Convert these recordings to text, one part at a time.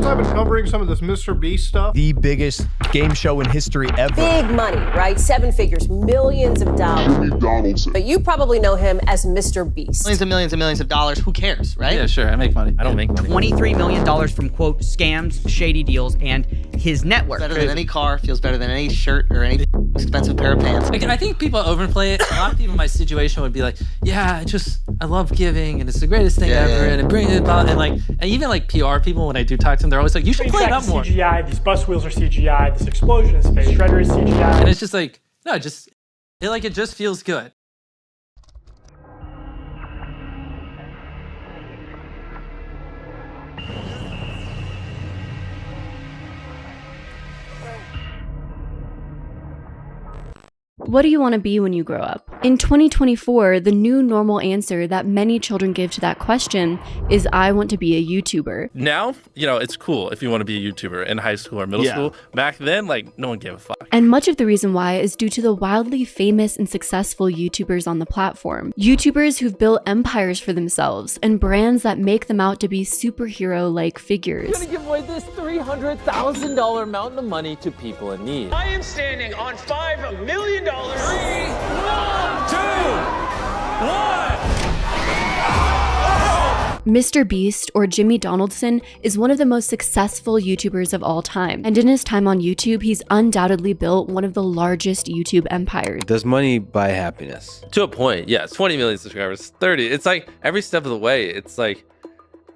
I've been covering some of this MrBeast stuff. The biggest game show in history ever. Big money, right? 7 figures, millions of dollars. But you probably know him as MrBeast. Millions and millions of dollars. Who cares, right? Yeah, sure. I make money. I don't make money. $23 million from, quote, scams, shady deals, and his net worth. Better than any car, feels better than any shirt or any expensive pair of pants. Like, I think people overplay it. A lot of people in my situation would be like, yeah, I love giving and it's the greatest thing ever and it brings it about. And even like PR people, when I do talk to them, they're always like, you should play it up more. CGI, these bus wheels are CGI, this explosion is fake, Shredder is CGI. And it's just like, no, it just feels good. What do you want to be when you grow up? In 2024, the new normal answer that many children give to that question is, I want to be a YouTuber. Now, it's cool if you want to be a YouTuber in high school or middle school. Back then, no one gave a fuck. And much of the reason why is due to the wildly famous and successful YouTubers on the platform. YouTubers who've built empires for themselves and brands that make them out to be superhero-like figures. I'm gonna give away this $300,000 mountain of money to people in need. I am standing on $5 million. 3, 2, 1. MrBeast, or Jimmy Donaldson, is one of the most successful YouTubers of all time. And in his time on YouTube, he's undoubtedly built one of the largest YouTube empires. Does money buy happiness? To a point, yeah. 20 million subscribers, 30. It's like every step of the way, it's like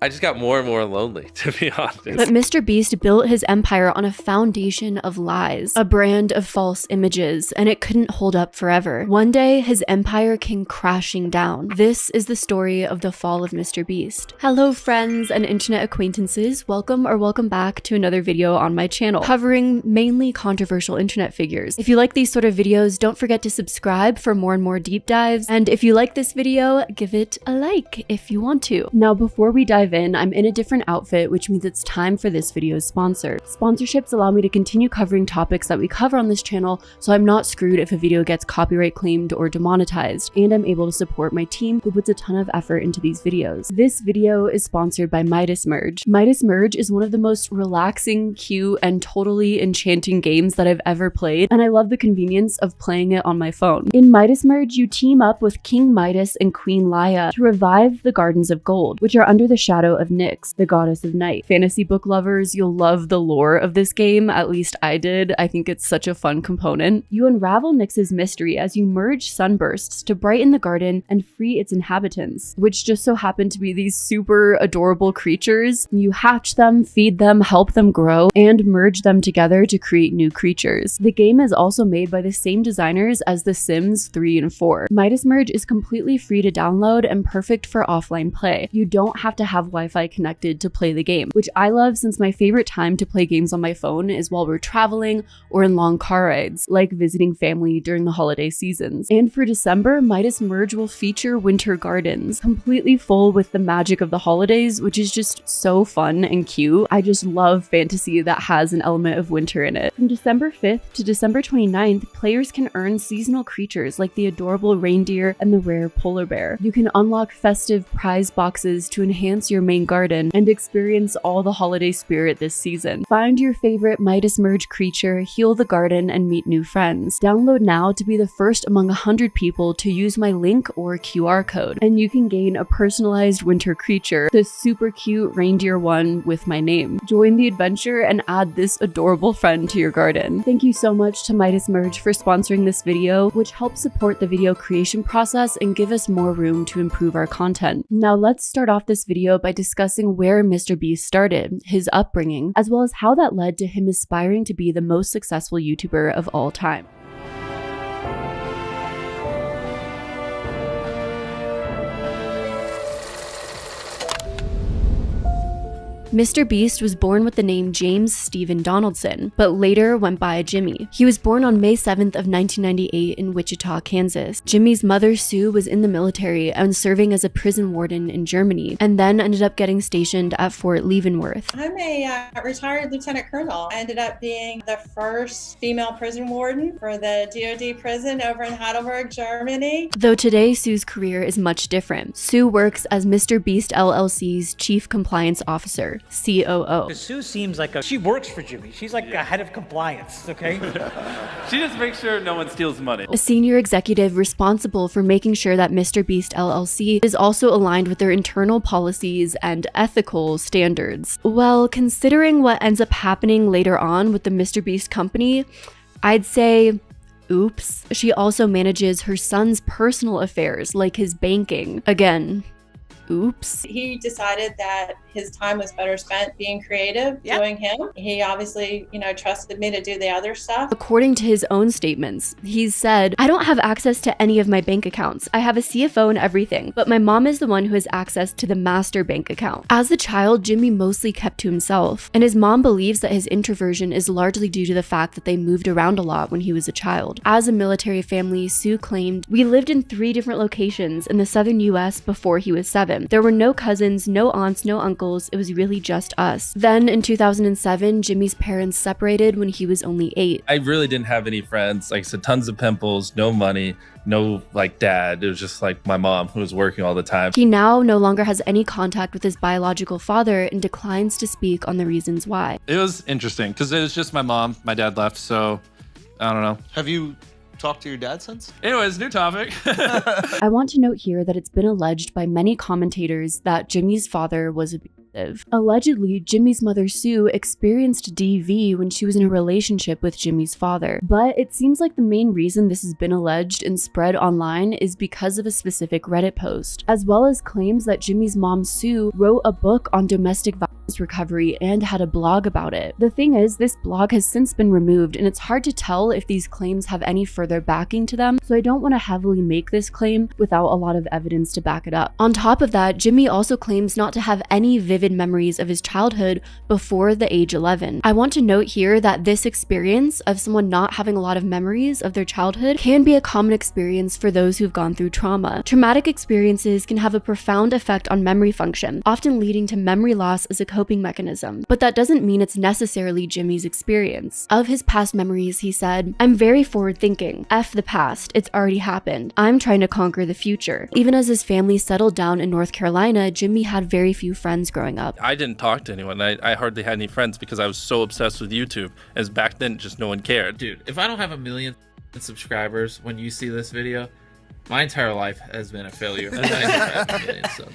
I just got more and more lonely, to be honest. But MrBeast built his empire on a foundation of lies, a brand of false images, and it couldn't hold up forever. One day, his empire came crashing down. This is the story of the fall of MrBeast. Hello, friends and internet acquaintances. Welcome back to another video on my channel, covering mainly controversial internet figures. If you like these sort of videos, don't forget to subscribe for more and more deep dives. And if you like this video, give it a like if you want to. Now, before we dive in, I'm in a different outfit, which means it's time for this video's sponsor. Sponsorships allow me to continue covering topics that we cover on this channel, so I'm not screwed if a video gets copyright claimed or demonetized, and I'm able to support my team who puts a ton of effort into these videos. This video is sponsored by Midas Merge. Midas Merge is one of the most relaxing, cute, and totally enchanting games that I've ever played, and I love the convenience of playing it on my phone. In Midas Merge, you team up with King Midas and Queen Laia to revive the Gardens of Gold, which are under the shadow of Nyx, the goddess of night. Fantasy book lovers, you'll love the lore of this game, at least I did. I think it's such a fun component. You unravel Nyx's mystery as you merge sunbursts to brighten the garden and free its inhabitants, which just so happen to be these super adorable creatures. You hatch them, feed them, help them grow, and merge them together to create new creatures. The game is also made by the same designers as The Sims 3 and 4. Midas Merge is completely free to download and perfect for offline play. You don't have to have Wi-Fi connected to play the game, which I love since my favorite time to play games on my phone is while we're traveling or in long car rides, like visiting family during the holiday seasons. And for December, Midas Merge will feature winter gardens, completely full with the magic of the holidays, which is just so fun and cute. I just love fantasy that has an element of winter in it. From December 5th to December 29th, players can earn seasonal creatures like the adorable reindeer and the rare polar bear. You can unlock festive prize boxes to enhance your main garden and experience all the holiday spirit this season. Find your favorite Midas Merge creature, heal the garden, and meet new friends. Download now to be the first among 100 people to use my link or QR code, and you can gain a personalized winter creature, the super cute reindeer one with my name. Join the adventure and add this adorable friend to your garden. Thank you so much to Midas Merge for sponsoring this video, which helps support the video creation process and give us more room to improve our content. Now let's start off this video by discussing where MrBeast started, his upbringing, as well as how that led to him aspiring to be the most successful YouTuber of all time. MrBeast was born with the name James Stephen Donaldson, but later went by Jimmy. He was born on May 7th of 1998 in Wichita, Kansas. Jimmy's mother, Sue, was in the military and serving as a prison warden in Germany, and then ended up getting stationed at Fort Leavenworth. I'm a retired lieutenant colonel. I ended up being the first female prison warden for the DoD prison over in Heidelberg, Germany. Though today, Sue's career is much different. Sue works as MrBeast LLC's chief compliance officer. Father, COO. Sue seems like she works for Jimmy. She's like a head of compliance, okay? She just makes sure no one steals money. A senior executive responsible for making sure that MrBeast LLC is also aligned with their internal policies and ethical standards. Well, considering what ends up happening later on with the MrBeast company, I'd say oops. She also manages her son's personal affairs, like his banking. Again, oops. He decided that his time was better spent being creative, doing him. He obviously, trusted me to do the other stuff. According to his own statements, he's said, I don't have access to any of my bank accounts. I have a CFO and everything, but my mom is the one who has access to the master bank account. As a child, Jimmy mostly kept to himself, and his mom believes that his introversion is largely due to the fact that they moved around a lot when he was a child. As a military family, Sue claimed, we lived in 3 different locations in the southern US before he was 7. There were no cousins, no aunts, no uncles. It was really just us. Then in 2007, Jimmy's parents separated when he was only 8. I really didn't have any friends. Like I said, tons of pimples, no money, no dad. It was just my mom who was working all the time. He now no longer has any contact with his biological father and declines to speak on the reasons why. It was interesting because it was just my mom. My dad left, so I don't know. Have you talked to your dad since? Anyways, new topic. I want to note here that it's been alleged by many commentators that Jimmy's father was abusive. Allegedly, Jimmy's mother Sue experienced DV when she was in a relationship with Jimmy's father, but it seems like the main reason this has been alleged and spread online is because of a specific Reddit post, as well as claims that Jimmy's mom Sue wrote a book on domestic violence recovery and had a blog about it. The thing is, this blog has since been removed and it's hard to tell if these claims have any further backing to them, so I don't want to heavily make this claim without a lot of evidence to back it up. On top of that, Jimmy also claims not to have any vivid memories of his childhood before the age 11. I want to note here that this experience of someone not having a lot of memories of their childhood can be a common experience for those who've gone through trauma. Traumatic experiences can have a profound effect on memory function, often leading to memory loss as a coping mechanism. But that doesn't mean it's necessarily Jimmy's experience. Of his past memories, he said, I'm very forward thinking. F the past, it's already happened. I'm trying to conquer the future. Even as his family settled down in North Carolina, Jimmy had very few friends growing up. I didn't talk to anyone. I hardly had any friends because I was so obsessed with YouTube. As back then, just no one cared. Dude, if I don't have 1 million subscribers when you see this video, my entire life has been a failure. I better have 1 million subs.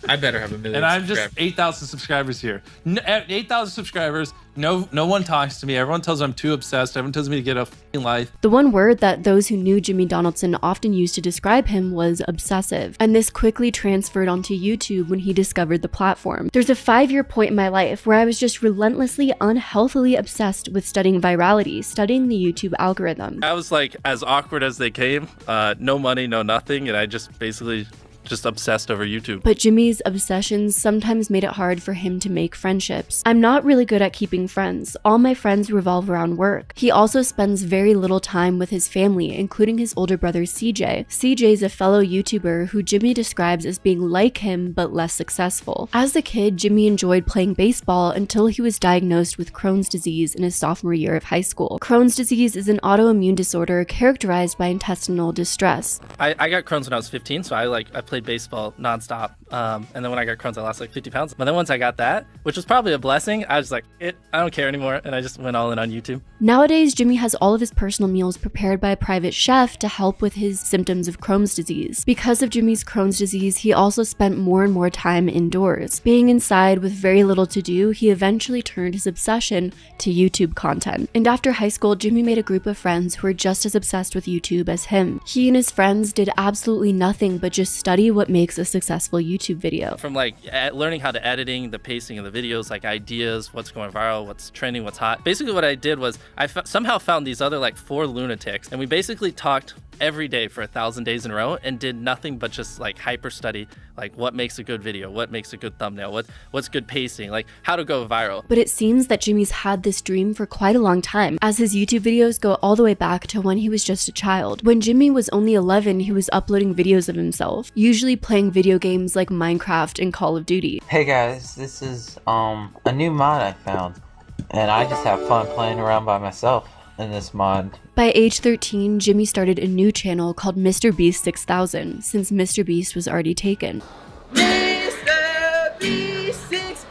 I better have 1 million And I'm just 8,000 subscribers here. 8,000 subscribers. No one talks to me. Everyone tells me I'm too obsessed. Everyone tells me to get a f***ing life. The one word that those who knew Jimmy Donaldson often used to describe him was obsessive, and this quickly transferred onto YouTube when he discovered the platform. There's a 5-year point in my life where I was just relentlessly, unhealthily obsessed with studying virality, studying the YouTube algorithm. I was as awkward as they came. No money, no nothing, and I just basically just obsessed over YouTube. But Jimmy's obsessions sometimes made it hard for him to make friendships. I'm not really good at keeping friends. All my friends revolve around work. He also spends very little time with his family, including his older brother CJ. CJ is a fellow YouTuber who Jimmy describes as being like him but less successful. As a kid, Jimmy enjoyed playing baseball until he was diagnosed with Crohn's disease in his sophomore year of high school. Crohn's disease is an autoimmune disorder characterized by intestinal distress. I got Crohn's when I was 15, so I played baseball nonstop. And then when I got Crohn's, I lost 50 pounds. But then once I got that, which was probably a blessing, I was I don't care anymore. And I just went all in on YouTube. Nowadays, Jimmy has all of his personal meals prepared by a private chef to help with his symptoms of Crohn's disease. Because of Jimmy's Crohn's disease, he also spent more and more time indoors. Being inside with very little to do, he eventually turned his obsession to YouTube content. And after high school, Jimmy made a group of friends who were just as obsessed with YouTube as him. He and his friends did absolutely nothing but just study what makes a successful YouTube video. From learning how to editing, the pacing of the videos, ideas, what's going viral, what's trending, what's hot. Basically what I did was I somehow found these other 4 lunatics, and we basically talked every day for 1,000 days in a row and did nothing but just hyper study what makes a good video, what makes a good thumbnail, what's good pacing, how to go viral. But it seems that Jimmy's had this dream for quite a long time, as his YouTube videos go all the way back to when he was just a child. When Jimmy was only 11, he was uploading videos of himself, usually playing video games like Minecraft and Call of Duty. Hey guys, this is a new mod I found, and I just have fun playing around by myself in this mod. By age 13, Jimmy started a new channel called MrBeast 6000, since MrBeast was already taken. MrBeast 6000.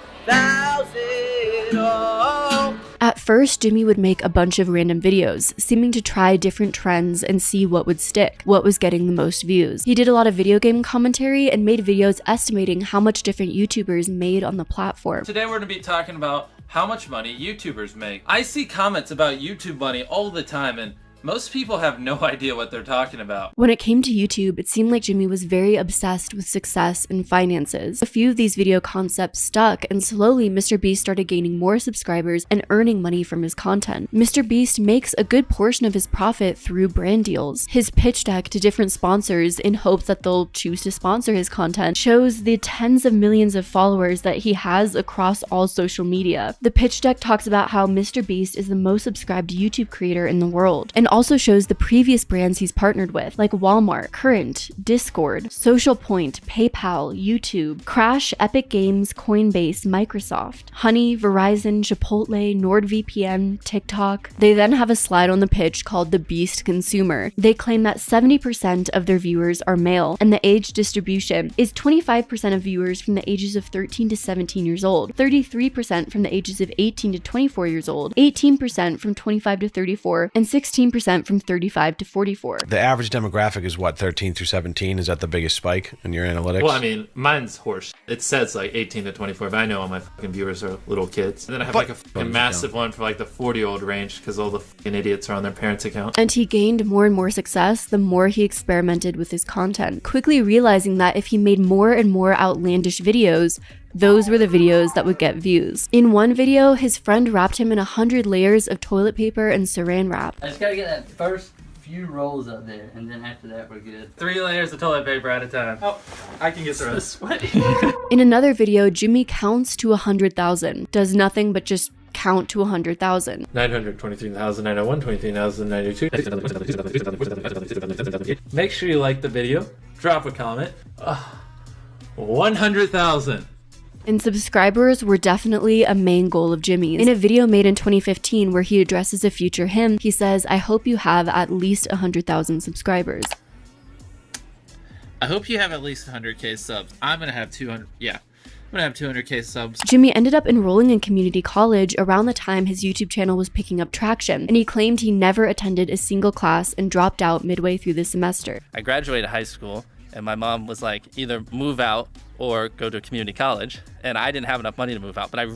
At first, Jimmy would make a bunch of random videos, seeming to try different trends and see what would stick, what was getting the most views. He did a lot of video game commentary and made videos estimating how much different YouTubers made on the platform. Today we're going to be talking about how much money YouTubers make. I see comments about YouTube money all the time, and most people have no idea what they're talking about. When it came to YouTube, it seemed like Jimmy was very obsessed with success and finances. A few of these video concepts stuck, and slowly MrBeast started gaining more subscribers and earning money from his content. MrBeast makes a good portion of his profit through brand deals. His pitch deck to different sponsors in hopes that they'll choose to sponsor his content shows the tens of millions of followers that he has across all social media. The pitch deck talks about how MrBeast is the most subscribed YouTube creator in the world, and also shows the previous brands he's partnered with, like Walmart, Current, Discord, Social Point, PayPal, YouTube, Crash, Epic Games, Coinbase, Microsoft, Honey, Verizon, Chipotle, NordVPN, TikTok. They then have a slide on the pitch called the Beast Consumer. They claim that 70% of their viewers are male, and the age distribution is 25% of viewers from the ages of 13 to 17 years old, 33% from the ages of 18 to 24 years old, 18% from 25 to 34, and 16% from 35 to 44. The average demographic is what, 13 through 17? Is that the biggest spike in your analytics? Well, I mean, mine's horse. It says like 18 to 24, but I know all my fucking viewers are little kids. And then I have like a fucking massive one for like the 40-year-old range because all the fucking idiots are on their parents' account. And he gained more and more success the more he experimented with his content, quickly realizing that if he made more and more outlandish videos, those were the videos that would get views. In one video, his friend wrapped him in 100 layers of toilet paper and saran wrap. I just gotta get that first few rolls up there, and then after that we're good. 3 layers of toilet paper at a time. Oh, I can get the rest. Sweaty. In another video, Jimmy counts to 100,000, does nothing but just count to 100,000. 923,901, 23,992. Make sure you like the video, drop a comment. 100,000. And subscribers were definitely a main goal of Jimmy's. In a video made in 2015 where he addresses a future him, he says, "I hope you have at least 100,000 subscribers." I hope you have at least 100k subs. I'm gonna have 200. Yeah, I'm gonna have 200k subs. Jimmy ended up enrolling in community college around the time his YouTube channel was picking up traction, and he claimed he never attended a single class and dropped out midway through the semester. I graduated high school, and my mom was like, either move out or go to community college. And I didn't have enough money to move out, but I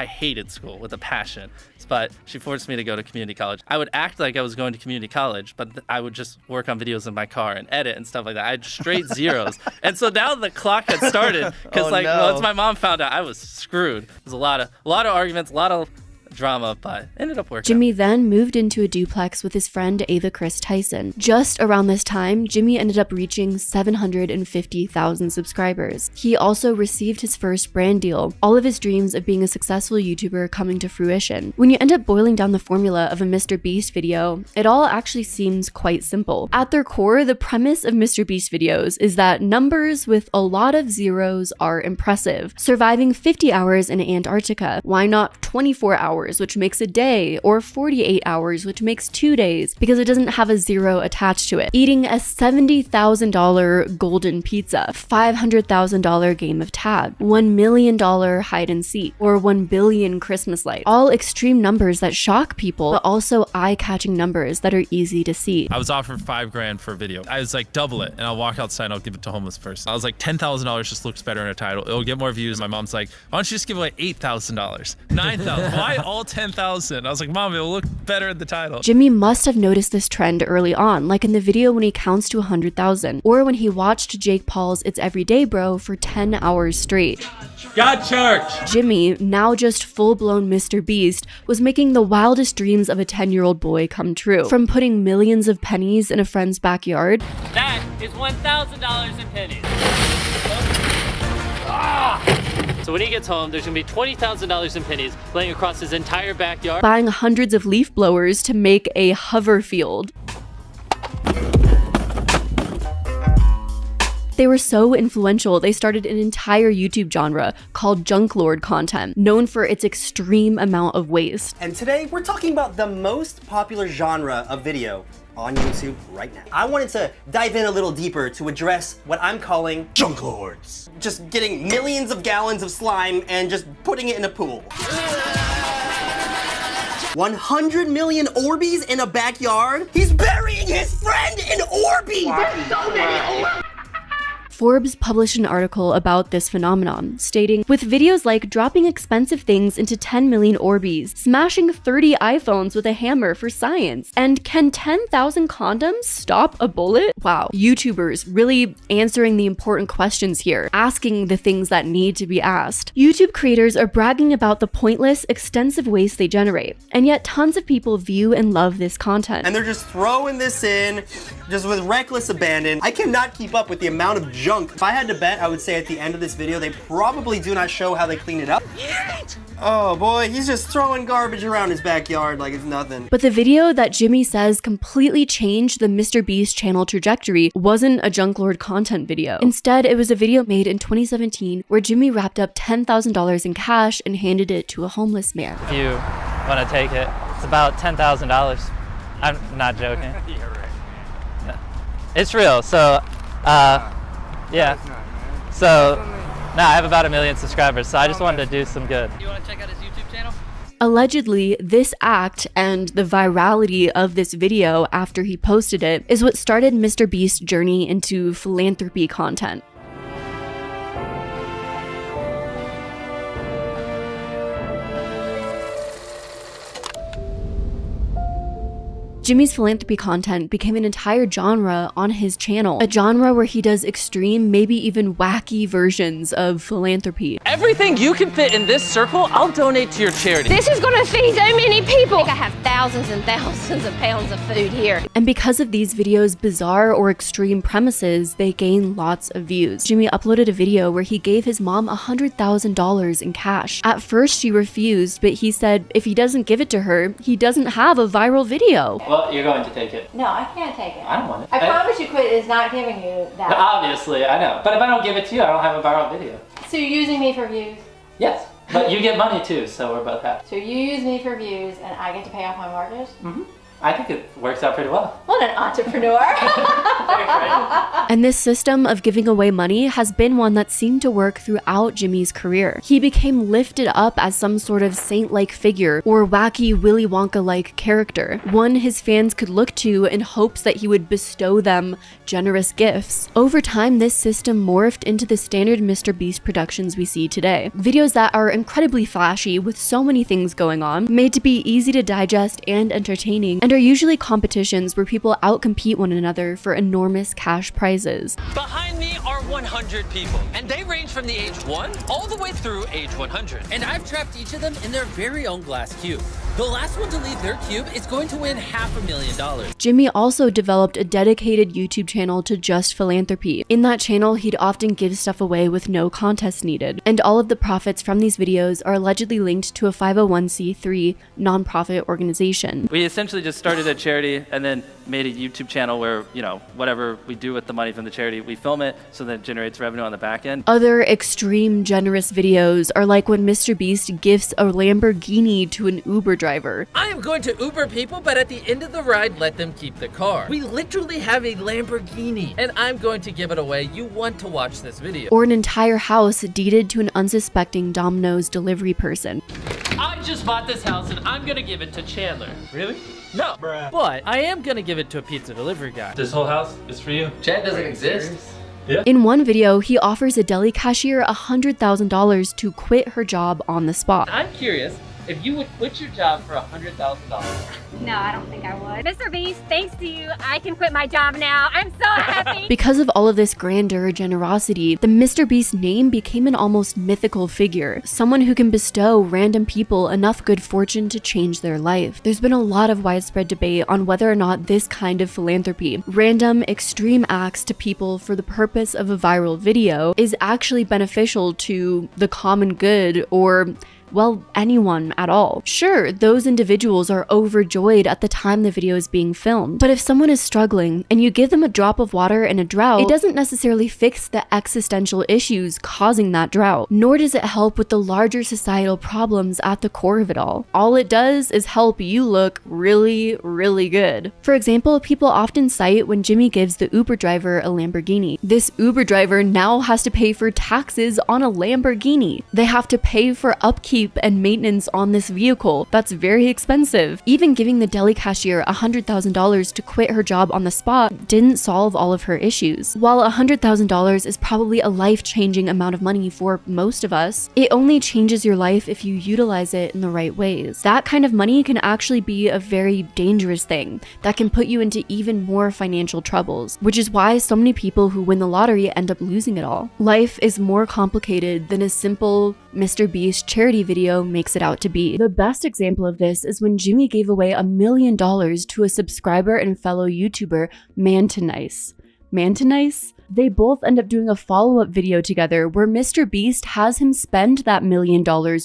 hated school with a passion. But she forced me to go to community college. I would act like I was going to community college, but I would just work on videos in my car and edit and stuff like that. I had straight zeros. And so now the clock had started, because once my mom found out, I was screwed. There was a lot of arguments, a lot of drama, but ended up working. Jimmy then moved into a duplex with his friend Ava Chris Tyson. Just around this time, Jimmy ended up reaching 750,000 subscribers. He also received his first brand deal, all of his dreams of being a successful YouTuber coming to fruition. When you end up boiling down the formula of a MrBeast video, it all actually seems quite simple. At their core, the premise of MrBeast videos is that numbers with a lot of zeros are impressive. Surviving 50 hours in Antarctica, why not 24 hours, which makes a day, or 48 hours, which makes 2 days, because it doesn't have a zero attached to it. Eating a $70,000 golden pizza, $500,000 game of tag, $1 million hide and seek, or 1 billion Christmas lights. All extreme numbers that shock people, but also eye-catching numbers that are easy to see. I was offered $5,000 for a video. I was like, double it, and I'll walk outside and I'll give it to a homeless person. I was like, $10,000 just looks better in a title. It'll get more views. My mom's like, why don't you just give away $8,000? $9,000. Why all 10,000? I was like, Mom, it'll look better in the title. Jimmy must have noticed this trend early on, like in the video when he counts to 100,000, or when he watched Jake Paul's It's Everyday Bro for 10 hours straight. God church! Jimmy, now just full-blown MrBeast, was making the wildest dreams of a 10-year-old boy come true. From putting millions of pennies in a friend's backyard. That is $1,000 in pennies. So when he gets home, there's gonna be $20,000 in pennies laying across his entire backyard. Buying hundreds of leaf blowers to make a hover field. They were so influential, they started an entire YouTube genre called junk lord content, known for its extreme amount of waste. And today, we're talking about the most popular genre of video on YouTube right now. I wanted to dive in a little deeper to address what I'm calling junk lords. Just getting millions of gallons of slime and just putting it in a pool. 100 million Orbeez in a backyard? He's burying his friend in Orbeez! There's so many Orbeez! Forbes published an article about this phenomenon, stating, with videos like dropping expensive things into 10 million Orbeez, smashing 30 iPhones with a hammer for science, and can 10,000 condoms stop a bullet? Wow, YouTubers really answering the important questions here, asking the things that need to be asked. YouTube creators are bragging about the pointless, extensive waste they generate, and yet tons of people view and love this content. And they're just throwing this in, just with reckless abandon. I cannot keep up with the amount of junk. If I had to bet, I would say at the end of this video, they probably do not show how they clean it up. Oh boy, he's just throwing garbage around his backyard like it's nothing. But the video that Jimmy says completely changed the MrBeast channel trajectory wasn't a junk lord content video. Instead, it was a video made in 2017 where Jimmy wrapped up $10,000 in cash and handed it to a homeless man. If you want to take it, it's about $10,000. I'm not joking. It's real. So, yeah. So, I have about 1 million subscribers, so I just wanted to do some good. You want to check out his YouTube channel? Allegedly, this act and the virality of this video after he posted it is what started MrBeast's journey into philanthropy content. Jimmy's philanthropy content became an entire genre on his channel, a genre where he does extreme, maybe even wacky versions of philanthropy. Everything you can fit in this circle, I'll donate to your charity. This is gonna feed so many people. I have thousands and thousands of pounds of food here. And because of these videos' bizarre or extreme premises, they gain lots of views. Jimmy uploaded a video where he gave his mom $100,000 in cash. At first, she refused, but he said if he doesn't give it to her, he doesn't have a viral video. Well, you're going to take it. No, I can't take it. I don't want it. I promise you Quit is not giving you that. Obviously, I know. But if I don't give it to you, I don't have a viral video. So you're using me for views? Yes. But you get money too, so we're both happy. So you use me for views and I get to pay off my mortgage? Mm-hmm. I think it works out pretty well. What an entrepreneur. And this system of giving away money has been one that seemed to work throughout Jimmy's career. He became lifted up as some sort of saint-like figure or wacky Willy Wonka-like character, one his fans could look to in hopes that he would bestow them generous gifts. Over time, this system morphed into the standard MrBeast productions we see today. Videos that are incredibly flashy with so many things going on, made to be easy to digest and entertaining, and are usually competitions where people outcompete one another for enormous cash prizes. Behind me are 100 people, and they range from the age 1 all the way through age 100. And I've trapped each of them in their very own glass cube. The last one to leave their cube is going to win $500,000. Jimmy also developed a dedicated YouTube channel to just philanthropy. In that channel, he'd often give stuff away with no contest needed, and all of the profits from these videos are allegedly linked to a 501c3 nonprofit organization. We essentially just started a charity and then made a YouTube channel where, you know, whatever we do with the money from the charity, we film it so that it generates revenue on the back end. Other extreme generous videos are like when MrBeast gifts a Lamborghini to an Uber driver. I am going to Uber people, but at the end of the ride, let them keep the car. We literally have a Lamborghini, and I'm going to give it away. You want to watch this video. Or an entire house deeded to an unsuspecting Domino's delivery person. I just bought this house, and I'm going to give it to Chandler. Really? No, but I am going to give it to a pizza delivery guy. This whole house is for you. Chad doesn't exist. Yeah. In one video, he offers a deli cashier $100,000 to quit her job on the spot. I'm curious if you would quit your job for $100,000. No, I don't think I would. MrBeast, thanks to you, I can quit my job now. I'm so happy. Because of all of this grandeur generosity, the MrBeast name became an almost mythical figure, someone who can bestow random people enough good fortune to change their life. There's been a lot of widespread debate on whether or not this kind of philanthropy, random extreme acts to people for the purpose of a viral video, is actually beneficial to the common good or well, anyone at all. Sure, those individuals are overjoyed at the time the video is being filmed, but if someone is struggling and you give them a drop of water in a drought, it doesn't necessarily fix the existential issues causing that drought, nor does it help with the larger societal problems at the core of it all. All it does is help you look really, really good. For example, people often cite when Jimmy gives the Uber driver a Lamborghini. This Uber driver now has to pay for taxes on a Lamborghini. They have to pay for upkeep and maintenance on this vehicle. That's very expensive. Even giving the deli cashier $100,000 to quit her job on the spot didn't solve all of her issues. While $100,000 is probably a life-changing amount of money for most of us, it only changes your life if you utilize it in the right ways. That kind of money can actually be a very dangerous thing that can put you into even more financial troubles, which is why so many people who win the lottery end up losing it all. Life is more complicated than a simple MrBeast charity video makes it out to be. The best example of this is when Jimmy gave away $1 million to a subscriber and fellow YouTuber, Mantinice. Mantinice? They both end up doing a follow-up video together where MrBeast has him spend that $1 million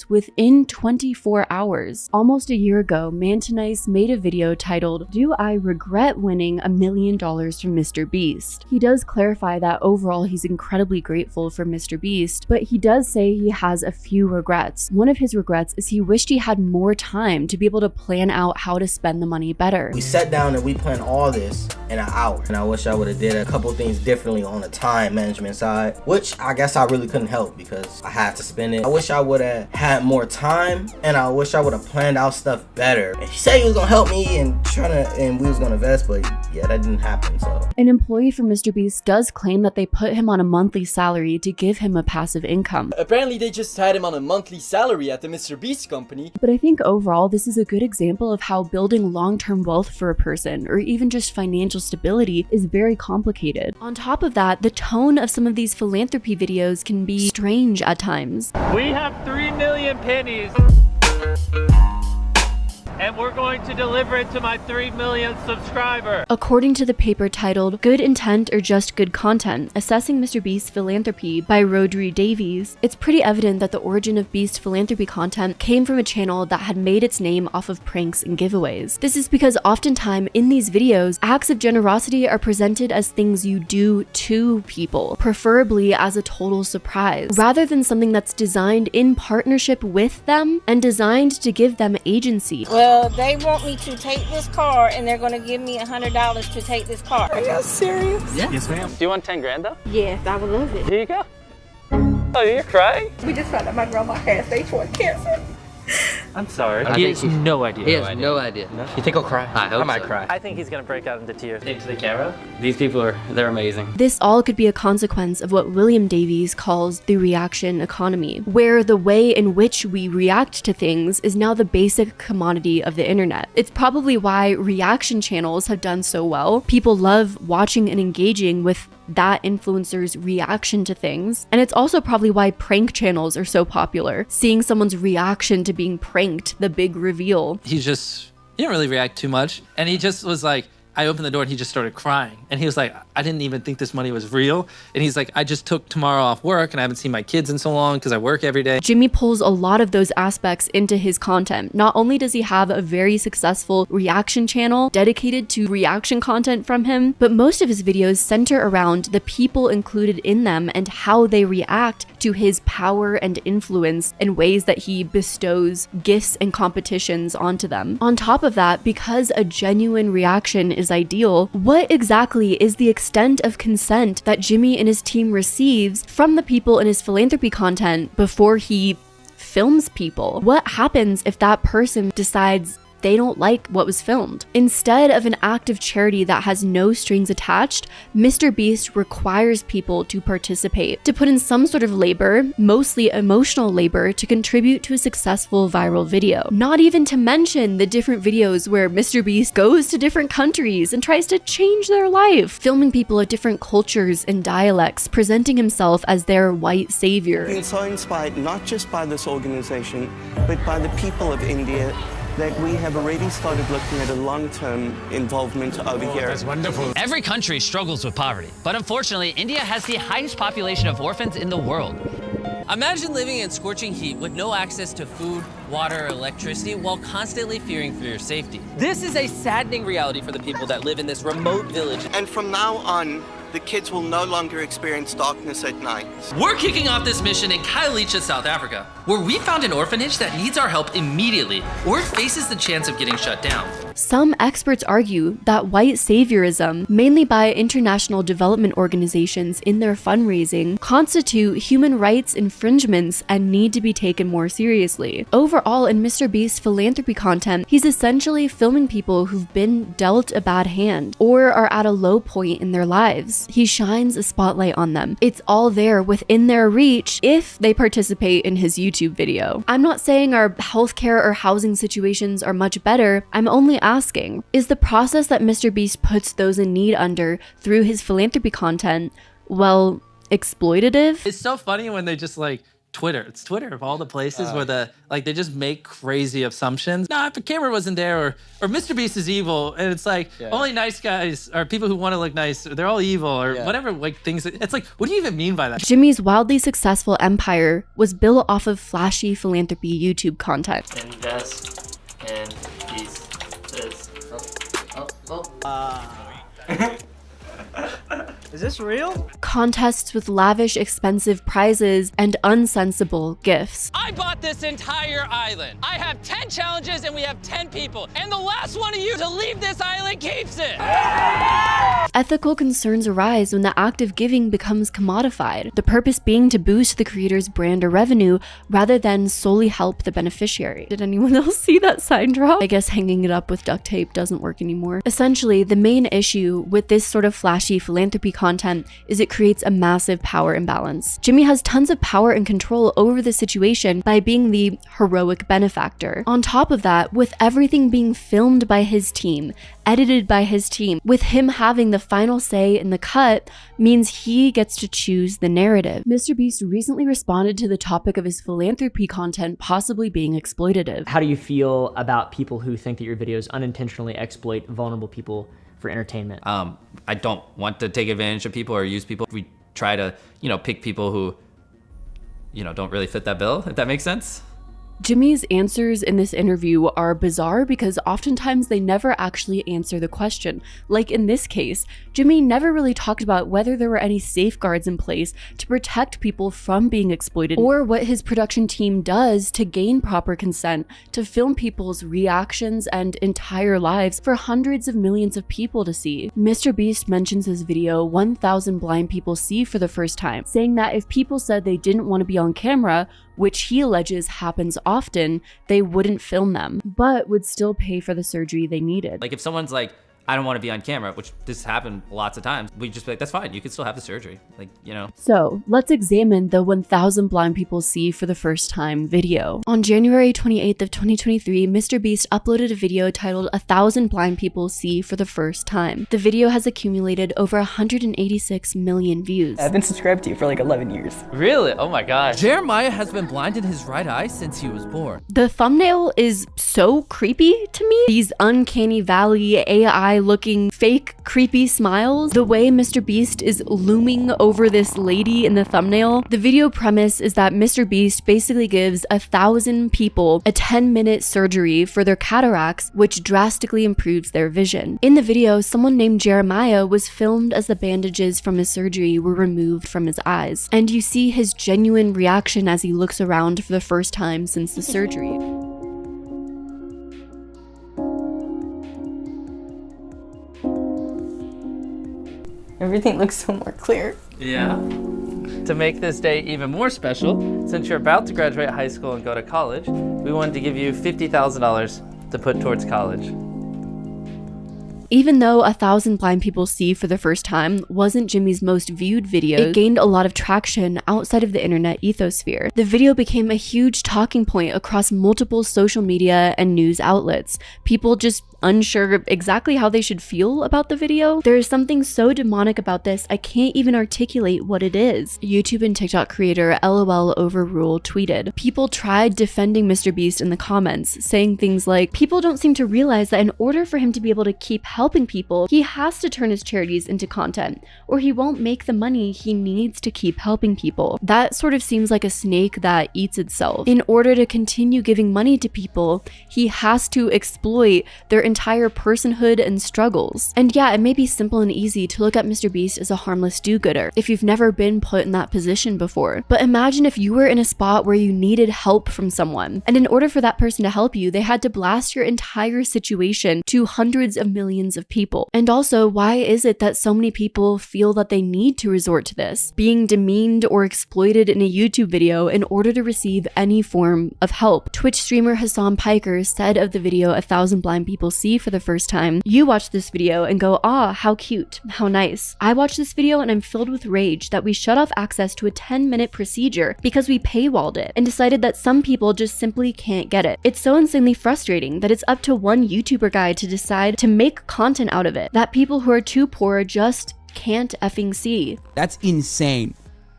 within 24 hours. Almost a year ago, Mantinice made a video titled, "Do I Regret Winning $1 Million from MrBeast?" He does clarify that overall he's incredibly grateful for MrBeast, but he does say he has a few regrets. One of his regrets is he wished he had more time to be able to plan out how to spend the money better. We sat down and we planned all this in an hour, and I wish I would have did a couple things differently on the time management side, which I guess I really couldn't help because I had to spend it. I wish I would have had more time, and I wish I would have planned out stuff better. And he said he was gonna help me and we was gonna invest, but yeah, that didn't happen. So an employee from MrBeast does claim that they put him on a monthly salary to give him a passive income. Apparently they just had him on a monthly salary at the MrBeast company. But I think overall this is a good example of how building long-term wealth for a person, or even just financial stability, is very complicated. On top of that, the tone of some of these philanthropy videos can be strange at times. We have 3 million pennies. And we're going to deliver it to my 3 millionth subscriber. According to the paper titled "Good Intent or Just Good Content? Assessing MrBeast's Philanthropy" by Rodri Davies, it's pretty evident that the origin of Beast philanthropy content came from a channel that had made its name off of pranks and giveaways. This is because oftentimes in these videos, acts of generosity are presented as things you do to people, preferably as a total surprise, rather than something that's designed in partnership with them and designed to give them agency. Well, they want me to take this car and they're gonna give me $100 to take this car. Are you serious? Yeah. Yes, ma'am. Do you want 10 grand though? Yes, I would love it. Here you go. Oh, you're crying? We just found out my grandma has stage 1 cancer. I'm sorry. He has no idea. He has no idea. You think he'll cry? I hope might so. cry. I think he's gonna break out into tears. Into the camera? These people they're amazing. This all could be a consequence of what William Davies calls the reaction economy, where the way in which we react to things is now the basic commodity of the internet. It's probably why reaction channels have done so well. People love watching and engaging with that influencer's reaction to things. And it's also probably why prank channels are so popular. Seeing someone's reaction to being pranked, the big reveal. He didn't really react too much. And he just was like, I opened the door and he just started crying. And he was like, I didn't even think this money was real. And he's like, I just took tomorrow off work and I haven't seen my kids in so long because I work every day. Jimmy pulls a lot of those aspects into his content. Not only does he have a very successful reaction channel dedicated to reaction content from him, but most of his videos center around the people included in them and how they react to his power and influence in ways that he bestows gifts and competitions onto them. On top of that, because a genuine reaction is ideal, what exactly is the extent of consent that Jimmy and his team receives from the people in his philanthropy content before he films people? What happens if that person decides they don't like what was filmed? Instead of an act of charity that has no strings attached, MrBeast requires people to participate, to put in some sort of labor, mostly emotional labor, to contribute to a successful viral video. Not even to mention the different videos where MrBeast goes to different countries and tries to change their life, filming people of different cultures and dialects, presenting himself as their white savior. I've been so inspired not just by this organization, but by the people of India, that we have already started looking at a long-term involvement over here. That's wonderful. Every country struggles with poverty, but unfortunately, India has the highest population of orphans in the world. Imagine living in scorching heat with no access to food, water, or electricity while constantly fearing for your safety. This is a saddening reality for the people that live in this remote village. And from now on, the kids will no longer experience darkness at night. We're kicking off this mission in Khayelitsha, South Africa, where we found an orphanage that needs our help immediately, or it faces the chance of getting shut down. Some experts argue that white saviorism, mainly by international development organizations in their fundraising, constitute human rights infringements and need to be taken more seriously. Overall, in MrBeast's philanthropy content, he's essentially filming people who've been dealt a bad hand or are at a low point in their lives. He shines a spotlight on them. It's all there within their reach if they participate in his YouTube video. I'm not saying our healthcare or housing situations are much better. I'm only asking, is the process that MrBeast puts those in need under through his philanthropy content, well, exploitative? It's so funny when they just like Twitter. It's Twitter of all the places where they just make crazy assumptions. Nah, if the camera wasn't there, or MrBeast is evil, and it's like only nice guys or people who want to look nice, they're all evil or whatever like things. It's like, what do you even mean by that? Jimmy's wildly successful empire was built off of flashy philanthropy YouTube content. Invest in these. Is this real? Contests with lavish, expensive prizes and unsensible gifts. I bought this entire island. I have 10 challenges and we have 10 people. And the last one of you to leave this island keeps it. Ethical concerns arise when the act of giving becomes commodified, the purpose being to boost the creator's brand or revenue rather than solely help the beneficiary. Did anyone else see that sign drop? I guess hanging it up with duct tape doesn't work anymore. Essentially, the main issue with this sort of flashy philanthropy content is it creates a massive power imbalance. Jimmy has tons of power and control over the situation by being the heroic benefactor. On top of that, with everything being filmed by his team, edited by his team, with him having the final say in the cut, means he gets to choose the narrative. MrBeast recently responded to the topic of his philanthropy content possibly being exploitative. How do you feel about people who think that your videos unintentionally exploit vulnerable people for entertainment? I don't want to take advantage of people or use people. We try to, pick people who, don't really fit that bill, if that makes sense. Jimmy's answers in this interview are bizarre because oftentimes they never actually answer the question. Like in this case, Jimmy never really talked about whether there were any safeguards in place to protect people from being exploited, or what his production team does to gain proper consent to film people's reactions and entire lives for hundreds of millions of people to see. MrBeast mentions his video 1,000 Blind People See for the first time, saying that if people said they didn't want to be on camera, which he alleges happens often, they wouldn't film them, but would still pay for the surgery they needed. Like if someone's like, I don't want to be on camera, which this happened lots of times, we just be like, that's fine, you can still have the surgery. So let's examine the 1,000 Blind People See for the First Time video. On January 28th of 2023, MrBeast uploaded a video titled 1,000 Blind People See for the First Time. The video has accumulated over 186 million views. I've been subscribed to you for like 11 years. Really? Oh my gosh. Jeremiah has been blind in his right eye since he was born. The thumbnail is so creepy to me. These uncanny valley AI looking fake creepy smiles, the way MrBeast is looming over this lady in the thumbnail. The video premise is that MrBeast basically gives 1,000 people a 10-minute surgery for their cataracts, which drastically improves their vision. In the video, someone named Jeremiah was filmed as the bandages from his surgery were removed from his eyes, and you see his genuine reaction as he looks around for the first time since the surgery. Everything looks so more clear. Yeah. To make this day even more special, since you're about to graduate high school and go to college, we wanted to give you $50,000 to put towards college. Even though 1,000 Blind People See for the First Time wasn't Jimmy's most viewed video, it gained a lot of traction outside of the internet ethosphere. The video became a huge talking point across multiple social media and news outlets. People just unsure exactly how they should feel about the video. There is something so demonic about this, I can't even articulate what it is. YouTube and TikTok creator LOL Overrule tweeted, "People tried defending MrBeast in the comments, saying things like, people don't seem to realize that in order for him to be able to keep helping people, he has to turn his charities into content, or he won't make the money he needs to keep helping people." That sort of seems like a snake that eats itself. In order to continue giving money to people, he has to exploit their entire personhood and struggles. And yeah, it may be simple and easy to look at MrBeast as a harmless do-gooder if you've never been put in that position before. But imagine if you were in a spot where you needed help from someone, and in order for that person to help you, they had to blast your entire situation to hundreds of millions of people. And also, why is it that so many people feel that they need to resort to this, being demeaned or exploited in a YouTube video in order to receive any form of help? Twitch streamer Hassan Piker said of the video 1,000 Blind People See for the first time, "You watch this video and go, ah, how cute, how nice. I watch this video and I'm filled with rage that we shut off access to a 10-minute procedure because we paywalled it and decided that some people just simply can't get it. It's so insanely frustrating that it's up to one YouTuber guy to decide to make content out of it that people who are too poor just can't effing see." That's insane.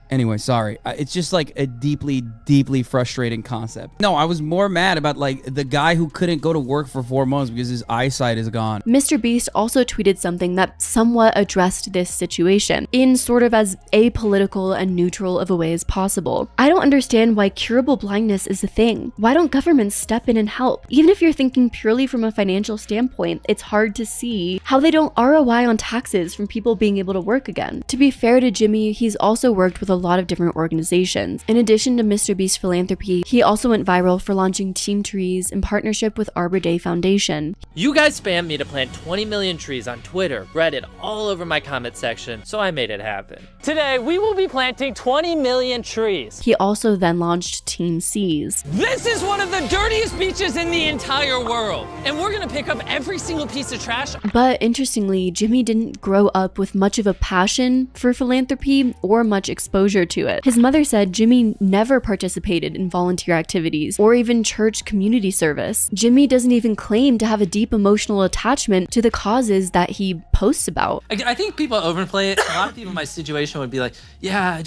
Anyway, sorry. It's just like a deeply, deeply frustrating concept. No, I was more mad about like the guy who couldn't go to work for 4 months because his eyesight is gone. MrBeast also tweeted something that somewhat addressed this situation in sort of as apolitical and neutral of a way as possible. "I don't understand why curable blindness is a thing. Why don't governments step in and help? Even if you're thinking purely from a financial standpoint, it's hard to see how they don't ROI on taxes from people being able to work again." To be fair to Jimmy, he's also worked with a lot of different organizations. In addition to MrBeast philanthropy, he also went viral for launching Team Trees in partnership with Arbor Day Foundation. You guys spammed me to plant 20 million trees on Twitter, Reddit, all over my comment section, so I made it happen. Today, we will be planting 20 million trees. He also then launched Team Seas. This is one of the dirtiest beaches in the entire world, and we're gonna pick up every single piece of trash. But interestingly, Jimmy didn't grow up with much of a passion for philanthropy or much exposure to it. His mother said Jimmy never participated in volunteer activities or even church community service. Jimmy doesn't even claim to have a deep emotional attachment to the causes that he posts about. I think people overplay it. A lot of people in my situation would be like, yeah,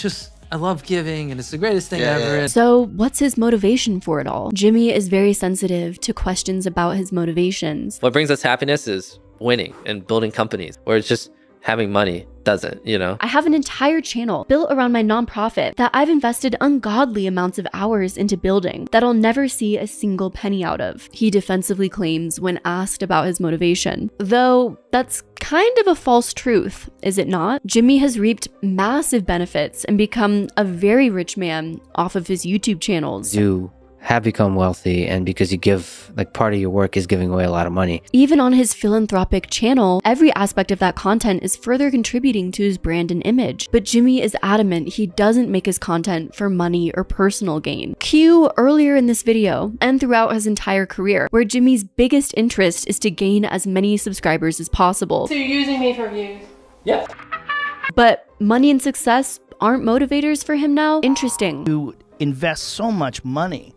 I love giving and it's the greatest thing ever. So what's his motivation for it all? Jimmy is very sensitive to questions about his motivations. What brings us happiness is winning and building companies, or it's just having money doesn't, you know? I have an entire channel built around my nonprofit that I've invested ungodly amounts of hours into building that I'll never see a single penny out of, he defensively claims when asked about his motivation. Though that's kind of a false truth, is it not? Jimmy has reaped massive benefits and become a very rich man off of his YouTube channels. You have become wealthy, and because you give, like, part of your work is giving away a lot of money. Even on his philanthropic channel, every aspect of that content is further contributing to his brand and image. But Jimmy is adamant he doesn't make his content for money or personal gain. Cue earlier in this video and throughout his entire career, where Jimmy's biggest interest is to gain as many subscribers as possible. So you're using me for views? Yeah. But money and success aren't motivators for him now? Interesting. You invest so much money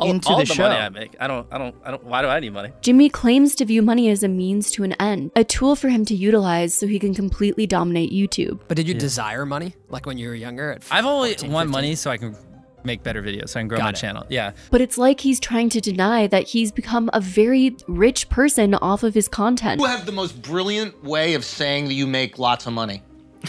into all the the show. money I make. I don't, why do I need money? Jimmy claims to view money as a means to an end, a tool for him to utilize so he can completely dominate YouTube. But did you desire money, like when you were younger? I've always wanted money so I can make better videos, so I can grow my channel. Yeah. But it's like he's trying to deny that he's become a very rich person off of his content. You have the most brilliant way of saying that you make lots of money.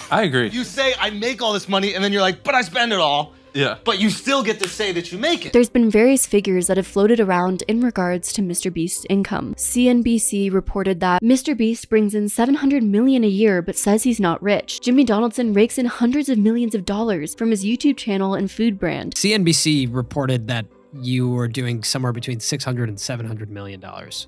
I agree. You say, I make all this money, and then you're like, but I spend it all. Yeah. But you still get to say that you make it. There's been various figures that have floated around in regards to MrBeast's income. CNBC reported that MrBeast brings in $700 million a year but says he's not rich. Jimmy Donaldson rakes in hundreds of millions of dollars from his YouTube channel and food brand. CNBC reported that you were doing somewhere between $600 and $700 million.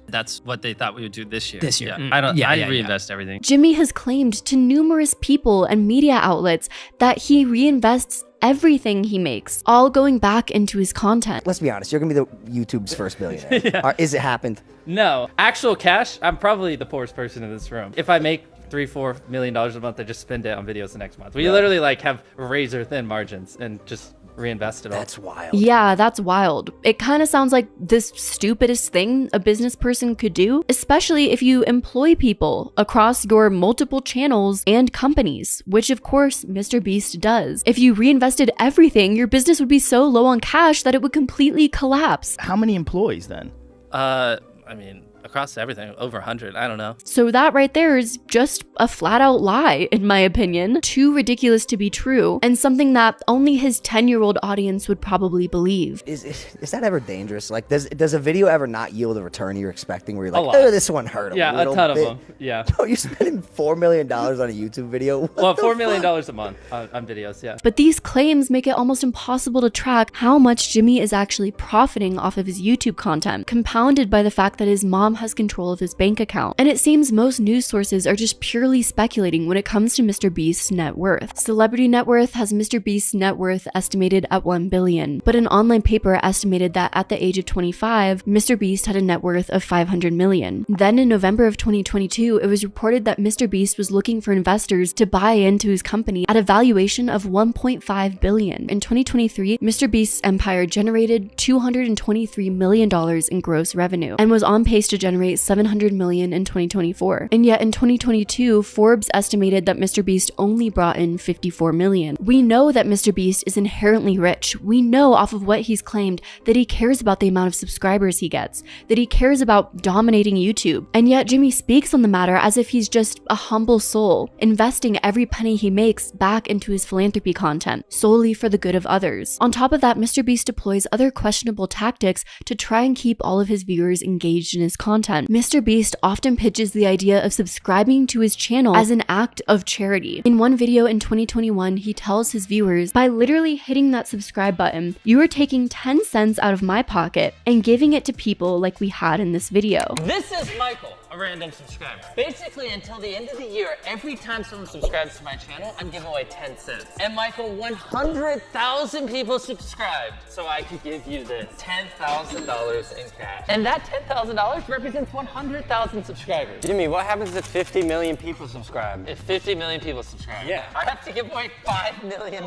That's what they thought we would do this year. This year. Yeah. I reinvest everything. Jimmy has claimed to numerous people and media outlets that he reinvests everything he makes, all going back into his content. Let's be honest, you're gonna be YouTube's first billionaire. Yeah. Is it happened? No. Actual cash, I'm probably the poorest person in this room. If I make $3-4 million a month, I just spend it on videos the next month. We literally like have razor thin margins and just reinvest it all. That's wild. Yeah, that's wild. It kind of sounds like the stupidest thing a business person could do, especially if you employ people across your multiple channels and companies, which of course MrBeast does. If you reinvested everything, your business would be so low on cash that it would completely collapse. How many employees then? I mean, across everything, over 100, I don't know. So that right there is just a flat out lie, in my opinion. Too ridiculous to be true, and something that only his 10-year-old audience would probably believe. Is that ever dangerous? Like, does a video ever not yield a return you're expecting where you're A like, lot. oh, this one hurt a little a ton bit? of them, yeah. Bro, you're spending $4 million on a YouTube video? Well, $4 million a month on videos, yeah. But these claims make it almost impossible to track how much Jimmy is actually profiting off of his YouTube content, compounded by the fact that his mom has control of his bank account. And it seems most news sources are just purely speculating when it comes to MrBeast's net worth. Celebrity Net Worth has MrBeast's net worth estimated at $1 billion, but an online paper estimated that at the age of 25, MrBeast had a net worth of $500 million. Then in November of 2022, it was reported that MrBeast was looking for investors to buy into his company at a valuation of $1.5 billion. In 2023, MrBeast's empire generated $223 million in gross revenue and was on pace to generate $700 million in 2024. And yet in 2022, Forbes estimated that MrBeast only brought in $54 million. We know that MrBeast is inherently rich. We know off of what he's claimed that he cares about the amount of subscribers he gets, that he cares about dominating YouTube. And yet Jimmy speaks on the matter as if he's just a humble soul, investing every penny he makes back into his philanthropy content, solely for the good of others. On top of that, MrBeast deploys other questionable tactics to try and keep all of his viewers engaged in his content. MrBeast often pitches the idea of subscribing to his channel as an act of charity. In one video in 2021, he tells his viewers, by literally hitting that subscribe button, you are taking 10 cents out of my pocket and giving it to people like we had in this video. This is Michael, a random subscriber. Basically, until the end of the year, every time someone subscribes to my channel, I'm giving away 10 cents. And Michael, 100,000 people subscribed, so I could give you this $10,000 in cash. And that $10,000 represents 100,000 subscribers. Jimmy, what happens if 50 million people subscribe? If 50 million people subscribe, Yeah. I have to give away $5 million.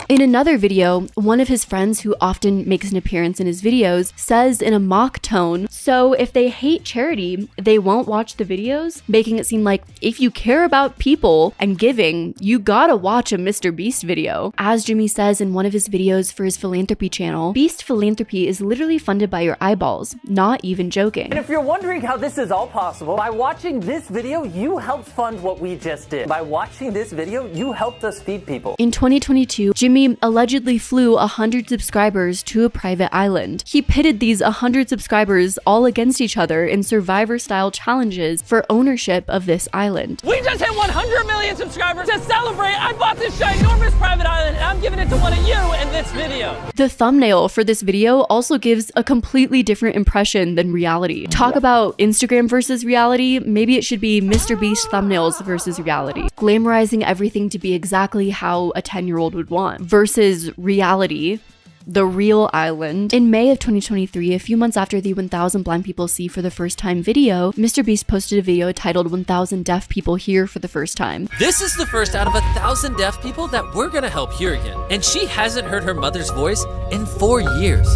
In another video, one of his friends who often makes an appearance in his videos says in a mock tone, so if they hate charity, they won't watch the videos, making it seem like if you care about people and giving, you gotta watch a MrBeast video. As Jimmy says in one of his videos for his philanthropy channel, Beast Philanthropy is literally funded by your eyeballs, not even joking. And if you're wondering how this is all possible, by watching this video, you helped fund what we just did. By watching this video, you helped us feed people. In 2022, Jimmy allegedly flew 100 subscribers to a private island. He pitted these 100 subscribers all against each other in Survivor-style challenges for ownership of this island. We just hit 100 million subscribers. To celebrate, I bought this ginormous private island and I'm giving it to one of you in this video. The thumbnail for this video also gives a completely different impression than reality. Talk about Instagram versus reality, maybe it should be MrBeast thumbnails versus reality. Glamorizing everything to be exactly how a 10-year-old would want versus reality. The real island. In May of 2023, a few months after the 1,000 Blind People See for the First Time video, MrBeast posted a video titled 1,000 Deaf People Hear for the First Time. This is the first out of 1,000 deaf people that we're gonna help hear again. And she hasn't heard her mother's voice in 4 years.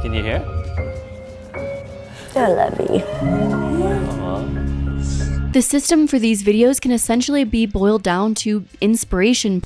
Can you hear? I love you. The system for these videos can essentially be boiled down to inspiration.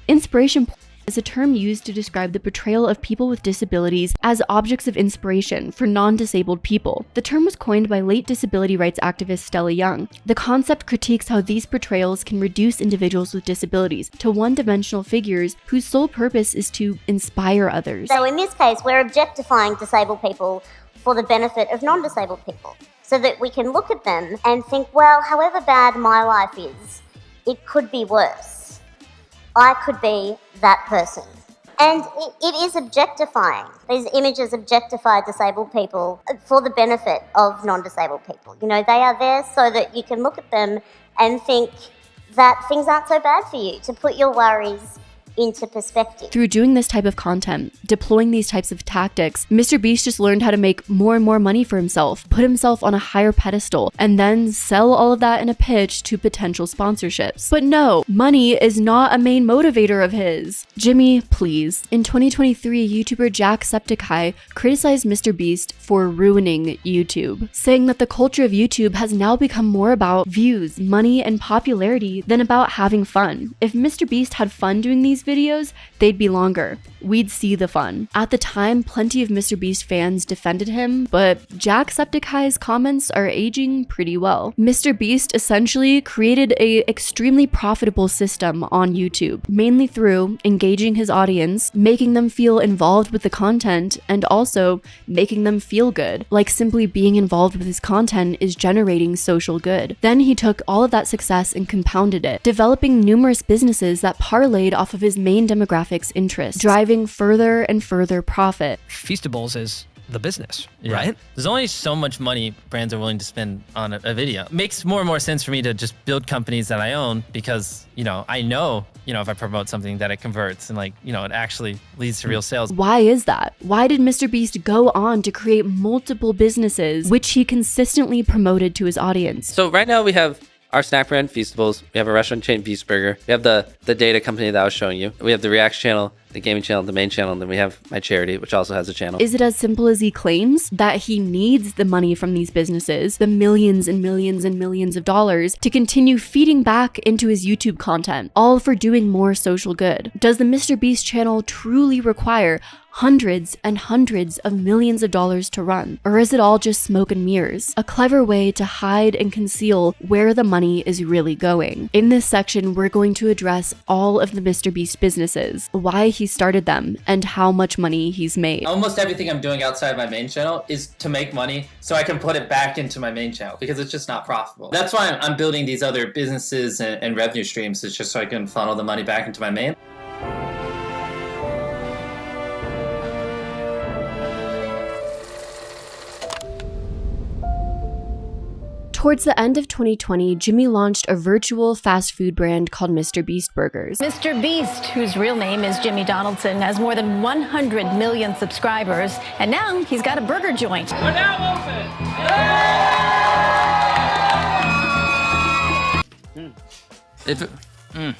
Inspiration is a term used to describe the portrayal of people with disabilities as objects of inspiration for non-disabled people. The term was coined by late disability rights activist Stella Young. The concept critiques how these portrayals can reduce individuals with disabilities to one-dimensional figures whose sole purpose is to inspire others. So in this case, we're objectifying disabled people for the benefit of non-disabled people, so that we can look at them and think, well, however bad my life is, it could be worse. I could be that person. And it is objectifying. These images objectify disabled people for the benefit of non-disabled people. You know, they are there so that you can look at them and think that things aren't so bad for you, to put your worries into perspective. Through doing this type of content, deploying these types of tactics, MrBeast just learned how to make more and more money for himself, put himself on a higher pedestal, and then sell all of that in a pitch to potential sponsorships. But no, money is not a main motivator of his. Jimmy, please. In 2023, YouTuber Jacksepticeye criticized MrBeast for ruining YouTube, saying that the culture of YouTube has now become more about views, money, and popularity than about having fun. If MrBeast had fun doing these videos, they'd be longer. We'd see the fun. At the time, plenty of MrBeast fans defended him, but Jacksepticeye's comments are aging pretty well. MrBeast essentially created an extremely profitable system on YouTube, mainly through engaging his audience, making them feel involved with the content, and also making them feel good. Like simply being involved with his content is generating social good. Then he took all of that success and compounded it, developing numerous businesses that parlayed off of his main demographic's interests, driving further and further profit. Feastables is the business, Yeah. right? There's only so much money brands are willing to spend on a video. Makes more and more sense for me to just build companies that I own because, I know, if I promote something that it converts and it actually leads to real sales. Why is that? Why did MrBeast go on to create multiple businesses which he consistently promoted to his audience? So right now we have our snack brand, Feastables. We have a restaurant chain, Beast Burger. We have the data company that I was showing you. We have the React channel, the gaming channel, the main channel, and then we have my charity, which also has a channel. Is it as simple as he claims, that he needs the money from these businesses, the millions and millions and millions of dollars, to continue feeding back into his YouTube content, all for doing more social good? Does the MrBeast channel truly require hundreds and hundreds of millions of dollars to run? Or is it all just smoke and mirrors? A clever way to hide and conceal where the money is really going. In this section, we're going to address all of the MrBeast businesses, why he started them, and how much money he's made. Almost everything I'm doing outside my main channel is to make money so I can put it back into my main channel because it's just not profitable. That's why I'm building these other businesses and revenue streams. It's just so I can funnel the money back into my main. Towards the end of 2020, Jimmy launched a virtual fast food brand called MrBeast Burgers. MrBeast, whose real name is Jimmy Donaldson, has more than 100 million subscribers, and now he's got a burger joint. We're now open!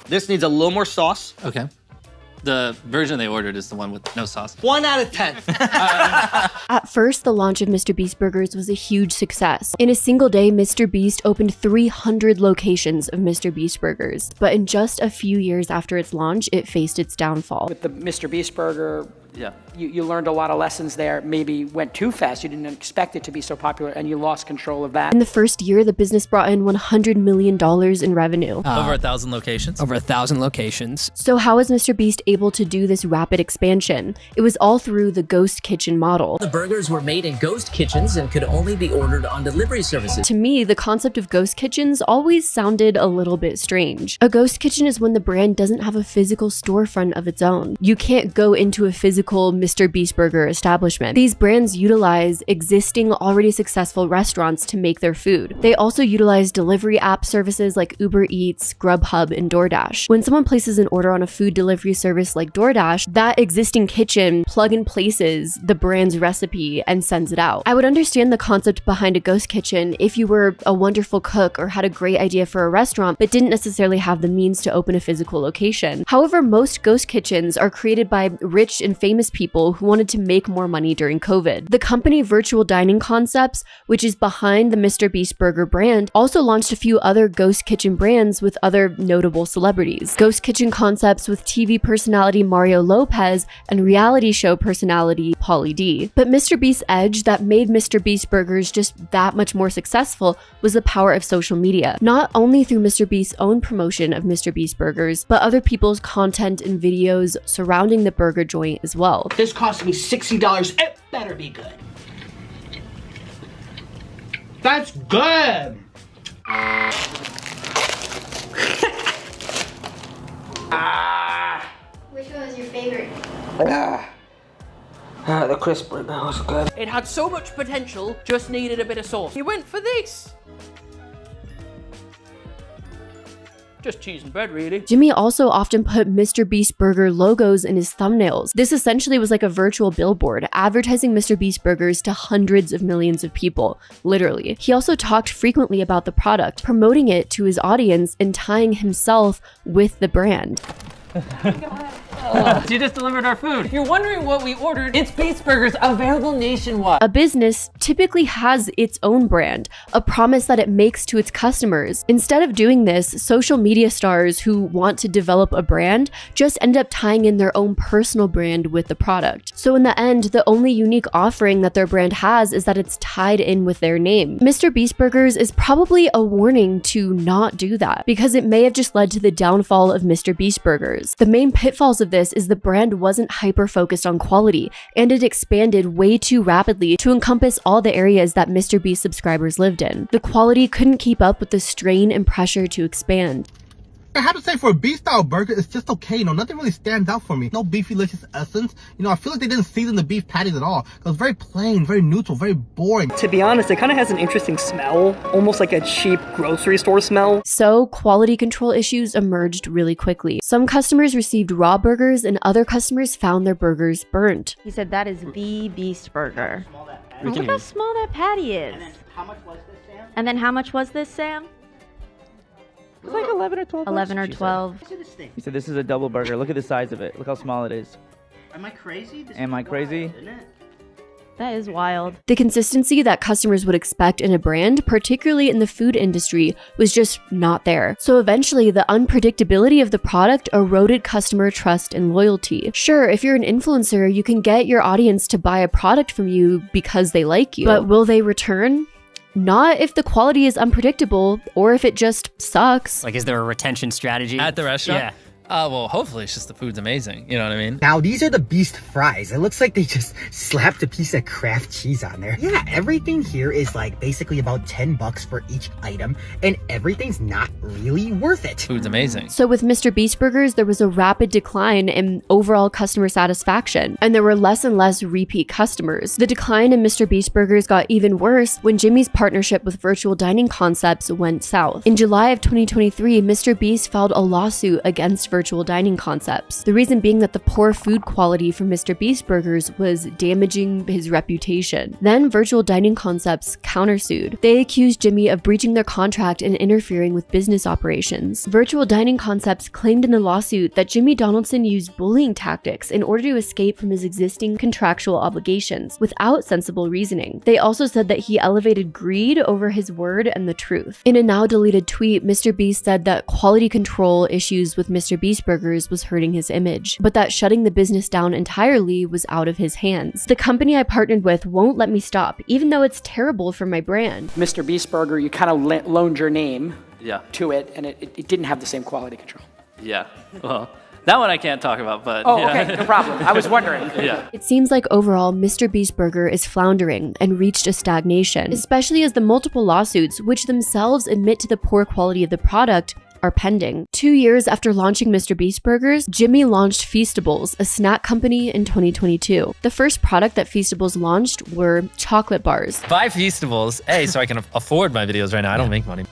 This needs a little more sauce. Okay. The version they ordered is the one with no sauce. 1 out of 10. At first, the launch of MrBeast Burgers was a huge success. In a single day, MrBeast opened 300 locations of MrBeast Burgers. But in just a few years after its launch, it faced its downfall. With the MrBeast Burger, Yeah. you learned a lot of lessons there. Maybe went too fast. You didn't expect it to be so popular, and you lost control of that. In the first year, the business brought in $100 million in revenue. Over 1,000 locations. Over 1,000 locations. So how was MrBeast able to do this rapid expansion? It was all through the ghost kitchen model. The burgers were made in ghost kitchens and could only be ordered on delivery services. To me, the concept of ghost kitchens always sounded a little bit strange. A ghost kitchen is when the brand doesn't have a physical storefront of its own. You can't go into a physical MrBeast Burger establishment. These brands utilize existing, already successful restaurants to make their food. They also utilize delivery app services like Uber Eats, Grubhub, and DoorDash. When someone places an order on a food delivery service like DoorDash, that existing kitchen plug and places the brand's recipe and sends it out. I would understand the concept behind a ghost kitchen if you were a wonderful cook or had a great idea for a restaurant but didn't necessarily have the means to open a physical location. However, most ghost kitchens are created by rich and famous people who wanted to make more money during COVID. The company Virtual Dining Concepts, which is behind the MrBeast Burger brand, also launched a few other ghost kitchen brands with other notable celebrities. Ghost Kitchen Concepts with TV personality Mario Lopez and reality show personality Pauly D. But MrBeast's edge that made MrBeast Burgers just that much more successful was the power of social media. Not only through MrBeast's own promotion of MrBeast Burgers, but other people's content and videos surrounding the burger joint as well. This cost me $60. It better be good. That's good. Which one was your favorite? The crisp burger was good. It had so much potential, just needed a bit of sauce. You went for this. Just cheese and bread, really. Jimmy also often put MrBeast Burger logos in his thumbnails. This essentially was like a virtual billboard, advertising MrBeast Burgers to hundreds of millions of people, literally. He also talked frequently about the product, promoting it to his audience and tying himself with the brand. You just delivered our food. If you're wondering what we ordered, it's Beast Burgers, available nationwide. A business typically has its own brand, a promise that it makes to its customers. Instead of doing this, social media stars who want to develop a brand just end up tying in their own personal brand with the product. So in the end, the only unique offering that their brand has is that it's tied in with their name. MrBeast Burgers is probably a warning to not do that, because it may have just led to the downfall of MrBeast Burgers. The main pitfalls of this is the brand wasn't hyper-focused on quality, and it expanded way too rapidly to encompass all the areas that MrBeast subscribers lived in. The quality couldn't keep up with the strain and pressure to expand. I have to say, for a beef-style burger, it's just okay. You know, nothing really stands out for me. No beefy-licious essence. You know, I feel like they didn't season the beef patties at all. It was very plain, very neutral, very boring. To be honest, it kind of has an interesting smell, almost like a cheap grocery store smell. So, quality control issues emerged really quickly. Some customers received raw burgers, and other customers found their burgers burnt. He said that is the Beast Burger. Look how small that patty is. And then how much was this, Sam? And then how much was this, Sam? It's like 11 or 12 11 or bucks, 12. He said this is a double burger. Look at the size of it. Look how small it is. Am I crazy? Am I crazy? That is wild. The consistency that customers would expect in a brand, particularly in the food industry, was just not there. So eventually, the unpredictability of the product eroded customer trust and loyalty. Sure, if you're an influencer, you can get your audience to buy a product from you because they like you. But will they return? Not if the quality is unpredictable or if it just sucks. Like, is there a retention strategy? At the restaurant? Yeah. Well, hopefully it's just the food's amazing. You know what I mean? Now, these are the Beast fries. It looks like they just slapped a piece of Kraft cheese on there. Yeah, everything here is like basically about 10 bucks for each item, and everything's not really worth it. Food's amazing. So with MrBeast Burgers, there was a rapid decline in overall customer satisfaction, and there were less and less repeat customers. The decline in MrBeast Burgers got even worse when Jimmy's partnership with Virtual Dining Concepts went south. In July of 2023, MrBeast filed a lawsuit against Virtual Dining Concepts. The reason being that the poor food quality from MrBeast Burgers was damaging his reputation. Then Virtual Dining Concepts countersued. They accused Jimmy of breaching their contract and interfering with business operations. Virtual Dining Concepts claimed in the lawsuit that Jimmy Donaldson used bullying tactics in order to escape from his existing contractual obligations without sensible reasoning. They also said that he elevated greed over his word and the truth. In a now deleted tweet, MrBeast said that quality control issues with MrBeast Burgers was hurting his image, but that shutting the business down entirely was out of his hands. The company I partnered with won't let me stop, even though it's terrible for my brand. MrBeast Burger, you kind of loaned your name Yeah. to it, and it didn't have the same quality control. Yeah. Well, that one I can't talk about, but Oh, yeah. okay, no problem. I was wondering. Yeah. It seems like overall, MrBeast Burger is floundering and reached a stagnation, especially as the multiple lawsuits, which themselves admit to the poor quality of the product, are pending. 2 years after launching MrBeast Burgers, Jimmy launched Feastables, a snack company, in 2022. The first product that Feastables launched were chocolate bars. Buy Feastables. Hey, so I can afford my videos right now. I don't make money.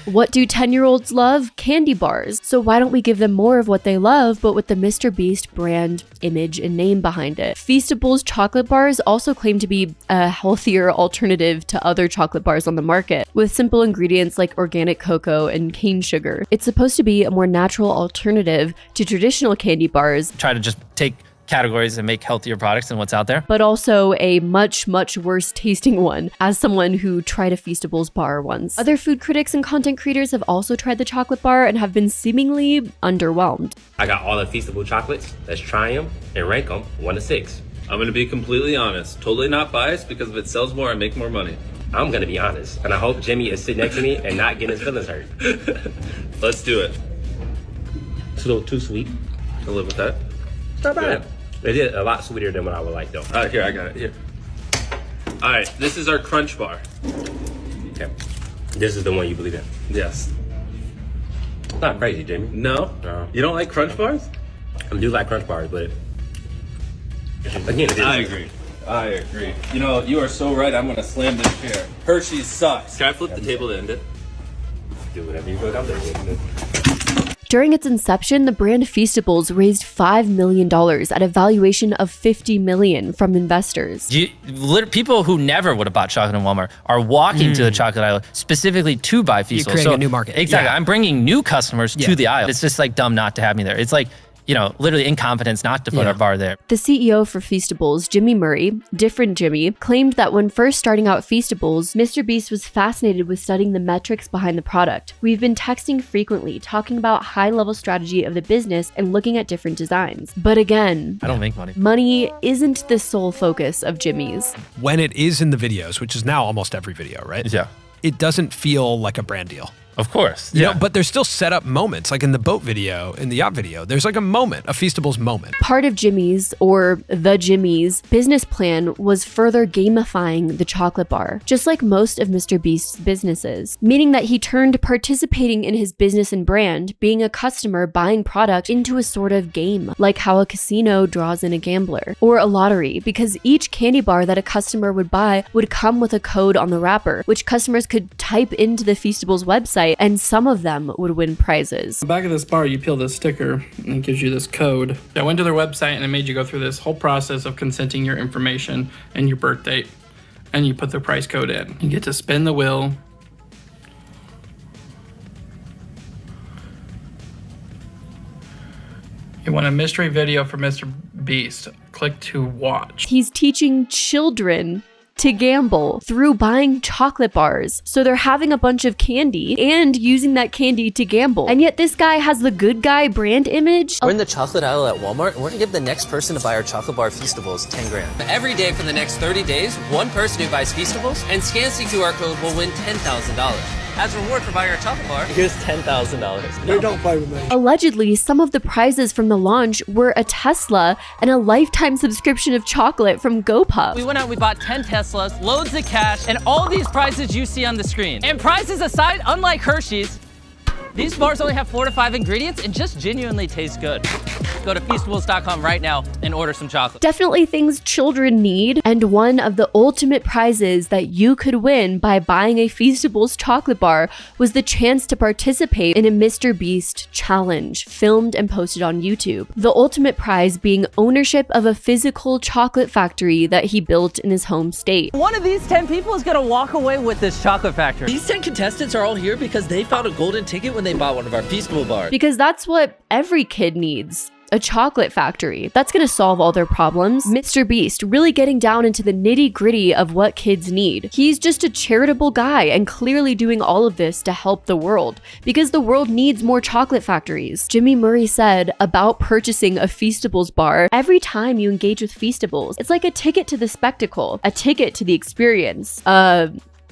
What do 10-year-olds love? Candy bars. So why don't we give them more of what they love, but with the MrBeast brand, image, and name behind it? Feastables chocolate bars also claim to be a healthier alternative to other chocolate bars on the market, with simple ingredients like organic cocoa and cane sugar. It's supposed to be a more natural alternative to traditional candy bars. Try to just take categories and make healthier products than what's out there. But also a much, much worse tasting one, as someone who tried a Feastables bar once. Other food critics and content creators have also tried the chocolate bar and have been seemingly underwhelmed. I got all the Feastable chocolates. Let's try them and rank them 1 to 6. I'm gonna be completely honest, totally not biased, because if it sells more, I make more money. I'm gonna be honest, and I hope Jimmy is sitting next to me and not getting his feelings hurt. Let's do it. It's a little too sweet. I'll live with that. It's not bad. It is a lot sweeter than what I would like, though. All right, here, I got it, here. All right, this is our Crunch Bar. Okay. This is the one you believe in? Yes. It's not crazy, Jimmy. No? You don't like Crunch Bars? I do like Crunch Bars, but again, it is. I agree. I agree. You know, you are so right. I'm gonna slam this chair. Hershey's sucks. Can I flip the table to end it? Do whatever you go down there. During its inception, the brand Feastables raised $5 million at a valuation of $50 million from investors. People who never would have bought chocolate in Walmart are walking to the chocolate aisle specifically to buy Feastables. You're creating a new market. Exactly. Yeah. I'm bringing new customers to the aisle. It's just like dumb not to have me there. It's like, you know, literally incompetence not to put our bar there. The CEO for Feastables, Jimmy Murray, different Jimmy, claimed that when first starting out Feastables, MrBeast was fascinated with studying the metrics behind the product. We've been texting frequently, talking about high-level strategy of the business and looking at different designs. But again, I don't make money. Money isn't the sole focus of Jimmy's. When it is in the videos, which is now almost every video, right? Yeah. It doesn't feel like a brand deal. Of course. You know, but there's still set up moments, like in the boat video, in the yacht video. There's like a moment, a Feastables moment. Part of Jimmy's, or the Jimmy's, business plan was further gamifying the chocolate bar, just like most of MrBeast's businesses, meaning that he turned participating in his business and brand, being a customer buying product, into a sort of game, like how a casino draws in a gambler, or a lottery, because each candy bar that a customer would buy would come with a code on the wrapper, which customers could type into the Feastables website, and some of them would win prizes. The back of this bar, you peel this sticker and it gives you this code. I went to their website and it made you go through this whole process of consenting your information and your birth date, and you put the price code in. You get to spin the wheel. You want a mystery video for MrBeast. Click to watch. He's teaching children to gamble through buying chocolate bars. So they're having a bunch of candy and using that candy to gamble. And yet this guy has the good guy brand image. We're in the chocolate aisle at Walmart, and we're gonna give the next person to buy our chocolate bar Feastables 10 grand. Every day for the next 30 days, one person who buys Feastables and scans the QR code will win $10,000. As a reward for buying our chocolate bar, Here's $10,000. They don't play with me. Allegedly, some of the prizes from the launch were a Tesla and a lifetime subscription of chocolate from GoPuff. We went out and we bought 10 Teslas, loads of cash, and all these prizes you see on the screen. And prizes aside, unlike Hershey's, these bars only have 4 to 5 ingredients and just genuinely taste good. Go to Feastables.com right now and order some chocolate. Definitely things children need, and one of the ultimate prizes that you could win by buying a Feastables chocolate bar was the chance to participate in a MrBeast challenge, filmed and posted on YouTube. The ultimate prize being ownership of a physical chocolate factory that he built in his home state. One of these 10 people is gonna walk away with this chocolate factory. These 10 contestants are all here because they found a golden ticket when they bought one of our Feastable bars. Because that's what every kid needs. A chocolate factory. That's gonna solve all their problems. MrBeast really getting down into the nitty-gritty of what kids need. He's just a charitable guy and clearly doing all of this to help the world, because the world needs more chocolate factories. Jimmy Murray said about purchasing a Feastables bar, every time you engage with Feastables, it's like a ticket to the spectacle, a ticket to the experience.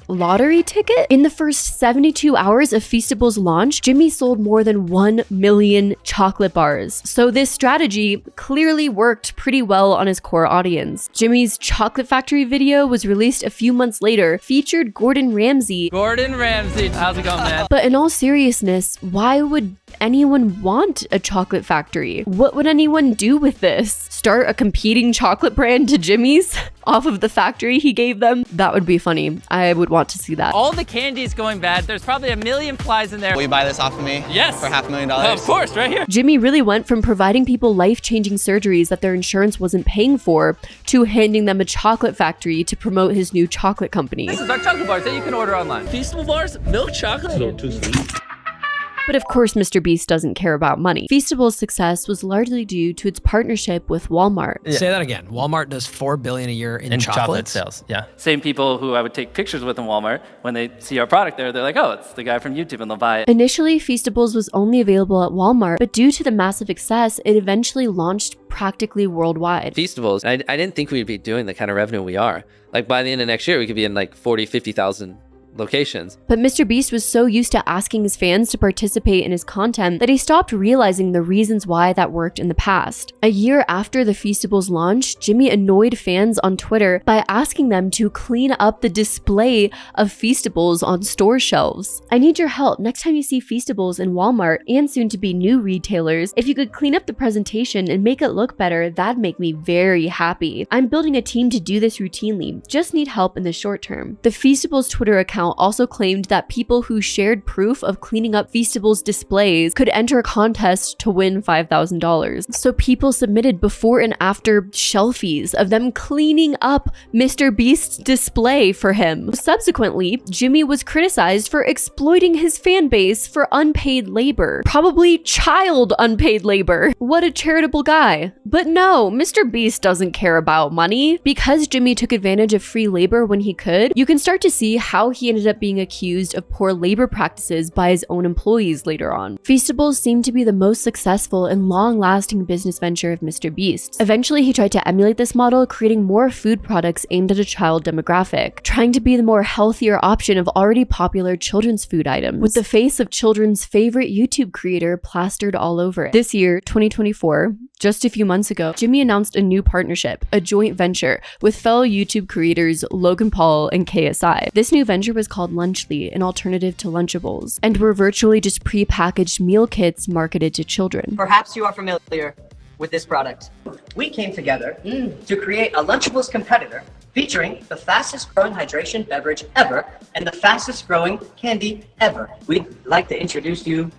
Lottery ticket? In the first 72 hours of Feastables launch, Jimmy sold more than 1 million chocolate bars. So this strategy clearly worked pretty well on his core audience. Jimmy's chocolate factory video was released a few months later, featured Gordon Ramsay. Gordon Ramsay, how's it going, man? But in all seriousness, why would anyone want a chocolate factory? What would anyone do with this? Start a competing chocolate brand to Jimmy's off of the factory he gave them? That would be funny. I would want to see that. All the candy's going bad. There's probably a million flies in there. Will you buy this off of me? Yes. For $500,000? Of course, right here. Jimmy really went from providing people life-changing surgeries that their insurance wasn't paying for to handing them a chocolate factory to promote his new chocolate company. This is our chocolate bars that you can order online. Feastable bars, milk chocolate. A little too sweet. But of course, MrBeast doesn't care about money. Feastable's success was largely due to its partnership with Walmart. Yeah. Say that again. Walmart does $4 billion a year in chocolate sales. Yeah. Same people who I would take pictures with in Walmart, when they see our product there, they're like, oh, it's the guy from YouTube, and they'll buy it. Initially, Feastables was only available at Walmart, but due to the massive success, it eventually launched practically worldwide. Feastables, I didn't think we'd be doing the kind of revenue we are. Like by the end of next year, we could be in like 40, 50,000 locations. But MrBeast was so used to asking his fans to participate in his content that he stopped realizing the reasons why that worked in the past. A year after the Feastables launch, Jimmy annoyed fans on Twitter by asking them to clean up the display of Feastables on store shelves. I need your help next time you see Feastables in Walmart and soon to be new retailers. If you could clean up the presentation and make it look better, that'd make me very happy. I'm building a team to do this routinely, just need help in the short term. The Feastables Twitter account account also claimed that people who shared proof of cleaning up Feastables displays could enter a contest to win $5,000. So people submitted before and after shelfies of them cleaning up MrBeast's display for him. Subsequently, Jimmy was criticized for exploiting his fan base for unpaid labor. Probably child unpaid labor. What a charitable guy. But no, MrBeast doesn't care about money. Because Jimmy took advantage of free labor when he could, you can start to see how he ended up being accused of poor labor practices by his own employees later on. Feastables seemed to be the most successful and long-lasting business venture of MrBeast. Eventually, he tried to emulate this model, creating more food products aimed at a child demographic, trying to be the more healthier option of already popular children's food items, with the face of children's favorite YouTube creator plastered all over it. This year, 2024, just a few months ago, Jimmy announced a new partnership, a joint venture, with fellow YouTube creators Logan Paul and KSI. This new venture was called Lunchly, an alternative to Lunchables, and were virtually just pre-packaged meal kits marketed to children. Perhaps you are familiar with this product. We came together to create a Lunchables competitor featuring the fastest growing hydration beverage ever and the fastest growing candy ever. We'd like to introduce you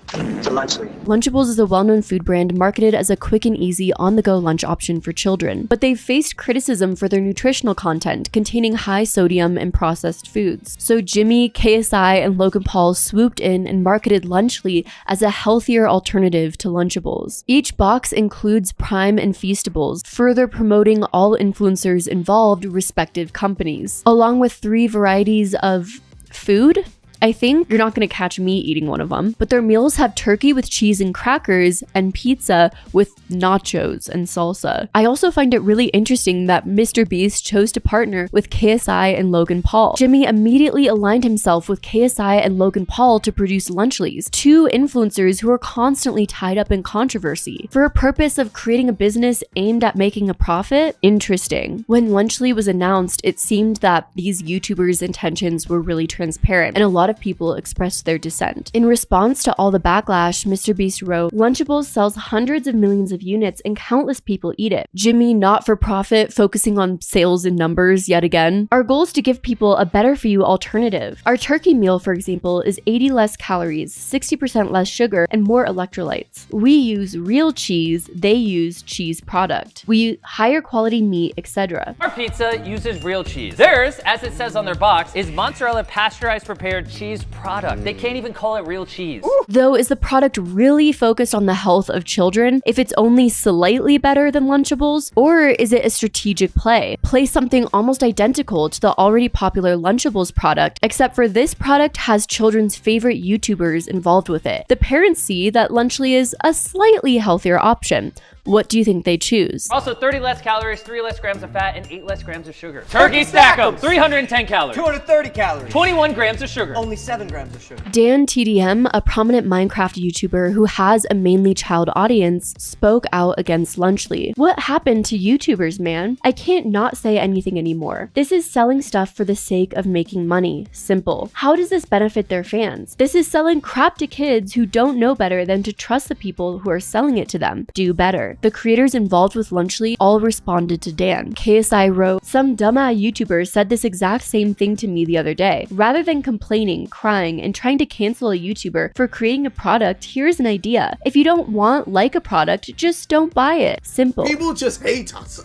to Lunchly. Lunchables is a well-known food brand marketed as a quick and easy on-the-go lunch option for children, but they've faced criticism for their nutritional content containing high sodium and processed foods. So Jimmy, KSI, and Logan Paul swooped in and marketed Lunchly as a healthier alternative to Lunchables. Each box includes Prime and Feastables, further promoting all influencers involved respective companies, along with 3 varieties of food. I think you're not going to catch me eating one of them, but their meals have turkey with cheese and crackers and pizza with nachos and salsa. I also find it really interesting that MrBeast chose to partner with KSI and Logan Paul. Jimmy immediately aligned himself with KSI and Logan Paul to produce Lunchlys, 2 influencers who are constantly tied up in controversy. For a purpose of creating a business aimed at making a profit? Interesting. When Lunchly was announced, it seemed that these YouTubers' intentions were really transparent, and a lot of people expressed their dissent. In response to all the backlash, MrBeast wrote, "Lunchables sells hundreds of millions of units and countless people eat it. Jimmy, not for profit, focusing on sales and numbers yet again. Our goal is to give people a better for you alternative. Our turkey meal, for example, is 80 less calories, 60% less sugar, and more electrolytes. We use real cheese, they use cheese product. We use higher quality meat, etc." Our pizza uses real cheese. Theirs, as it says on their box, is mozzarella pasteurized prepared cheese product. They can't even call it real cheese. Though, is the product really focused on the health of children if it's only slightly better than Lunchables? Or is it a strategic play? Play something almost identical to the already popular Lunchables product, except for this product has children's favorite YouTubers involved with it. The parents see that Lunchly is a slightly healthier option. What do you think they choose? Also, 30 less calories, 3 less grams of fat, and 8 less grams of sugar. Turkey stack 'em! 310 calories. 230 calories. 21 grams of sugar. Only 7 grams of sugar. Dan TDM, a prominent Minecraft YouTuber who has a mainly child audience, spoke out against Lunchly. "What happened to YouTubers, man? I can't not say anything anymore. This is selling stuff for the sake of making money. Simple. How does this benefit their fans? This is selling crap to kids who don't know better than to trust the people who are selling it to them. Do better." The creators involved with Lunchly all responded to Dan. KSI wrote, "Some dumbass YouTuber said this exact same thing to me the other day. Rather than complaining, crying, and trying to cancel a YouTuber for creating a product, here's an idea. If you don't like a product, just don't buy it. Simple." People just hate us.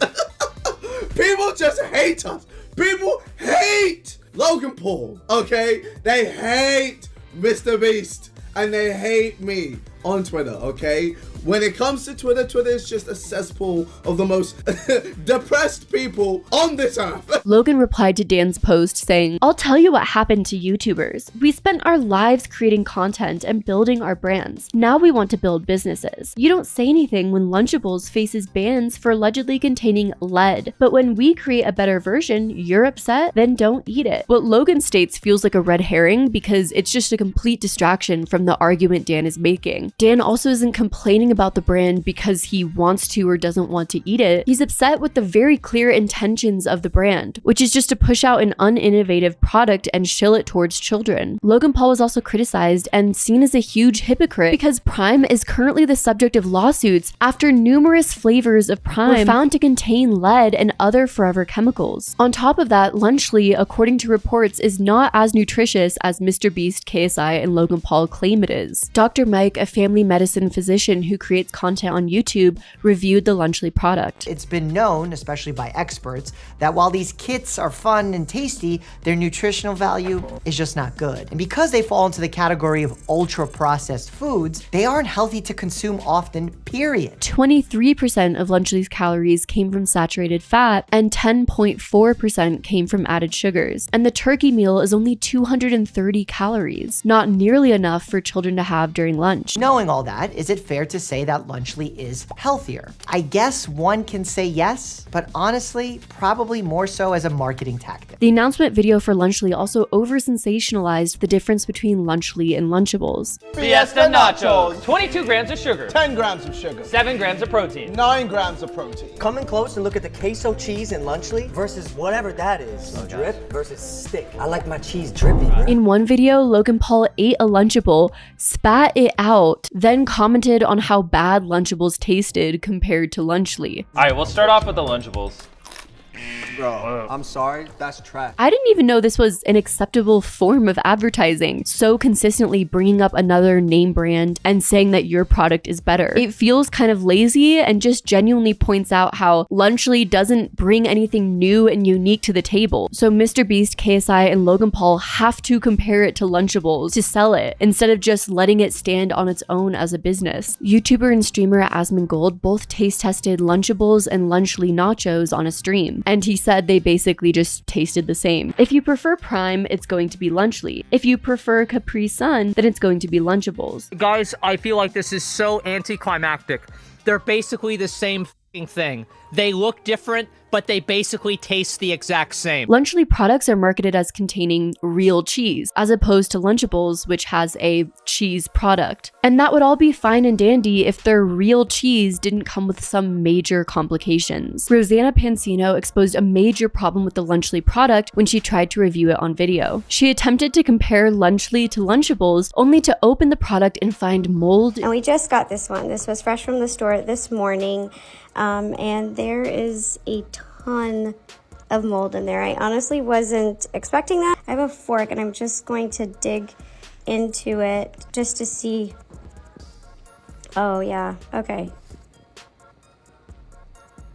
People just hate us. People hate Logan Paul, okay? They hate MrBeast. And they hate me on Twitter, okay? When it comes to Twitter, Twitter is just a cesspool of the most depressed people on this earth. Logan replied to Dan's post saying, "I'll tell you what happened to YouTubers. We spent our lives creating content and building our brands. Now we want to build businesses. You don't say anything when Lunchables faces bans for allegedly containing lead. But when we create a better version, you're upset? Then don't eat it." What Logan states feels like a red herring because it's just a complete distraction from the argument Dan is making. packaging. Dan also isn't complaining about the brand because he wants to or doesn't want to eat it. He's upset with the very clear intentions of the brand, which is just to push out an uninnovative product and shill it towards children. Logan Paul was also criticized and seen as a huge hypocrite because Prime is currently the subject of lawsuits after numerous flavors of Prime were found to contain lead and other forever chemicals. On top of that, Lunchly, according to reports, is not as nutritious as MrBeast, KSI, and Logan Paul claim it is. Dr. Mike, a family medicine physician who creates content on YouTube, reviewed the Lunchly product. It's been known, especially by experts, that while these kits are fun and tasty, their nutritional value is just not good. And because they fall into the category of ultra-processed foods, they aren't healthy to consume often, period. 23% of Lunchly's calories came from saturated fat, and 10.4% came from added sugars. And the turkey meal is only 230 calories, not nearly enough for children to have during lunch. Knowing all that, is it fair to say that Lunchly is healthier? I guess one can say yes, but honestly, probably more so as a marketing tactic. The announcement video for Lunchly also over-sensationalized the difference between Lunchly and Lunchables. Fiesta Nachos. 22 grams of sugar. 10 grams of sugar. 7 grams of protein. 9 grams of protein. Come in close and look at the queso cheese in Lunchly versus whatever that is. Drip versus stick. I like my cheese drippy, bro. In one video, Logan Paul ate a Lunchable, spat it out, then commented on how bad Lunchables tasted compared to Lunchly. All right, we'll start off with the Lunchables. Bro, I'm sorry, that's trash. I didn't even know this was an acceptable form of advertising, so consistently bringing up another name brand and saying that your product is better. It feels kind of lazy and just genuinely points out how Lunchly doesn't bring anything new and unique to the table. So MrBeast, KSI, and Logan Paul have to compare it to Lunchables to sell it, instead of just letting it stand on its own as a business. YouTuber and streamer Asmongold both taste tested Lunchables and Lunchly nachos on a stream, and he said they basically just tasted the same. If you prefer Prime, it's going to be Lunchly. If you prefer Capri Sun, then it's going to be Lunchables. Guys, I feel like this is so anticlimactic. They're basically the same thing. They look different, but they basically taste the exact same. Lunchly products are marketed as containing real cheese, as opposed to Lunchables, which has a cheese product. And that would all be fine and dandy if their real cheese didn't come with some major complications. Rosanna Pansino exposed a major problem with the Lunchly product when she tried to review it on video. She attempted to compare Lunchly to Lunchables, only to open the product and find mold. And we just got this one. This was fresh from the store this morning. And there is a ton of mold in there. I honestly wasn't expecting that. I have a fork and I'm just going to dig into it just to see. Oh yeah, okay.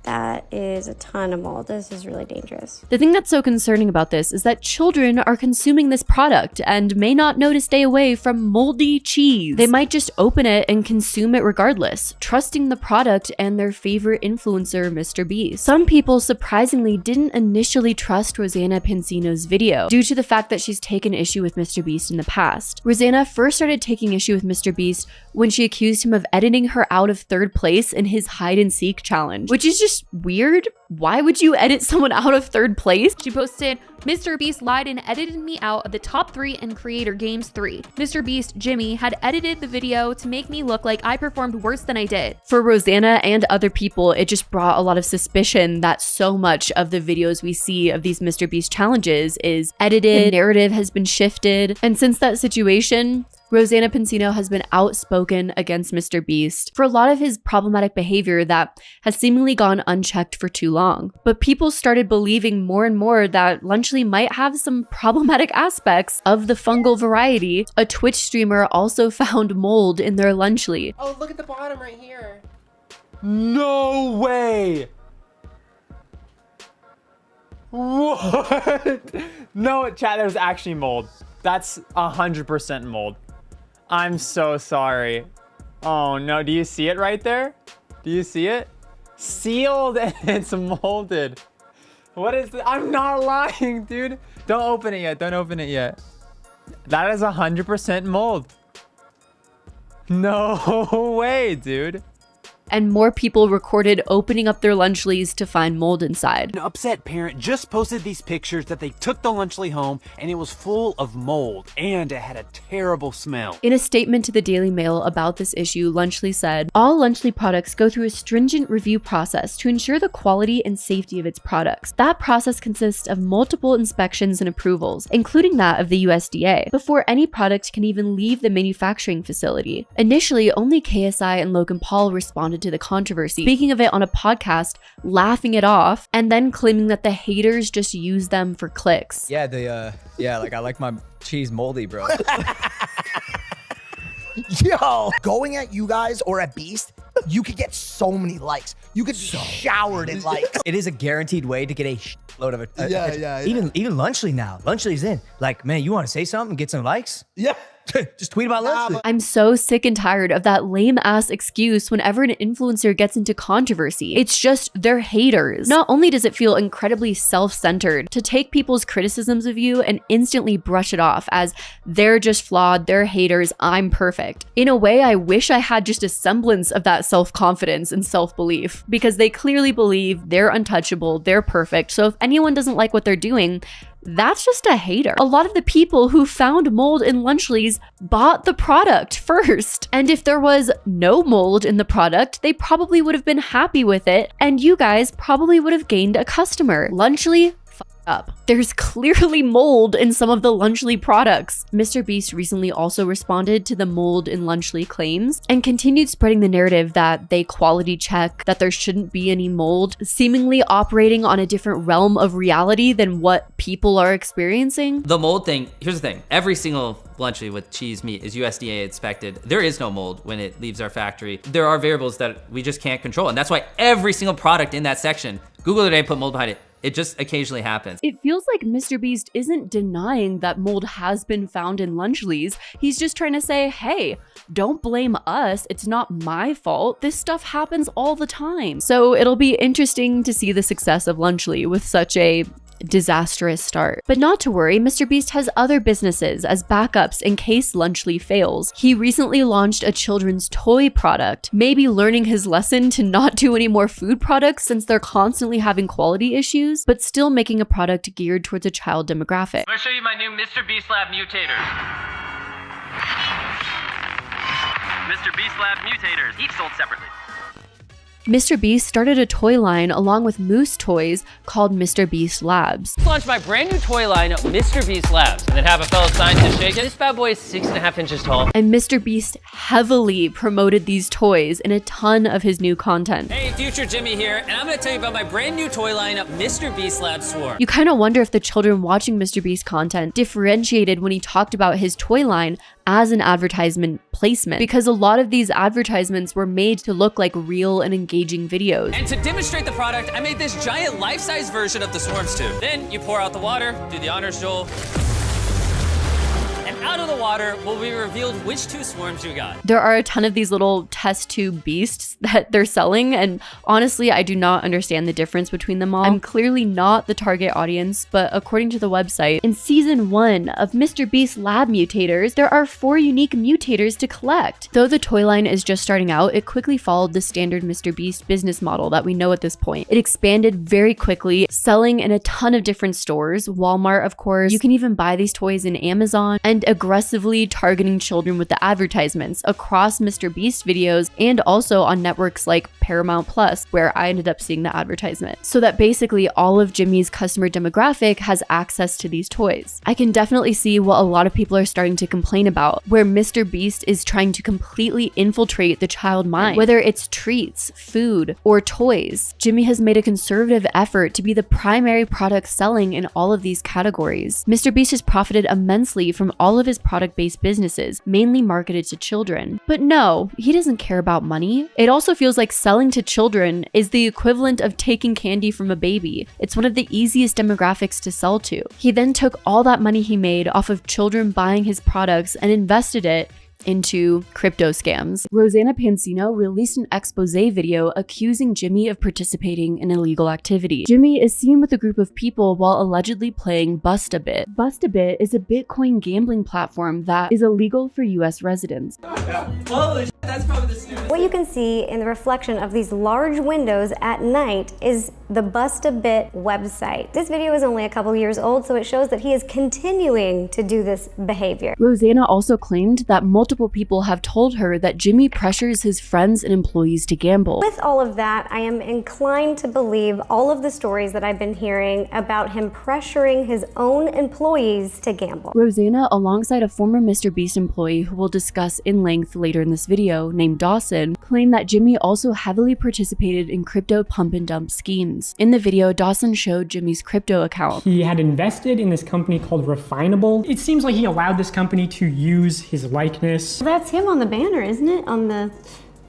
That is a ton of mold. This is really dangerous. The thing that's so concerning about this is that children are consuming this product and may not know to stay away from moldy cheese. They might just open it and consume it regardless, trusting the product and their favorite influencer, MrBeast. Some people surprisingly didn't initially trust Rosanna Pansino's video due to the fact that she's taken issue with MrBeast in the past. Rosanna first started taking issue with MrBeast when she accused him of editing her out of third place in his hide and seek challenge, which is just weird. Why would you edit someone out of third place? She posted, MrBeast lied and edited me out of the top 3 in Creator Games 3. MrBeast Jimmy had edited the video to make me look like I performed worse than I did. For Rosanna and other people, it just brought a lot of suspicion that so much of the videos we see of these MrBeast challenges is edited, the narrative has been shifted, and since that situation, Rosanna Pansino has been outspoken against MrBeast for a lot of his problematic behavior that has seemingly gone unchecked for too long. But people started believing more and more that Lunchly might have some problematic aspects of the fungal variety. A Twitch streamer also found mold in their Lunchly. Oh, look at the bottom right here. No way! What? No, chat, there's actually mold. That's 100% mold. I'm so sorry. Oh no, do you see it right there? Do you see it? Sealed and it's molded. What is this? I'm not lying, dude. Don't open it yet, don't open it yet. That is 100% mold. No way, dude. and more people recorded opening up their Lunchleys to find mold inside. An upset parent just posted these pictures that they took the Lunchly home and it was full of mold and it had a terrible smell. In a statement to the Daily Mail about this issue, Lunchly said, "All Lunchly products go through a stringent review process to ensure the quality and safety of its products. That process consists of multiple inspections and approvals, including that of the USDA, before any product can even leave the manufacturing facility." Initially, only KSI and Logan Paul responded to the controversy, speaking of it on a podcast, laughing it off, and then claiming that the haters just use them for clicks. Yeah, like I like my cheese moldy, bro. Yo, going at you guys or at Beast, you could get so many likes. You could be showered in likes. It is a guaranteed way to get a load of it. Yeah. Even Lunchly now. Lunchly's in. Like, man, you want to say something and get some likes? Yeah. Just tweet about Lunchly. I'm so sick and tired of that lame ass excuse whenever an influencer gets into controversy. It's just they're haters. Not only does it feel incredibly self-centered to take people's criticisms of you and instantly brush it off as they're just flawed, they're haters, I'm perfect. In a way, I wish I had just a semblance of that self-confidence and self-belief, because they clearly believe they're untouchable, they're perfect. So if anyone doesn't like what they're doing, that's just a hater. A lot of the people who found mold in Lunchleys bought the product first. And if there was no mold in the product, they probably would have been happy with it, and you guys probably would have gained a customer. Lunchly, up. There's clearly mold in some of the Lunchly products. MrBeast recently also responded to the mold in Lunchly claims and continued spreading the narrative that they quality check, that there shouldn't be any mold, seemingly operating on a different realm of reality than what people are experiencing. The mold thing, here's the thing. Every single Lunchly with cheese meat is USDA inspected. There is no mold when it leaves our factory. There are variables that we just can't control. And that's why every single product in that section, Google today put mold behind it. It just occasionally happens. It feels like MrBeast isn't denying that mold has been found in Lunchleys. He's just trying to say, hey, don't blame us. It's not my fault. This stuff happens all the time. So it'll be interesting to see the success of Lunchly with such a disastrous start. But not to worry, MrBeast has other businesses as backups in case Lunchly fails. He recently launched a children's toy product, maybe learning his lesson to not do any more food products since they're constantly having quality issues, but still making a product geared towards a child demographic. I'm gonna show you my new MrBeast Lab mutators. MrBeast Lab mutators, each sold separately. MrBeast started a toy line along with Moose Toys called MrBeast Labs. Launch my brand new toy line, MrBeast Labs, and then have a fellow scientist shake it. This bad boy is 6.5 inches tall. And MrBeast heavily promoted these toys in a ton of his new content. Hey, future Jimmy here, and I'm gonna tell you about my brand new toy line, MrBeast Labs Swarm. You kind of wonder if the children watching MrBeast content differentiated when he talked about his toy line as an advertisement placement, because a lot of these advertisements were made to look like real and engaging videos. And to demonstrate the product, I made this giant life-size version of the Swarms tube. Then you pour out the water, do the honors, Joel. And out of the water will be revealed which two swarms you got. There are a ton of these little test tube beasts that they're selling, and honestly, I do not understand the difference between them all. I'm clearly not the target audience, but according to the website, in season 1 of MrBeast Lab Mutators, there are 4 unique mutators to collect. Though the toy line is just starting out, it quickly followed the standard MrBeast business model that we know at this point. It expanded very quickly, selling in a ton of different stores, Walmart, of course. You can even buy these toys in Amazon, and aggressively targeting children with the advertisements across MrBeast videos and also on networks like Paramount Plus, where I ended up seeing the advertisement. So that basically all of Jimmy's customer demographic has access to these toys. I can definitely see what a lot of people are starting to complain about, where MrBeast is trying to completely infiltrate the child mind, whether it's treats, food, or toys. Jimmy has made a conservative effort to be the primary product selling in all of these categories. MrBeast has profited immensely from all of his product-based businesses, mainly marketed to children. But no, he doesn't care about money. It also feels like selling to children is the equivalent of taking candy from a baby. It's one of the easiest demographics to sell to. He then took all that money he made off of children buying his products and invested it into crypto scams. Rosanna Pansino released an expose video accusing Jimmy of participating in illegal activity. Jimmy is seen with a group of people while allegedly playing Bust-A-Bit. Bust-A-Bit is a Bitcoin gambling platform that is illegal for US residents. Holy shit, that's probably the stupidest. What you can see in the reflection of these large windows at night is the Bust-A-Bit website. This video is only a couple years old, so it shows that he is continuing to do this behavior. Rosanna also claimed that multiple people have told her that Jimmy pressures his friends and employees to gamble. With all of that, I am inclined to believe all of the stories that I've been hearing about him pressuring his own employees to gamble. Rosanna, alongside a former MrBeast employee who we'll discuss in length later in this video, named Dawson, claimed that Jimmy also heavily participated in crypto pump and dump schemes. In the video, Dawson showed Jimmy's crypto account. He had invested in this company called Refinable. It seems like he allowed this company to use his likeness. That's him on the banner, isn't it? On the...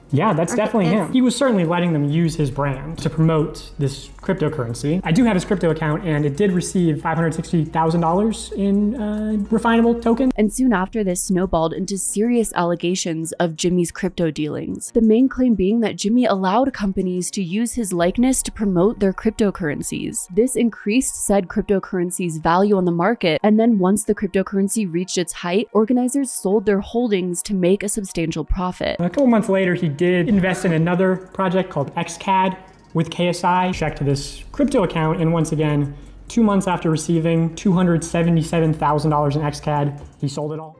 Yeah, that's definitely him. He was certainly letting them use his brand to promote this cryptocurrency. I do have his crypto account, and it did receive $560,000 in Refinable token. And soon after this snowballed into serious allegations of Jimmy's crypto dealings. The main claim being that Jimmy allowed companies to use his likeness to promote their cryptocurrencies. This increased said cryptocurrency's value on the market, and then once the cryptocurrency reached its height, organizers sold their holdings to make a substantial profit. A couple months later, he did invest in another project called XCAD with KSI. Checked this crypto account, and once again, 2 months after receiving $277,000 in XCAD, he sold it all.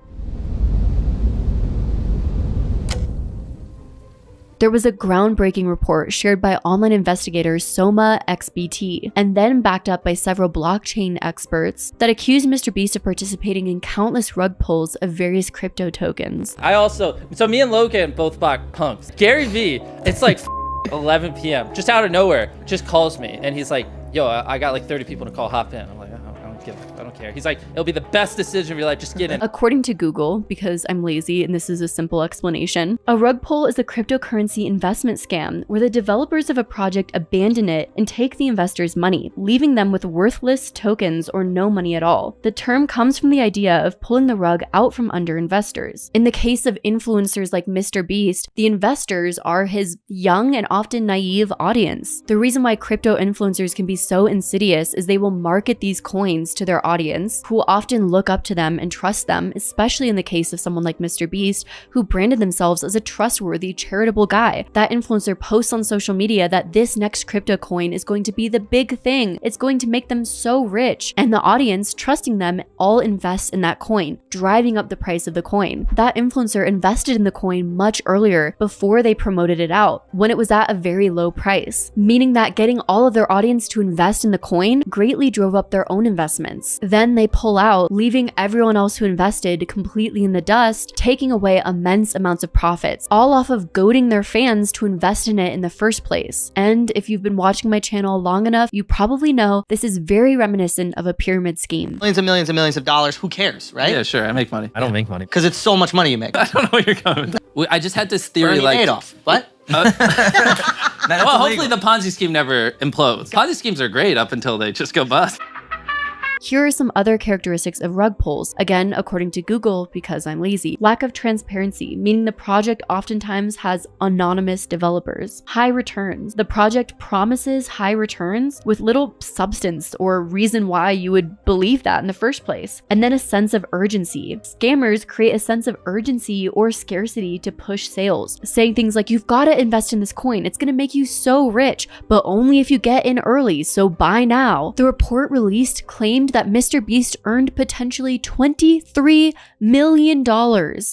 There was a groundbreaking report shared by online investigator Soma XBT, and then backed up by several blockchain experts that accused MrBeast of participating in countless rug pulls of various crypto tokens. So me and Logan both bought punks. Gary V, it's like 11 p.m. just out of nowhere, just calls me and he's like, yo, I got like 30 people to call, hop in. I'm like, I don't care. He's like, it'll be the best decision of your life, just get in. According to Google, because I'm lazy and this is a simple explanation, a rug pull is a cryptocurrency investment scam where the developers of a project abandon it and take the investors' money, leaving them with worthless tokens or no money at all. The term comes from the idea of pulling the rug out from under investors. In the case of influencers like MrBeast, the investors are his young and often naive audience. The reason why crypto influencers can be so insidious is they will market these coins to their audience, who often look up to them and trust them, especially in the case of someone like MrBeast, who branded themselves as a trustworthy, charitable guy. That influencer posts on social media that this next crypto coin is going to be the big thing. It's going to make them so rich. And the audience, trusting them, all invests in that coin, driving up the price of the coin. That influencer invested in the coin much earlier, before they promoted it out, when it was at a very low price, meaning that getting all of their audience to invest in the coin greatly drove up their own investments. Then they pull out, leaving everyone else who invested completely in the dust, taking away immense amounts of profits, all off of goading their fans to invest in it in the first place. And if you've been watching my channel long enough, you probably know this is very reminiscent of a pyramid scheme. Millions and millions of dollars, who cares, right? Yeah, sure, I make money. I don't make money. Because it's so much money you make. I don't know where you're going. I just had this theory, Bernie like Madoff. What? Well, hopefully the Ponzi scheme never implodes. Ponzi schemes are great up until they just go bust. Here are some other characteristics of rug pulls, again according to Google because I'm lazy. Lack of transparency, meaning the project oftentimes has anonymous developers. High returns. The project promises high returns with little substance or reason why you would believe that in the first place. And then a sense of urgency. Scammers create a sense of urgency or scarcity to push sales, saying things like, you've got to invest in this coin, it's going to make you so rich, but only if you get in early, so buy now. The report released claimed that MrBeast earned potentially $23 million,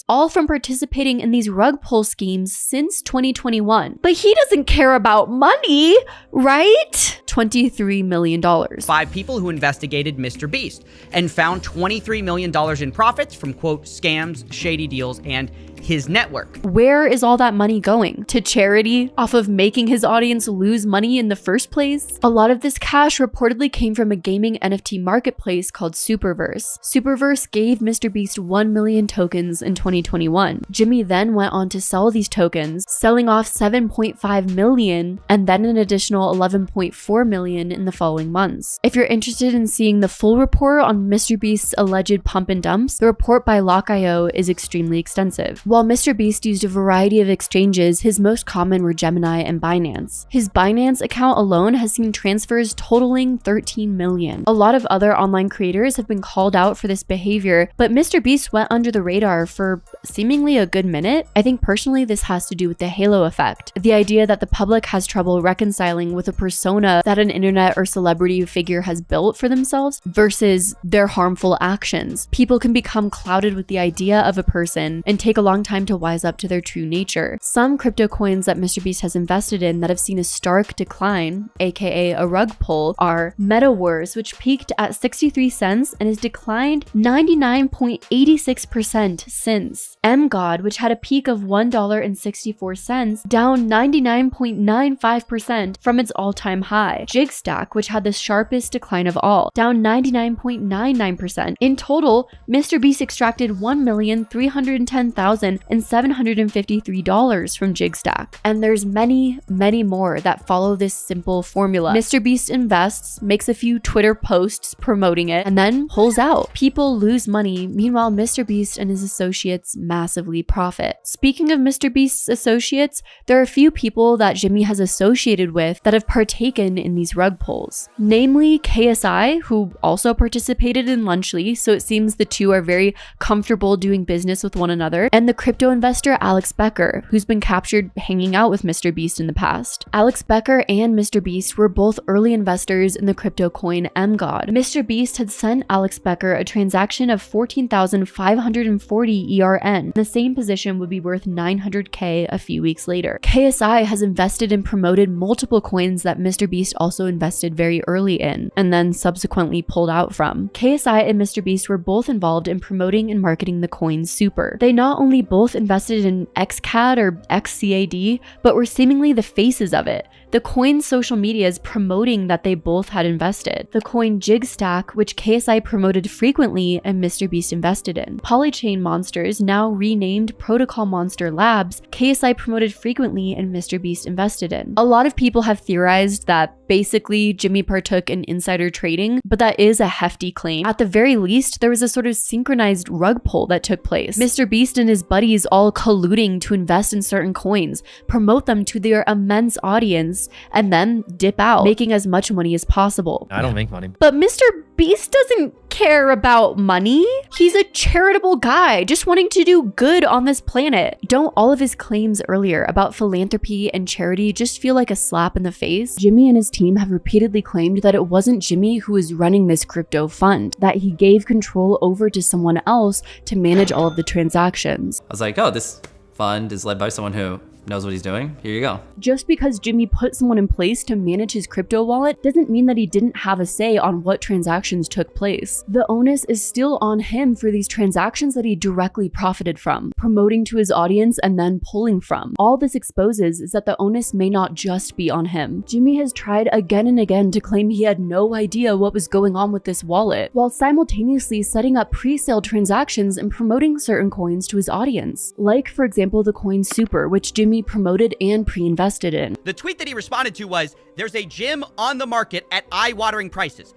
all from participating in these rug pull schemes since 2021. But he doesn't care about money, right? $23 million. 5 people who investigated MrBeast and found $23 million in profits from, quote, scams, shady deals, and his network. Where is all that money going? To charity? Off of making his audience lose money in the first place? A lot of this cash reportedly came from a gaming NFT market marketplace called Superverse. Superverse gave MrBeast 1 million tokens in 2021. Jimmy then went on to sell these tokens, selling off 7.5 million and then an additional 11.4 million in the following months. If you're interested in seeing the full report on MrBeast's alleged pump and dumps, the report by Lock.io is extremely extensive. While MrBeast used a variety of exchanges, his most common were Gemini and Binance. His Binance account alone has seen transfers totaling 13 million. A lot of other online creators have been called out for this behavior, but MrBeast went under the radar for seemingly a good minute. I think personally this has to do with the halo effect. The idea that the public has trouble reconciling with a persona that an internet or celebrity figure has built for themselves versus their harmful actions. People can become clouded with the idea of a person and take a long time to wise up to their true nature. Some crypto coins that MrBeast has invested in that have seen a stark decline, aka a rug pull, are MetaWars, which peaked at 63 cents and has declined 99.86% since. MGod, which had a peak of $1.64, down 99.95% from its all-time high. Jigstack, which had the sharpest decline of all, down 99.99%. In total, MrBeast extracted $1,310,753 from Jigstack. And there's many, many more that follow this simple formula. MrBeast invests, makes a few Twitter posts promoting it, and then pulls out. People lose money, meanwhile MrBeast and his associates massively profit. Speaking of MrBeast's associates, there are a few people that Jimmy has associated with that have partaken in these rug pulls. Namely KSI, who also participated in Lunchly, so it seems the two are very comfortable doing business with one another, and the crypto investor Alex Becker, who's been captured hanging out with MrBeast in the past. Alex Becker and MrBeast were both early investors in the crypto coin MGod. MrBeast had sent Alex Becker a transaction of 14,540 ERN. The same position would be worth 900k a few weeks later. KSI has invested and promoted multiple coins that MrBeast also invested very early in, and then subsequently pulled out from. KSI and MrBeast were both involved in promoting and marketing the coin Super. They not only both invested in XCAD or XCAD, but were seemingly the faces of it. The coin's social media is promoting that they both had invested. The coin Jigstack, which KSI promoted frequently and MrBeast invested in. Polychain Monsters, now renamed Protocol Monster Labs, KSI promoted frequently and MrBeast invested in. A lot of people have theorized that basically Jimmy partook in insider trading, but that is a hefty claim. At the very least, there was a sort of synchronized rug pull that took place. MrBeast and his buddies all colluding to invest in certain coins, promote them to their immense audience, and then dip out, making as much money as possible. I don't make money. But MrBeast doesn't care about money. He's a charitable guy, just wanting to do good on this planet. Don't all of his claims earlier about philanthropy and charity just feel like a slap in the face? Jimmy and his team have repeatedly claimed that it wasn't Jimmy who was running this crypto fund, that he gave control over to someone else to manage all of the transactions. I was like, oh, this fund is led by someone who knows what he's doing. Here you go. Just because Jimmy put someone in place to manage his crypto wallet doesn't mean that he didn't have a say on what transactions took place. The onus is still on him for these transactions that he directly profited from, promoting to his audience and then pulling from. All this exposes is that the onus may not just be on him. Jimmy has tried again and again to claim he had no idea what was going on with this wallet, while simultaneously setting up pre-sale transactions and promoting certain coins to his audience. Like, for example, the coin Super, which Jimmy promoted and pre-invested in. The tweet that he responded to was, "There's a gym on the market at eye-watering prices."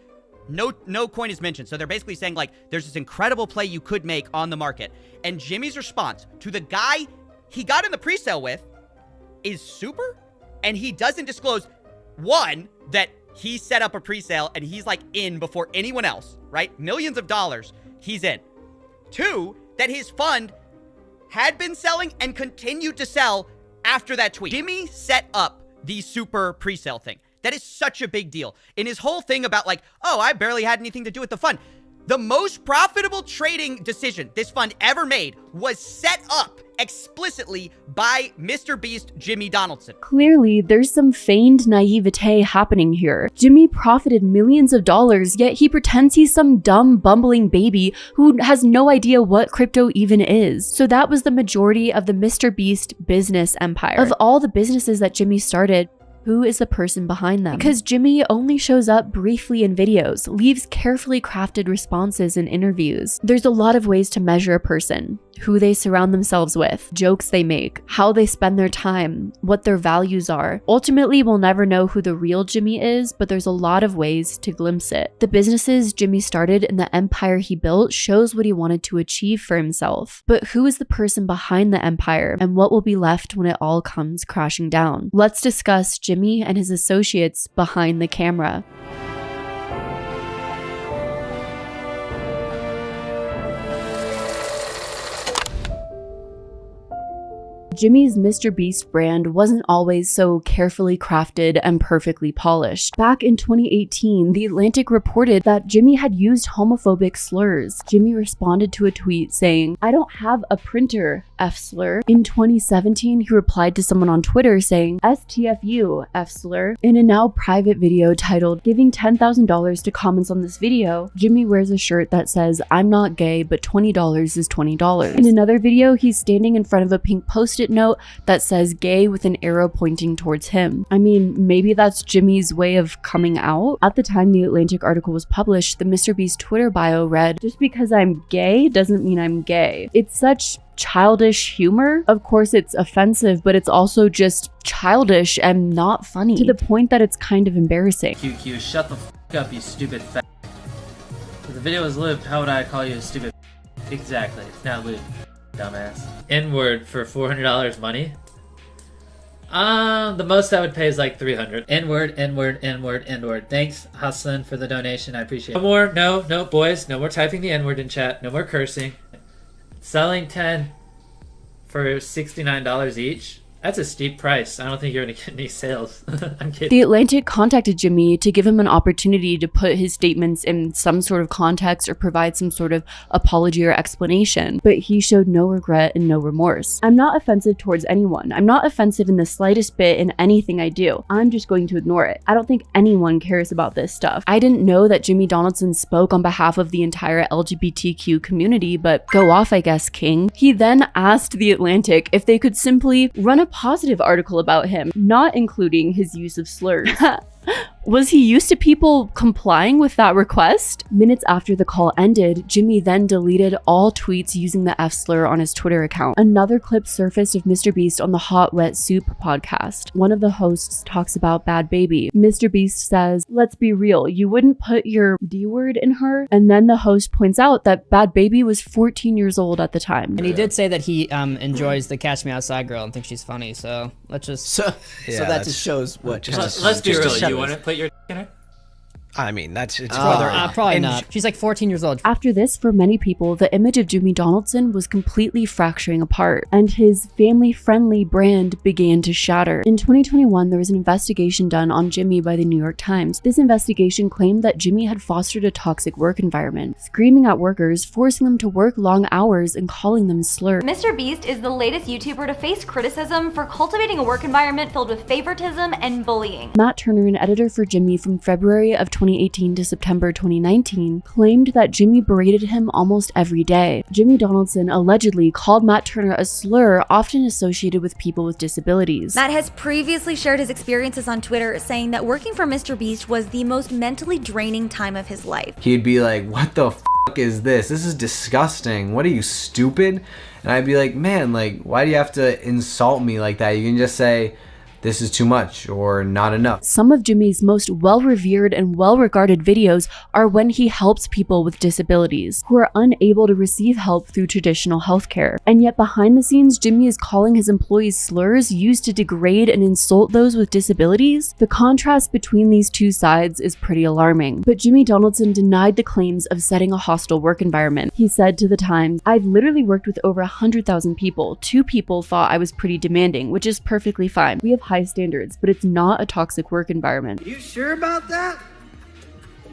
No coin is mentioned. So they're basically saying, like, there's this incredible play you could make on the market. And Jimmy's response to the guy he got in the pre-sale with is Super, and he doesn't disclose, one, that he set up a pre-sale and he's like in before anyone else, right? Millions of dollars, he's in. Two, that his fund had been selling and continued to sell after that tweet. Jimmy set up the Super pre-sale thing. That is such a big deal. In his whole thing about like, oh, I barely had anything to do with the fund. The most profitable trading decision this fund ever made was set up explicitly by MrBeast Jimmy Donaldson. Clearly, there's some feigned naivete happening here. Jimmy profited millions of dollars, yet he pretends he's some dumb, bumbling baby who has no idea what crypto even is. So that was the majority of the MrBeast business empire. Of all the businesses that Jimmy started, Who is the person behind them? Because Jimmy only shows up briefly in videos, leaves carefully crafted responses in interviews. There's a lot of ways to measure a person: who they surround themselves with, jokes they make, how they spend their time, what their values are. Ultimately, we'll never know who the real Jimmy is, but there's a lot of ways to glimpse it. The businesses Jimmy started and the empire he built shows what he wanted to achieve for himself. But who is the person behind the empire, and what will be left when it all comes crashing down? Let's discuss Jimmy and his associates behind the camera. Jimmy's MrBeast brand wasn't always so carefully crafted and perfectly polished. Back in 2018, The Atlantic reported that Jimmy had used homophobic slurs. Jimmy responded to a tweet saying, "I don't have a printer, F slur." In 2017, he replied to someone on Twitter saying, "STFU, F slur." In a now private video titled "Giving $10,000 to comments on this video," Jimmy wears a shirt that says, "I'm not gay, but $20 is $20. In another video, he's standing in front of a pink post-it note that says "gay" with an arrow pointing towards him. I mean, maybe that's Jimmy's way of coming out. At the time the Atlantic article was published, the MrBeast Twitter bio read, "Just because I'm gay doesn't mean I'm gay." It's such childish humor. Of course it's offensive, but it's also just childish and not funny, to the point that it's kind of embarrassing. QQ, shut the f up, you stupid f. If the video was lubed, how would I call you a stupid f? Exactly, it's not lubed, dumbass. N-word for $400 money? The most I would pay is like $300. N-word, N-word, N-word, N-word. Thanks, Hassan, for the donation. I appreciate it. No more, no, boys. No more typing the N-word in chat. No more cursing. Selling 10 for $69 each. That's a steep price. I don't think you're going to get any sales. I'm kidding. The Atlantic contacted Jimmy to give him an opportunity to put his statements in some sort of context or provide some sort of apology or explanation, but he showed no regret and no remorse. "I'm not offensive towards anyone. I'm not offensive in the slightest bit in anything I do. I'm just going to ignore it. I don't think anyone cares about this stuff. I didn't know that Jimmy Donaldson spoke on behalf of the entire LGBTQ community, but go off, I guess, King." He then asked The Atlantic if they could simply run a positive article about him, not including his use of slurs. Was he used to people complying with that request? Minutes after the call ended, Jimmy then deleted all tweets using the F slur on his Twitter account. Another clip surfaced of MrBeast on the Hot Wet Soup podcast. One of the hosts talks about Bad Baby. MrBeast says, "Let's be real, you wouldn't put your D word in her?" And then the host points out that Bad Baby was 14 years old at the time. And he did say that he enjoys the Catch Me Outside girl and thinks she's funny, so let's just... So that just shows what... Let's be real, you wouldn't put your in her? I mean, it's probably not. She's like 14 years old. After this, for many people, the image of Jimmy Donaldson was completely fracturing apart, and his family-friendly brand began to shatter. In 2021, there was an investigation done on Jimmy by the New York Times. This investigation claimed that Jimmy had fostered a toxic work environment, screaming at workers, forcing them to work long hours, and calling them slurs. MrBeast is the latest YouTuber to face criticism for cultivating a work environment filled with favoritism and bullying. Matt Turner, an editor for Jimmy from February of 2018 to September 2019, claimed that Jimmy berated him almost every day. Jimmy Donaldson allegedly called Matt Turner a slur often associated with people with disabilities. Matt has previously shared his experiences on Twitter, saying that working for MrBeast was the most mentally draining time of his life. He'd be like, "What the f is this? This is disgusting. What are you, stupid?" And I'd be like, "Man, like, why do you have to insult me like that? You can just say, this is too much or not enough." Some of Jimmy's most well-revered and well-regarded videos are when he helps people with disabilities who are unable to receive help through traditional healthcare. And yet behind the scenes, Jimmy is calling his employees slurs used to degrade and insult those with disabilities. The contrast between these two sides is pretty alarming. But Jimmy Donaldson denied the claims of setting a hostile work environment. He said to The Times, "I've literally worked with over 100,000 people. 2 people thought I was pretty demanding, which is perfectly fine. We have high standards, but it's not a toxic work environment." You sure about that?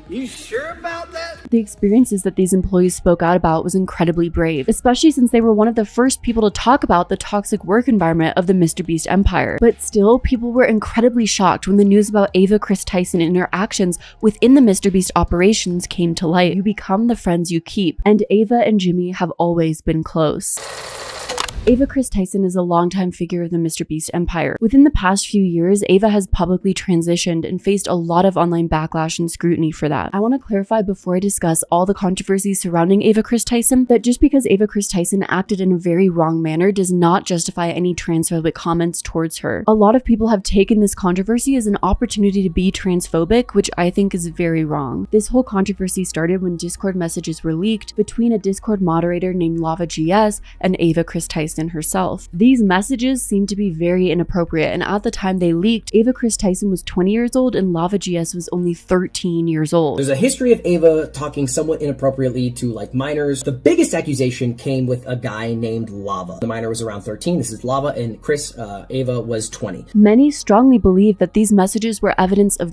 You sure about that? The experiences that these employees spoke out about was incredibly brave, especially since they were one of the first people to talk about the toxic work environment of the MrBeast empire. But still, people were incredibly shocked when the news about Ava Chris Tyson and her actions within the MrBeast operations came to light. You become the friends you keep, and Ava and Jimmy have always been close. Ava Chris Tyson is a longtime figure of the MrBeast empire. Within the past few years, Ava has publicly transitioned and faced a lot of online backlash and scrutiny for that. I want to clarify before I discuss all the controversies surrounding Ava Chris Tyson that just because Ava Chris Tyson acted in a very wrong manner does not justify any transphobic comments towards her. A lot of people have taken this controversy as an opportunity to be transphobic, which I think is very wrong. This whole controversy started when Discord messages were leaked between a Discord moderator named LavaGS and Ava Chris Tyson herself. These messages seemed to be very inappropriate, and at the time they leaked, Ava Chris Tyson was 20 years old and LavaGS was only 13 years old. There's a history of Ava talking somewhat inappropriately to like minors. The biggest accusation came with a guy named Lava. The minor was around 13. This is Lava, and Ava was 20. Many strongly believe that these messages were evidence of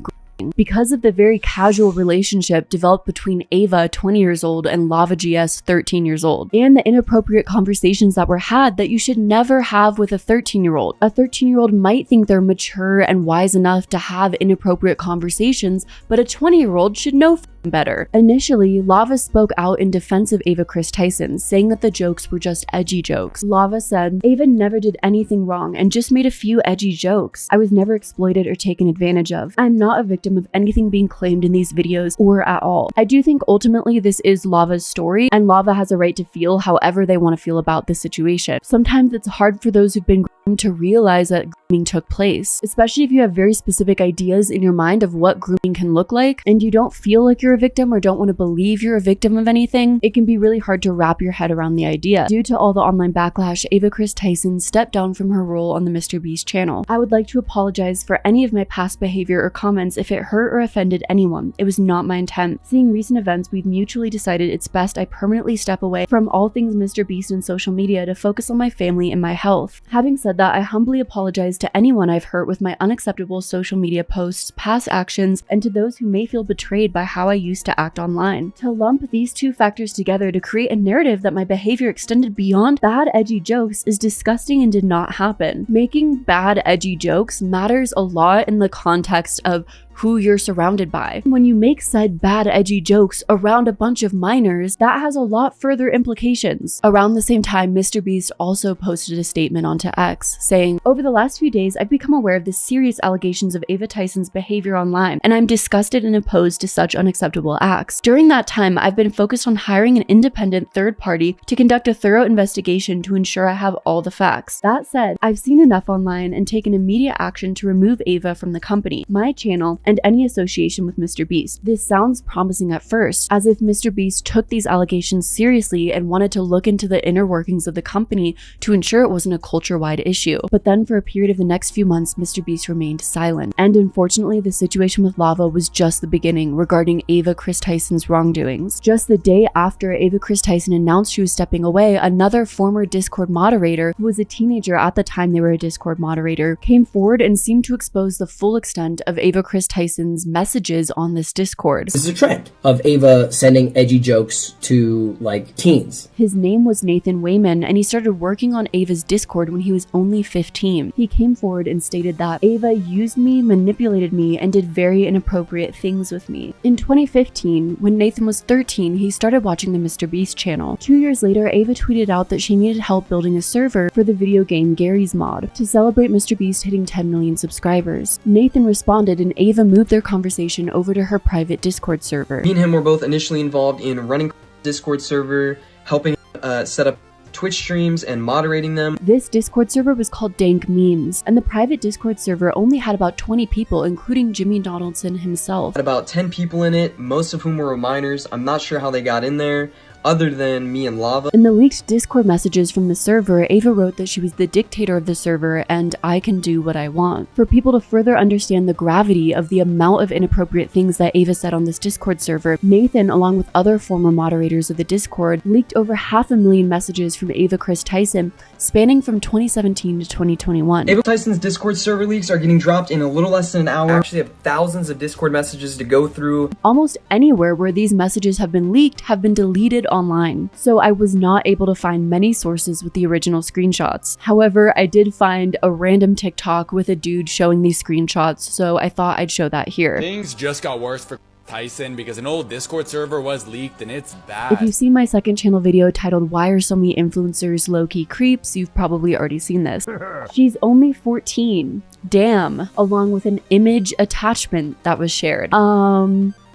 because of the very casual relationship developed between Ava, 20 years old, and LavaGS, 13 years old, and the inappropriate conversations that were had that you should never have with a 13-year-old. A 13-year-old might think they're mature and wise enough to have inappropriate conversations, but a 20-year-old should know better. Initially, Lava spoke out in defense of Ava Chris Tyson, saying that the jokes were just edgy jokes. Lava said, Ava never did anything wrong and just made a few edgy jokes. I was never exploited or taken advantage of. I'm not a victim of anything being claimed in these videos or at all. I do think ultimately this is Lava's story, and Lava has a right to feel however they want to feel about this situation. Sometimes it's hard for those who've been groomed to realize that grooming took place, especially if you have very specific ideas in your mind of what grooming can look like, and you don't feel like you're a victim or don't want to believe you're a victim of anything. It can be really hard to wrap your head around the idea. Due to all the online backlash, Ava Chris Tyson stepped down from her role on the MrBeast channel. I would like to apologize for any of my past behavior or comments if it hurt or offended anyone. It was not my intent. Seeing recent events, we've mutually decided it's best I permanently step away from all things MrBeast and social media to focus on my family and my health. Having said that, I humbly apologize to anyone I've hurt with my unacceptable social media posts, past actions, and to those who may feel betrayed by how I used to act online. To lump these two factors together to create a narrative that my behavior extended beyond bad edgy jokes is disgusting and did not happen. Making bad edgy jokes matters a lot in the context of who you're surrounded by. When you make said bad edgy jokes around a bunch of minors, that has a lot further implications. Around the same time, MrBeast also posted a statement onto X saying, over the last few days, I've become aware of the serious allegations of Ava Tyson's behavior online, and I'm disgusted and opposed to such unacceptable acts. During that time, I've been focused on hiring an independent third party to conduct a thorough investigation to ensure I have all the facts. That said, I've seen enough online and taken immediate action to remove Ava from the company, my channel, and any association with MrBeast. This sounds promising at first, as if MrBeast took these allegations seriously and wanted to look into the inner workings of the company to ensure it wasn't a culture-wide issue. But then for a period of the next few months, MrBeast remained silent. And unfortunately, the situation with Lava was just the beginning regarding Ava Chris Tyson's wrongdoings. Just the day after Ava Chris Tyson announced she was stepping away, another former Discord moderator, who was a teenager at the time they were a Discord moderator, came forward and seemed to expose the full extent of Ava Chris Tyson's messages on this Discord. This is a trend of Ava sending edgy jokes to like teens. His name was Nathan Wayman, and he started working on Ava's Discord when he was only 15. He came forward and stated that Ava used me, manipulated me, and did very inappropriate things with me. In 2015, when Nathan was 13, he started watching the MrBeast channel. 2 years later, Ava tweeted out that she needed help building a server for the video game Gary's Mod to celebrate MrBeast hitting 10 million subscribers. Nathan responded, and Ava moved their conversation over to her private Discord server. Me and him were both initially involved in running Discord server, helping set up Twitch streams and moderating them. This Discord server was called Dank Memes, and the private Discord server only had about 20 people, including Jimmy Donaldson himself. Had about 10 people in it, most of whom were minors. I'm not sure how they got in there, other than me and Lava. In the leaked Discord messages from the server, Ava wrote that she was the dictator of the server and I can do what I want. For people to further understand the gravity of the amount of inappropriate things that Ava said on this Discord server, Nathan, along with other former moderators of the Discord, leaked over 500,000 messages from Ava Chris Tyson, spanning from 2017 to 2021. Ava Tyson's Discord server leaks are getting dropped in a little less than an hour. I actually have thousands of Discord messages to go through. Almost anywhere where these messages have been leaked have been deleted online, so I was not able to find many sources with the original screenshots. However, I did find a random TikTok with a dude showing these screenshots, so I thought I'd show that here. Things just got worse for Tyson because an old Discord server was leaked and it's bad. If you've seen my second channel video titled Why Are So Many Influencers Low-Key Creeps, you've probably already seen this. She's only 14. Damn. Along with an image attachment that was shared.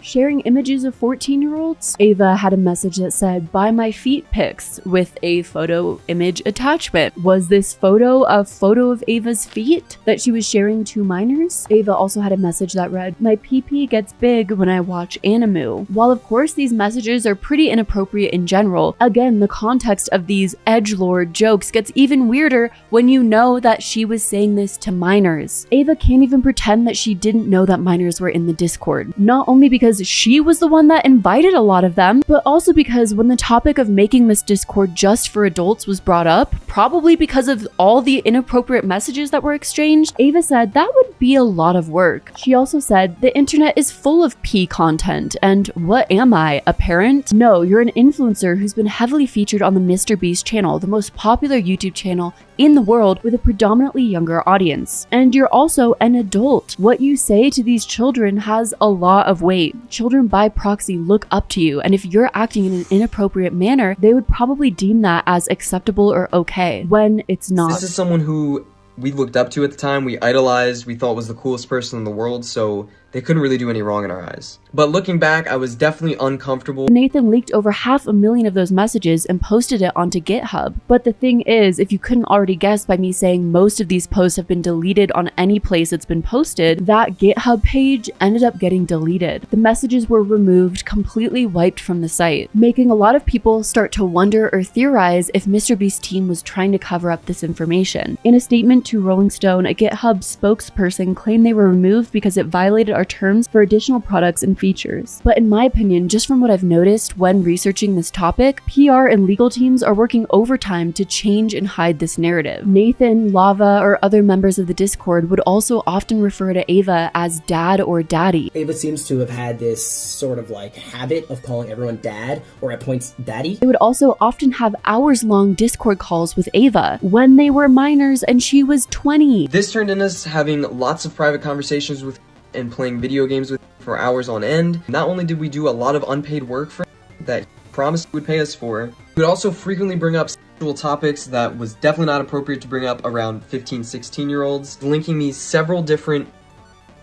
Sharing images of 14-year-olds? Ava had a message that said, buy my feet pics with a photo image attachment. Was this photo a photo of Ava's feet that she was sharing to minors? Ava also had a message that read, my PP gets big when I watch anime. While of course these messages are pretty inappropriate in general, again, the context of these edgelord jokes gets even weirder when you know that she was saying this to minors. Ava can't even pretend that she didn't know that minors were in the Discord. Not only because she was the one that invited a lot of them, but also because when the topic of making this Discord just for adults was brought up, probably because of all the inappropriate messages that were exchanged, Ava said that would be a lot of work. She also said, the internet is full of P content, and what am I, a parent? No, you're an influencer who's been heavily featured on the MrBeast channel, the most popular YouTube channel in the world with a predominantly younger audience. And you're also an adult. What you say to these children has a lot of weight. Children by proxy look up to you, and if you're acting in an inappropriate manner, they would probably deem that as acceptable or okay, when it's not. This is someone who we looked up to at the time, we idolized, we thought was the coolest person in the world, so they couldn't really do any wrong in our eyes. But looking back, I was definitely uncomfortable. Nathan leaked over 500,000 of those messages and posted it onto GitHub. But the thing is, if you couldn't already guess by me saying most of these posts have been deleted on any place it's been posted, that GitHub page ended up getting deleted. The messages were removed, completely wiped from the site, making a lot of people start to wonder or theorize if MrBeast's team was trying to cover up this information. In a statement to Rolling Stone, a GitHub spokesperson claimed they were removed because it violated our terms for additional products and features. But in my opinion, just from what I've noticed when researching this topic, PR and legal teams are working overtime to change and hide this narrative. Nathan, Lava, or other members of the Discord would also often refer to Ava as dad or daddy. Ava seems to have had this sort of like habit of calling everyone dad, or at points daddy. They would also often have hours-long Discord calls with Ava when they were minors and she was 20. This turned into us having lots of private conversations with and playing video games with for hours on end. Not only did we do a lot of unpaid work for that he promised he would pay us for, we would also frequently bring up sexual topics that was definitely not appropriate to bring up around 15, 16-year-olds, linking me several different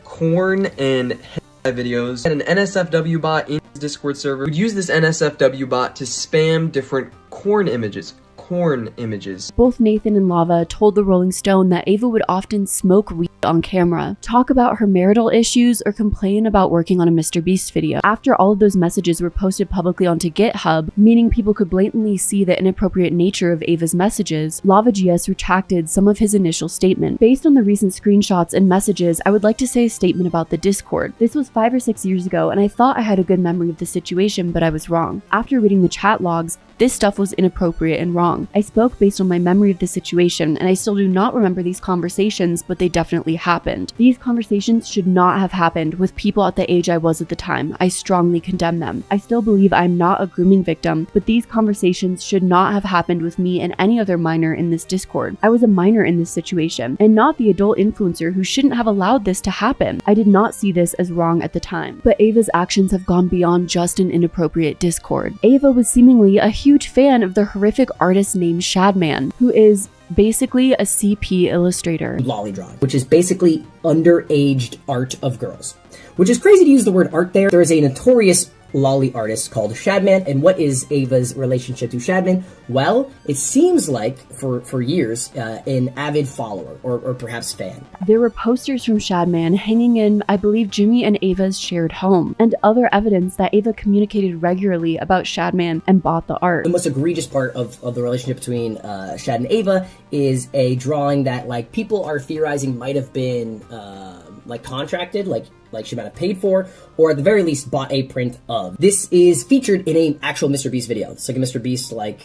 corn and hentai videos. And an NSFW bot in his Discord server would use this NSFW bot to spam different corn images. Both Nathan and Lava told the Rolling Stone that Ava would often smoke weed on camera, talk about her marital issues, or complain about working on a MrBeast video. After all of those messages were posted publicly onto GitHub, meaning people could blatantly see the inappropriate nature of Ava's messages, LavaGS retracted some of his initial statement. Based on the recent screenshots and messages, I would like to say a statement about the Discord. This was 5 or 6 years ago, and I thought I had a good memory of the situation, but I was wrong. After reading the chat logs, this stuff was inappropriate and wrong. I spoke based on my memory of the situation, and I still do not remember these conversations, but they definitely happened. These conversations should not have happened with people at the age I was at the time. I strongly condemn them. I still believe I'm not a grooming victim, but these conversations should not have happened with me and any other minor in this Discord. I was a minor in this situation, and not the adult influencer who shouldn't have allowed this to happen. I did not see this as wrong at the time, but Ava's actions have gone beyond just an inappropriate Discord. Ava was seemingly a huge fan of the horrific artist named Shadman, who is basically a CP illustrator. Lolly drawing, which is basically underaged art of girls. Which is crazy to use the word art there. There is a notorious lolly artist called Shadman, and what is Ava's relationship to Shadman? Well, it seems like, for years, an avid follower, or perhaps fan. There were posters from Shadman hanging in, I believe, Jimmy and Ava's shared home, and other evidence that Ava communicated regularly about Shadman and bought the art. The most egregious part of the relationship between Shad and Ava is a drawing that, like, people are theorizing might have been, like, contracted, like she might have paid for, or at the very least bought a print of. This is featured in an actual MrBeast video. It's like a MrBeast, like,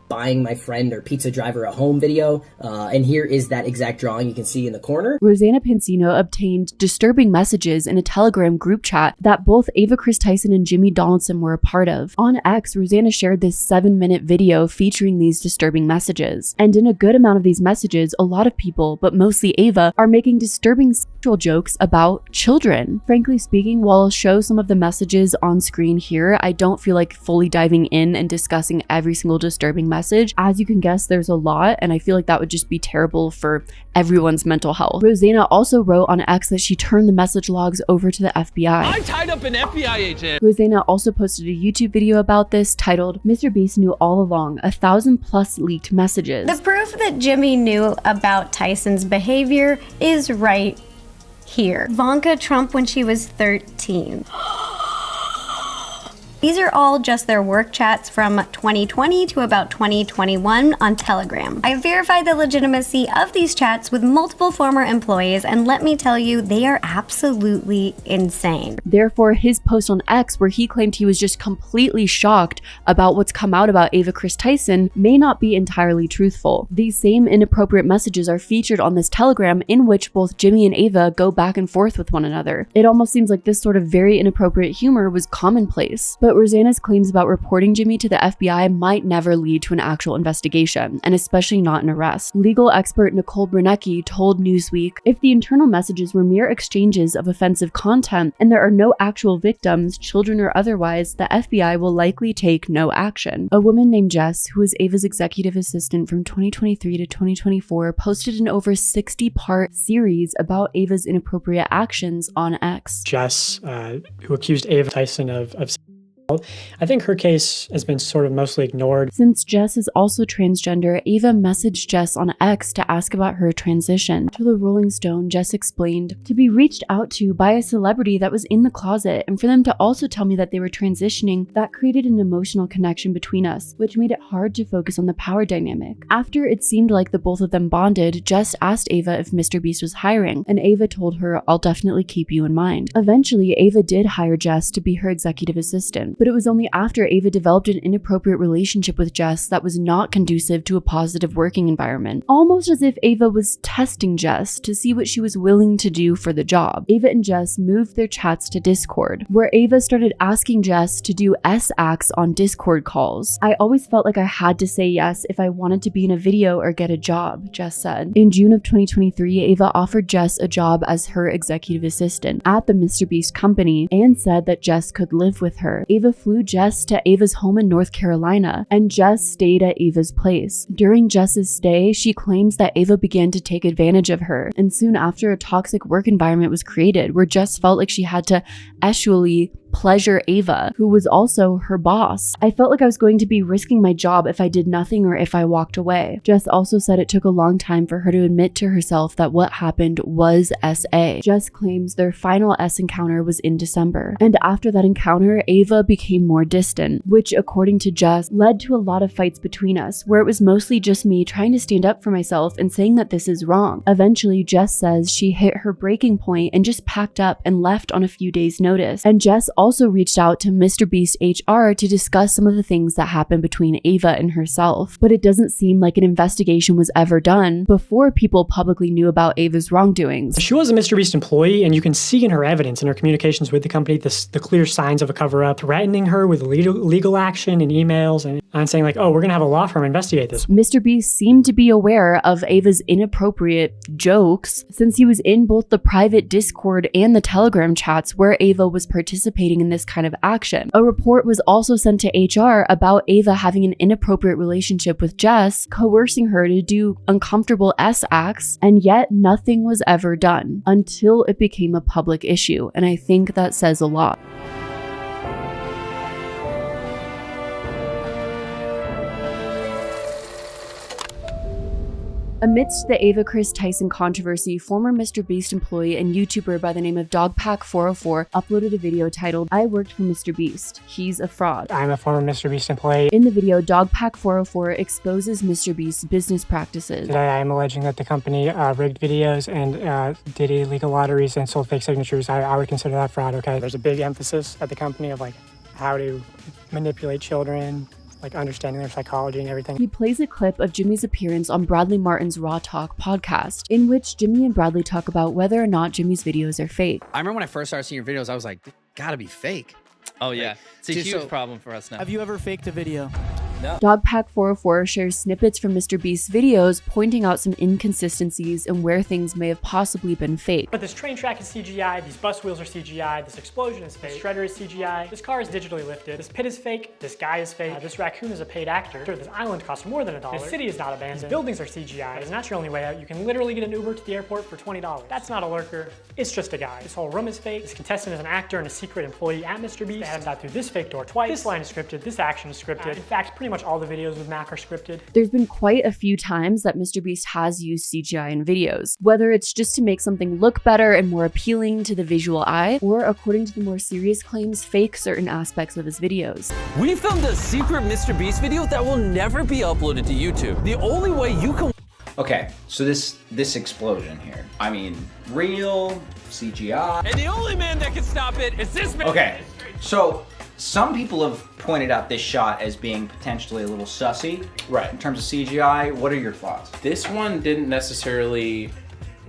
buying my friend or pizza driver a home video, and here is that exact drawing you can see in the corner. Rosanna Pansino obtained disturbing messages in a Telegram group chat that both Ava Chris Tyson and Jimmy Donaldson were a part of. On X, Rosanna shared this 7-minute video featuring these disturbing messages. And in a good amount of these messages, a lot of people, but mostly Ava, are making disturbing sexual jokes about children. happen. Frankly speaking, while I'll show some of the messages on screen here, I don't feel like fully diving in and discussing every single disturbing message. As you can guess, there's a lot, and I feel like that would just be terrible for everyone's mental health. Rosanna also wrote on X that she turned the message logs over to the FBI. I tied up an FBI agent. Rosanna also posted a YouTube video about this titled, "MrBeast knew all along, 1,000+ leaked messages." The proof that Jimmy knew about Tyson's behavior is right here. Ivanka Trump when she was 13. These are all just their work chats from 2020 to about 2021 on Telegram. I verified the legitimacy of these chats with multiple former employees, and let me tell you, they are absolutely insane. Therefore, his post on X, where he claimed he was just completely shocked about what's come out about Ava Chris Tyson, may not be entirely truthful. These same inappropriate messages are featured on this Telegram, in which both Jimmy and Ava go back and forth with one another. It almost seems like this sort of very inappropriate humor was commonplace. But Rosanna's claims about reporting Jimmy to the FBI might never lead to an actual investigation, and especially not an arrest. Legal expert Nicole Brunecki told Newsweek, "If the internal messages were mere exchanges of offensive content and there are no actual victims, children or otherwise, the FBI will likely take no action." A woman named Jess, who was Ava's executive assistant from 2023 to 2024, posted an over 60-part series about Ava's inappropriate actions on X. Jess, who accused Ava Tyson of I think her case has been sort of mostly ignored. Since Jess is also transgender, Ava messaged Jess on X to ask about her transition. To the Rolling Stone, Jess explained, "To be reached out to by a celebrity that was in the closet, and for them to also tell me that they were transitioning, that created an emotional connection between us, which made it hard to focus on the power dynamic." After it seemed like the both of them bonded, Jess asked Ava if MrBeast was hiring, and Ava told her, "I'll definitely keep you in mind." Eventually, Ava did hire Jess to be her executive assistant. But it was only after Ava developed an inappropriate relationship with Jess that was not conducive to a positive working environment. Almost as if Ava was testing Jess to see what she was willing to do for the job. Ava and Jess moved their chats to Discord, where Ava started asking Jess to do S-acts on Discord calls. "I always felt like I had to say yes if I wanted to be in a video or get a job," Jess said. In June of 2023, Ava offered Jess a job as her executive assistant at the MrBeast company and said that Jess could live with her. Ava flew Jess to Ava's home in North Carolina, and Jess stayed at Ava's place. During Jess's stay, she claims that Ava began to take advantage of her, and soon after, a toxic work environment was created where Jess felt like she had to actually pleasure Ava, who was also her boss. "I felt like I was going to be risking my job if I did nothing or if I walked away." Jess also said it took a long time for her to admit to herself that what happened was SA. Jess claims their final S encounter was in December, and after that encounter, Ava became more distant, which, according to Jess, led to a lot of fights between us, where it was mostly just me trying to stand up for myself and saying that this is wrong. Eventually, Jess says she hit her breaking point and just packed up and left on a few days' notice, and Jess also reached out to MrBeast HR to discuss some of the things that happened between Ava and herself. But it doesn't seem like an investigation was ever done before people publicly knew about Ava's wrongdoings. She was a MrBeast employee, and you can see in her evidence in her communications with the company the clear signs of a cover-up, threatening her with legal action and emails, and saying like, "Oh, we're gonna have a law firm investigate this." MrBeast seemed to be aware of Ava's inappropriate jokes since he was in both the private Discord and the Telegram chats where Ava was participating in this kind of action. A report was also sent to HR about Ava having an inappropriate relationship with Jess, coercing her to do uncomfortable S-acts, and yet nothing was ever done until it became a public issue, and I think that says a lot. Amidst the Ava Chris Tyson controversy, former MrBeast employee and YouTuber by the name of Dogpack404 uploaded a video titled, "I worked for MrBeast. He's a fraud." I'm a former MrBeast employee. In the video, Dogpack404 exposes MrBeast's business practices. Today, I am alleging that the company rigged videos and did illegal lotteries and sold fake signatures. I would consider that fraud, okay? There's a big emphasis at the company of like how to manipulate children, like understanding their psychology and everything. He plays a clip of Jimmy's appearance on Bradley Martin's Raw Talk podcast, in which Jimmy and Bradley talk about whether or not Jimmy's videos are fake. I remember when I first started seeing your videos, I was like, this gotta be fake. Oh yeah, like, it's a huge problem for us now. Have you ever faked a video? No. Dogpack404 shares snippets from MrBeast's videos pointing out some inconsistencies and where things may have possibly been fake. But this train track is CGI, these bus wheels are CGI, this explosion is fake, this shredder is CGI, this car is digitally lifted, this pit is fake, this guy is fake, this raccoon is a paid actor, this island costs more than $1, this city is not abandoned, these buildings are CGI, but it's not your only way out. You can literally get an Uber to the airport for $20. That's not a lurker, it's just a guy. This whole room is fake, this contestant is an actor and a secret employee at MrBeast. They had him out through this fake door twice, this line is scripted, this action is scripted. In fact, pretty much all the videos with Mac are scripted. There's been quite a few times that MrBeast has used CGI in videos, whether it's just to make something look better and more appealing to the visual eye, or according to the more serious claims, fake certain aspects of his videos. We filmed a secret MrBeast video that will never be uploaded to YouTube. The only way you can... Okay, so this explosion here. I mean, real, CGI. And the only man that can stop it is this man. Okay, so some people have pointed out this shot as being potentially a little sussy. Right. In terms of CGI, what are your thoughts? This one didn't necessarily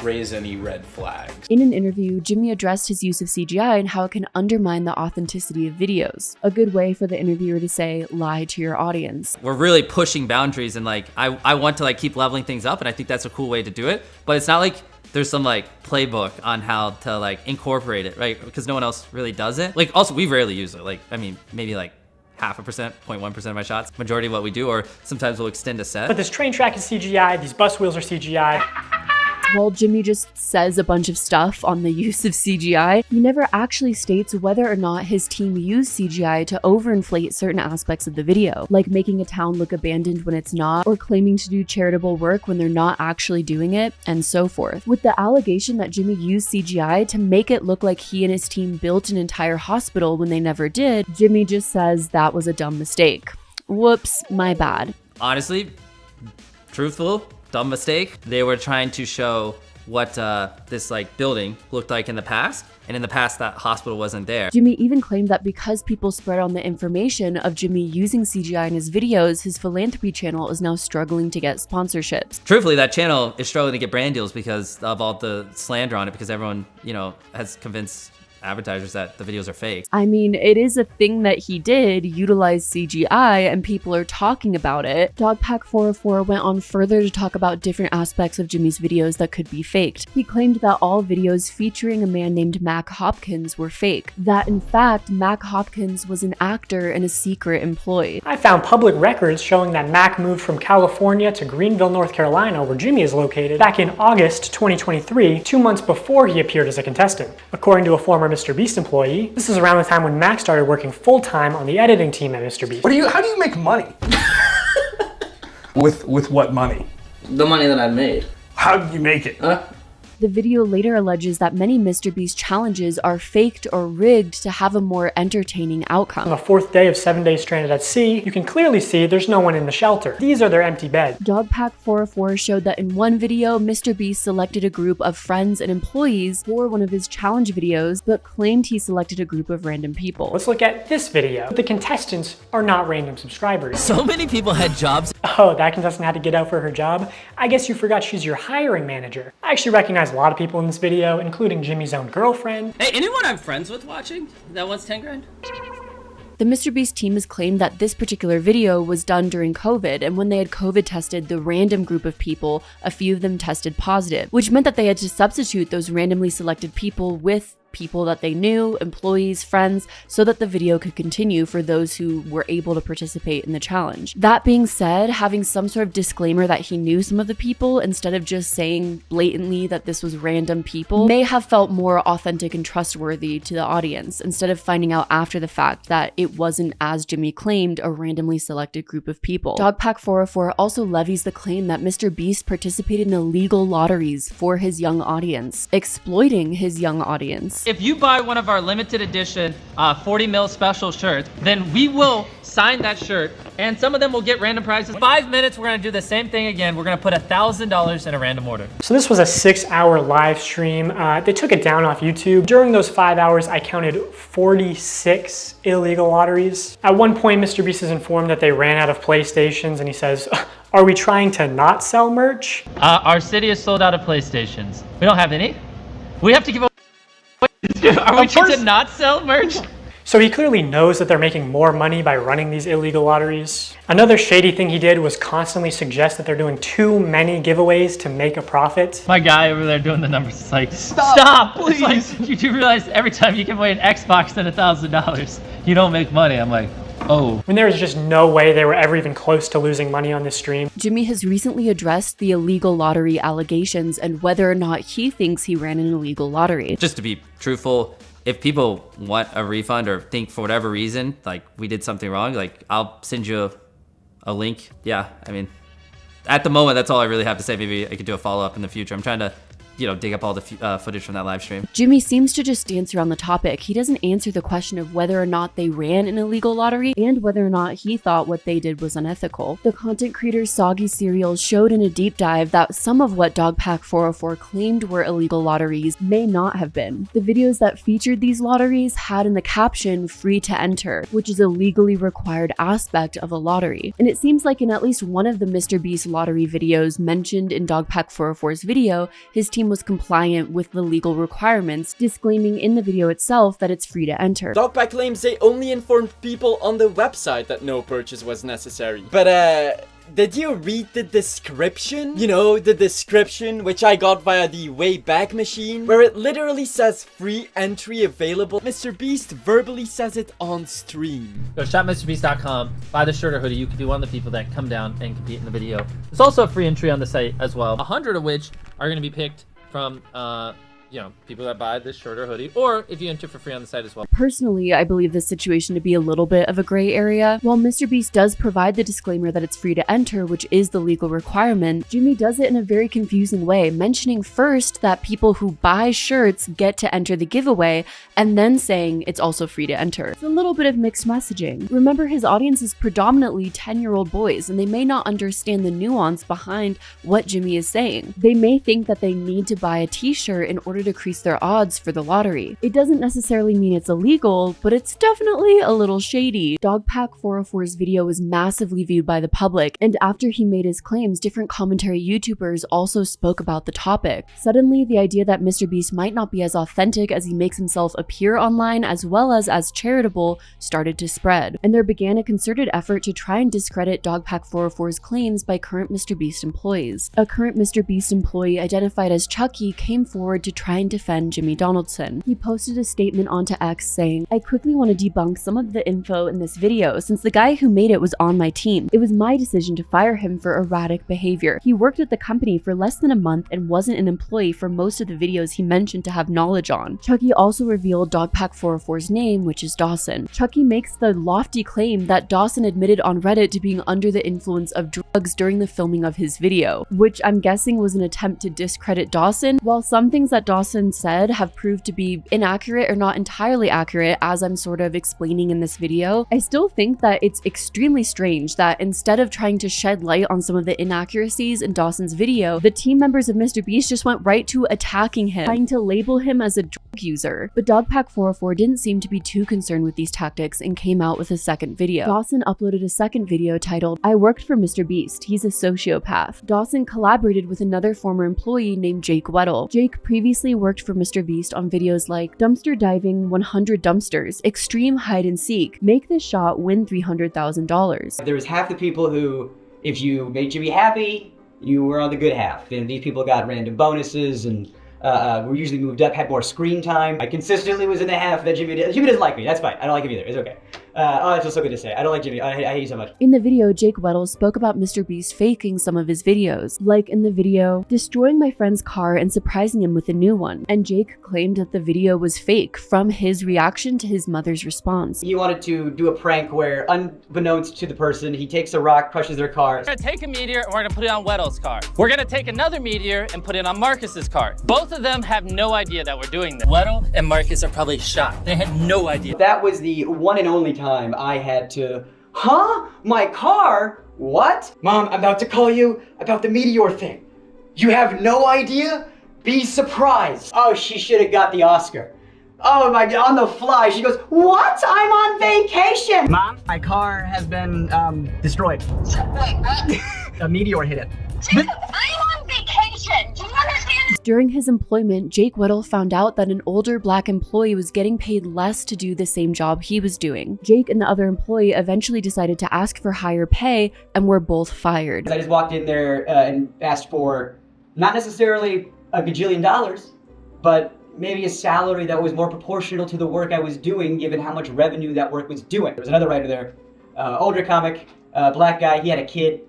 raise any red flags. In an interview, Jimmy addressed his use of CGI and how it can undermine the authenticity of videos. A good way for the interviewer to say, lie to your audience. We're really pushing boundaries, and like I want to like keep leveling things up, and I think that's a cool way to do it. But it's not like there's some like playbook on how to like incorporate it, right? Because no one else really does it. Like also we rarely use it. Like I mean maybe like 0.5%, 0.1% of my shots. Majority of what we do, or sometimes we'll extend a set. But this train track is CGI, these bus wheels are CGI. While Jimmy just says a bunch of stuff on the use of CGI, he never actually states whether or not his team used CGI to overinflate certain aspects of the video, like making a town look abandoned when it's not, or claiming to do charitable work when they're not actually doing it, and so forth. With the allegation that Jimmy used CGI to make it look like he and his team built an entire hospital when they never did, Jimmy just says that was a dumb mistake. Whoops, my bad. Honestly, truthful, dumb mistake. They were trying to show what this like building looked like in the past, and in the past that hospital wasn't there. Jimmy even claimed that because people spread on the information of Jimmy using CGI in his videos, his philanthropy channel is now struggling to get sponsorships. Truthfully, that channel is struggling to get brand deals because of all the slander on it, because everyone, you know, has convinced advertisers that the videos are fake. I mean, it is a thing that he did utilize CGI, and people are talking about it. Dogpack404 went on further to talk about different aspects of Jimmy's videos that could be faked. He claimed that all videos featuring a man named Mac Hopkins were fake. That in fact, Mac Hopkins was an actor and a secret employee. I found public records showing that Mac moved from California to Greenville, North Carolina, where Jimmy is located, back in August 2023, 2 months before he appeared as a contestant. According to a former MrBeast employee, this is around the time when Mac started working full-time on the editing team at MrBeast. How do you make money? with what money? The money that I made. How did you make it? The video later alleges that many MrBeast challenges are faked or rigged to have a more entertaining outcome. On the 4th day of 7 days stranded at sea, you can clearly see there's no one in the shelter. These are their empty beds. Dogpack404 showed that in one video, MrBeast selected a group of friends and employees for one of his challenge videos, but claimed he selected a group of random people. Let's look at this video. The contestants are not random subscribers. So many people had jobs. Oh, that contestant had to get out for her job? I guess you forgot she's your hiring manager. I actually recognize a lot of people in this video, including Jimmy's own girlfriend. Hey, anyone I'm friends with watching that wants 10 grand? The MrBeast team has claimed that this particular video was done during COVID, and when they had COVID tested the random group of people, a few of them tested positive, which meant that they had to substitute those randomly selected people with people that they knew, employees, friends, so that the video could continue for those who were able to participate in the challenge. That being said, having some sort of disclaimer that he knew some of the people instead of just saying blatantly that this was random people may have felt more authentic and trustworthy to the audience, instead of finding out after the fact that it wasn't, as Jimmy claimed, a randomly selected group of people. Dogpack404 also levies the claim that MrBeast participated in illegal lotteries for his young audience, exploiting his young audience. If you buy one of our limited edition 40 mil special shirts, then we will sign that shirt, and some of them will get random prizes. 5 minutes, we're gonna do the same thing again. We're gonna put $1,000 in a random order. So this was a 6-hour live stream. They took it down off YouTube. During those 5 hours, I counted 46 illegal lotteries. At one point, MrBeast is informed that they ran out of PlayStations, and he says, "Are we trying to not sell merch?" Our city is sold out of PlayStations. We don't have any. We have to give away. Are we trying to not sell merch? So he clearly knows that they're making more money by running these illegal lotteries. Another shady thing he did was constantly suggest that they're doing too many giveaways to make a profit. My guy over there doing the numbers is like, stop, please. It's like, you do realize every time you give away an Xbox and $1,000, you don't make money. I'm like, oh. When there was just no way they were ever even close to losing money on this stream. Jimmy has recently addressed the illegal lottery allegations and whether or not he thinks he ran an illegal lottery. Just to be truthful, if people want a refund or think for whatever reason, like we did something wrong, like I'll send you a link. Yeah, I mean, at the moment, that's all I really have to say. Maybe I could do a follow-up in the future. I'm trying to, dig up all the footage from that live stream. Jimmy seems to just dance around the topic. He doesn't answer the question of whether or not they ran an illegal lottery and whether or not he thought what they did was unethical. The content creator Soggy Cereal showed in a deep dive that some of what Dogpack404 claimed were illegal lotteries may not have been. The videos that featured these lotteries had in the caption "free to enter," which is a legally required aspect of a lottery. And it seems like in at least one of the MrBeast lottery videos mentioned in Dogpack404's video, his team was compliant with the legal requirements, disclaiming in the video itself that it's free to enter. Dogpack claims they only informed people on the website that no purchase was necessary. But did you read the description? You know, the description which I got via the Wayback Machine, where it literally says free entry available. MrBeast verbally says it on stream. Go shopmrbeast.com, buy the shirt or hoodie. You could be one of the people that come down and compete in the video. There's also a free entry on the site as well. 100 of which are going to be picked from people that buy this shirt or hoodie, or if you enter for free on the site as well. Personally, I believe this situation to be a little bit of a gray area. While MrBeast does provide the disclaimer that it's free to enter, which is the legal requirement, Jimmy does it in a very confusing way, mentioning first that people who buy shirts get to enter the giveaway, and then saying it's also free to enter. It's a little bit of mixed messaging. Remember, his audience is predominantly 10-year-old boys, and they may not understand the nuance behind what Jimmy is saying. They may think that they need to buy a t-shirt in order to increase their odds for the lottery. It doesn't necessarily mean it's illegal, but it's definitely a little shady. Dogpack404's video was massively viewed by the public, and after he made his claims, different commentary YouTubers also spoke about the topic. Suddenly, the idea that MrBeast might not be as authentic as he makes himself appear online, as well as charitable, started to spread, and there began a concerted effort to try and discredit Dogpack404's claims by current MrBeast employees. A current MrBeast employee identified as Chucky came forward to try and defend Jimmy Donaldson. He posted a statement onto X saying, "I quickly want to debunk some of the info in this video since the guy who made it was on my team. It was my decision to fire him for erratic behavior. He worked at the company for less than a month and wasn't an employee for most of the videos he mentioned to have knowledge on." Chucky also revealed Dogpack404's name, which is Dawson. Chucky makes the lofty claim that Dawson admitted on Reddit to being under the influence of drugs during the filming of his video, which I'm guessing was an attempt to discredit Dawson. While some things that Dawson said have proved to be inaccurate or not entirely accurate, as I'm sort of explaining in this video, I still think that it's extremely strange that instead of trying to shed light on some of the inaccuracies in Dawson's video, the team members of MrBeast just went right to attacking him, trying to label him as a drug user. But Dogpack404 didn't seem to be too concerned with these tactics and came out with a second video. Dawson uploaded a second video titled, "I worked for MrBeast. He's a sociopath." Dawson collaborated with another former employee named Jake Weddle. Jake previously worked for MrBeast on videos like dumpster diving 100 dumpsters, extreme hide and seek, make this shot, win $300,000. There was half the people who, if you made Jimmy happy, you were on the good half. And these people got random bonuses and were usually moved up, had more screen time. I consistently was in the half that Jimmy did. Jimmy doesn't like me, that's fine. I don't like him either, it's okay. Oh, that feels so good to say. I don't like Jimmy. I hate you so much. In the video, Jake Weddle spoke about MrBeast faking some of his videos, like in the video, destroying my friend's car and surprising him with a new one. And Jake claimed that the video was fake from his reaction to his mother's response. He wanted to do a prank where, unbeknownst to the person, he takes a rock, crushes their car. We're gonna take a meteor and we're gonna put it on Weddle's car. We're gonna take another meteor and put it on Marcus's car. Both of them have no idea that we're doing this. Weddle and Marcus are probably shocked. They had no idea. That was the one and only time I had to, huh? My car? What? Mom, I'm about to call you about the meteor thing. You have no idea? Be surprised. Oh, she should have got the Oscar. Oh my God, on the fly, she goes, what? I'm on vacation. Mom, my car has been destroyed. Wait, what? A meteor hit it. Jacob, I'm on vacation. Do you understand During his employment, Jake Whittle found out that an older black employee was getting paid less to do the same job he was doing. Jake and the other employee eventually decided to ask for higher pay and were both fired. I just walked in there and asked for not necessarily a gajillion dollars, but maybe a salary that was more proportional to the work I was doing, given how much revenue that work was doing. There was another writer there, older comic, black guy, he had a kid,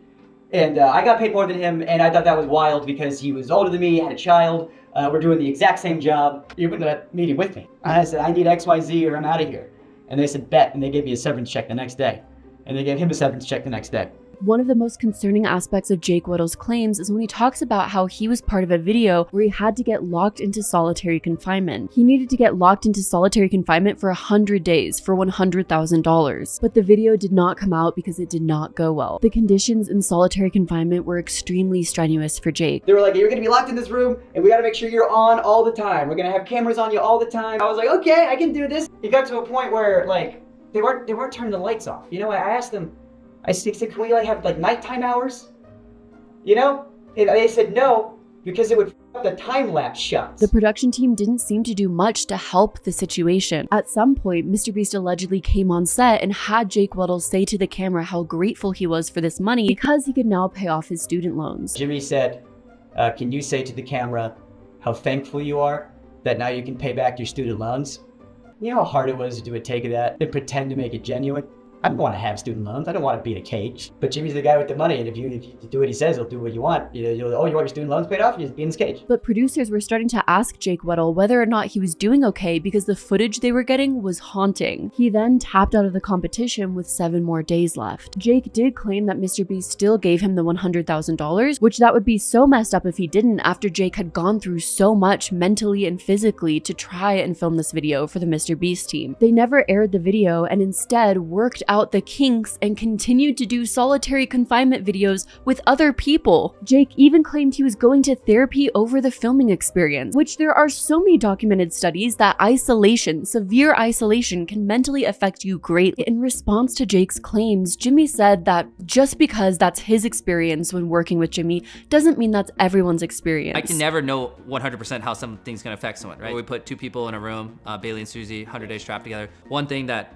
and I got paid more than him, and I thought that was wild because he was older than me, had a child, we're doing the exact same job. You went to that meeting with me. I said, I need XYZ or I'm out of here. And they said, bet, and they gave me a severance check the next day. And they gave him a severance check the next day. One of the most concerning aspects of Jake Whittle's claims is when he talks about how he was part of a video where he had to get locked into solitary confinement. He needed to get locked into solitary confinement for 100 days for $100,000. But the video did not come out because it did not go well. The conditions in solitary confinement were extremely strenuous for Jake. They were like, you're gonna be locked in this room and we gotta make sure you're on all the time. We're gonna have cameras on you all the time. I was like, okay, I can do this. It got to a point where like, they weren't turning the lights off. You know, I asked them, I said, can we like have like nighttime hours? You know? And they said no, because it would f up the time-lapse shots. The production team didn't seem to do much to help the situation. At some point, MrBeast allegedly came on set and had Jake Whittle say to the camera how grateful he was for this money because he could now pay off his student loans. Jimmy said, can you say to the camera how thankful you are that now you can pay back your student loans? You know how hard it was to do a take of that and pretend to make it genuine? I don't want to have student loans. I don't want to be in a cage. But Jimmy's the guy with the money, and if you do what he says, he'll do what you want. You want your student loans paid off? You just be in this cage. But producers were starting to ask Jake Whittle whether or not he was doing okay because the footage they were getting was haunting. He then tapped out of the competition with 7 more days left. Jake did claim that MrBeast still gave him the $100,000, which that would be so messed up if he didn't after Jake had gone through so much mentally and physically to try and film this video for the MrBeast team. They never aired the video and instead worked out the kinks and continued to do solitary confinement videos with other people. Jake even claimed he was going to therapy over the filming experience, which there are so many documented studies that isolation, severe isolation, can mentally affect you greatly. In response to Jake's claims, Jimmy said that just because that's his experience when working with Jimmy doesn't mean that's everyone's experience. I can never know 100% how something's gonna affect someone, right? We put 2 people in a room, Bailey and Susie, 100 days trapped together. One thing that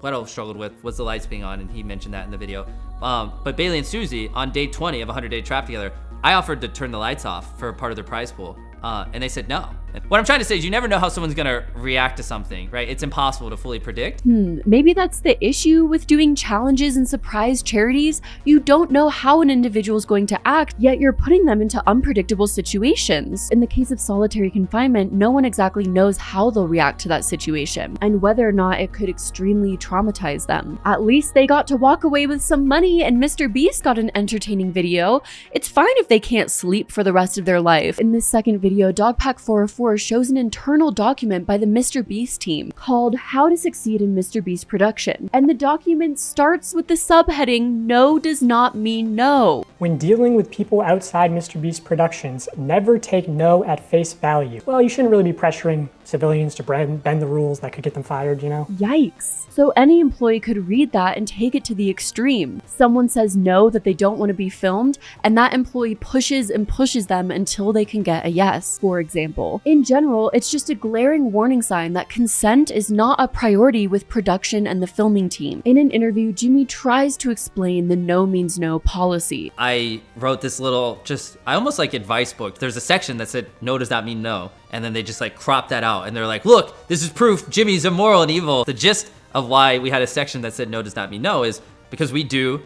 Leto struggled with was the lights being on, and he mentioned that in the video. But Bailey and Susie, on day 20 of 100-day trap together, I offered to turn the lights off for part of their prize pool, and they said no. What I'm trying to say is you never know how someone's gonna react to something, right? It's impossible to fully predict. Maybe that's the issue with doing challenges and surprise charities. You don't know how an individual is going to act, yet you're putting them into unpredictable situations. In the case of solitary confinement, no one exactly knows how they'll react to that situation and whether or not it could extremely traumatize them. At least they got to walk away with some money and MrBeast got an entertaining video. It's fine if they can't sleep for the rest of their life. In this second video, Dogpack404 shows an internal document by the MrBeast team called How to Succeed in MrBeast Production. And the document starts with the subheading, "No does not mean no." When dealing with people outside MrBeast Productions, never take no at face value. Well, you shouldn't really be pressuring civilians to bend the rules that could get them fired, you know? Yikes. So any employee could read that and take it to the extreme. Someone says no, that they don't want to be filmed, and that employee pushes and pushes them until they can get a yes, for example. In general, it's just a glaring warning sign that consent is not a priority with production and the filming team. In an interview, Jimmy tries to explain the no means no policy. I wrote this little, I almost like advice book. There's a section that said no does not mean no. And then they just like crop that out and they're like, look, this is proof Jimmy's immoral and evil. The gist of why we had a section that said no does not mean no is because we do,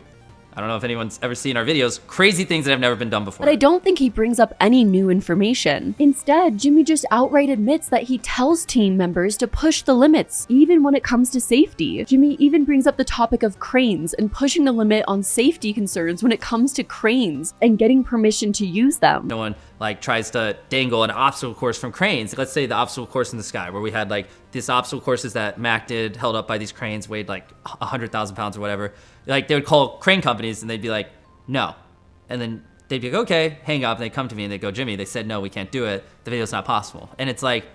I don't know if anyone's ever seen our videos, crazy things that have never been done before. But I don't think he brings up any new information. Instead, Jimmy just outright admits that he tells team members to push the limits, even when it comes to safety. Jimmy even brings up the topic of cranes and pushing the limit on safety concerns when it comes to cranes and getting permission to use them. No one like tries to dangle an obstacle course from cranes. Let's say the obstacle course in the sky where we had like these obstacle courses that Mac did held up by these cranes weighed like 100,000 pounds or whatever. Like they would call crane companies and they'd be like, no. And then they'd be like, okay, hang up. And they'd come to me and they'd go, Jimmy, they said, no, we can't do it. The video's not possible. And it's like,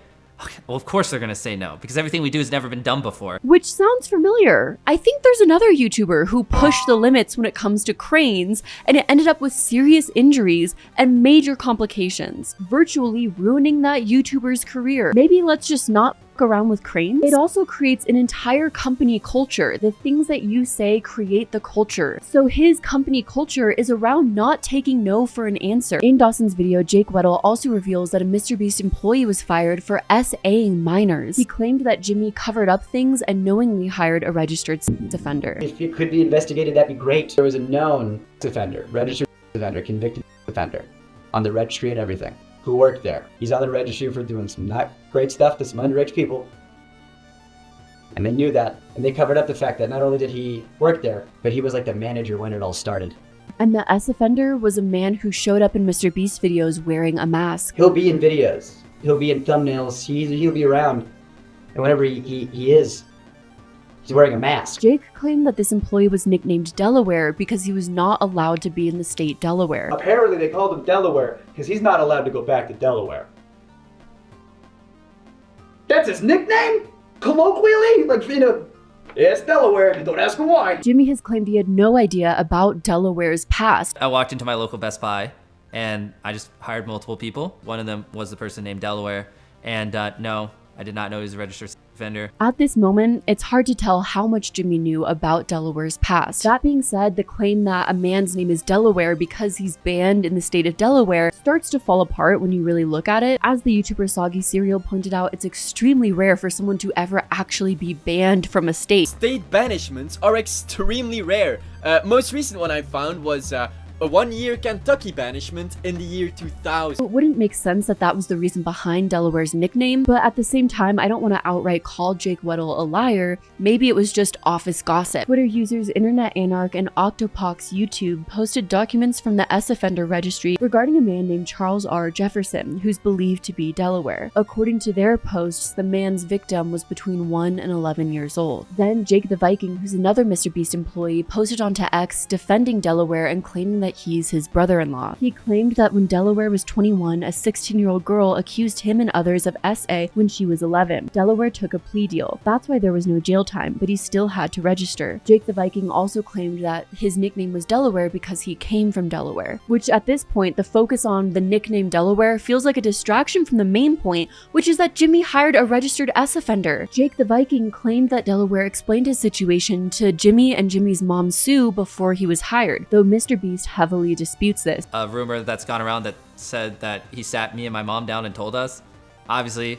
Well, of course they're gonna say no, because everything we do has never been done before. Which sounds familiar. I think there's another YouTuber who pushed the limits when it comes to cranes, and it ended up with serious injuries and major complications, virtually ruining that YouTuber's career. Maybe let's just not around with cranes. It also creates an entire company culture. The things that you say create the culture. So his company culture is around not taking no for an answer. In Dawson's video, Jake Weddle also reveals that a MrBeast employee was fired for SAing minors. He claimed that Jimmy covered up things and knowingly hired a registered sex offender. If it could be investigated, that'd be great. There was a known offender, registered offender, convicted offender, on the registry and everything, who worked there. He's on the registry for doing some not great stuff to some underage people. And they knew that, and they covered up the fact that not only did he work there, but he was like the manager when it all started. And the S offender was a man who showed up in MrBeast videos wearing a mask. He'll be in videos, he'll be in thumbnails, he'll be around, and whenever he is, he's wearing a mask. Jake claimed that this employee was nicknamed Delaware because he was not allowed to be in the state Delaware. Apparently they called him Delaware because he's not allowed to go back to Delaware. That's his nickname? Colloquially? Like, you know, yeah, it's Delaware, don't ask him why. Jimmy has claimed he had no idea about Delaware's past. I walked into my local Best Buy and I just hired multiple people. One of them was the person named Delaware. And no, I did not know he was a registered sex offender. At this moment, it's hard to tell how much Jimmy knew about Delaware's past. That being said, the claim that a man's name is Delaware because he's banned in the state of Delaware starts to fall apart when you really look at it. As the YouTuber Soggy Cereal pointed out, it's extremely rare for someone to ever actually be banned from a state. State banishments are extremely rare. Most recent one I found was a 1-year Kentucky banishment in the year 2000. It wouldn't make sense that that was the reason behind Delaware's nickname, but at the same time, I don't want to outright call Jake Weddle a liar. Maybe it was just office gossip. Twitter users Internet Anarch and Octopox YouTube posted documents from the S Offender Registry regarding a man named Charles R. Jefferson, who's believed to be Delaware. According to their posts, the man's victim was between 1 and 11 years old. Then Jake the Viking, who's another MrBeast employee, posted onto X defending Delaware and claiming that he's his brother-in-law. He claimed that when Delaware was 21, a 16-year-old girl accused him and others of SA when she was 11. Delaware took a plea deal. That's why there was no jail time, but he still had to register. Jake the Viking also claimed that his nickname was Delaware because he came from Delaware, which at this point, the focus on the nickname Delaware feels like a distraction from the main point, which is that Jimmy hired a registered S offender. Jake the Viking claimed that Delaware explained his situation to Jimmy and Jimmy's mom Sue before he was hired, though MrBeast heavily disputes this. A rumor that's gone around that said that he sat me and my mom down and told us. Obviously,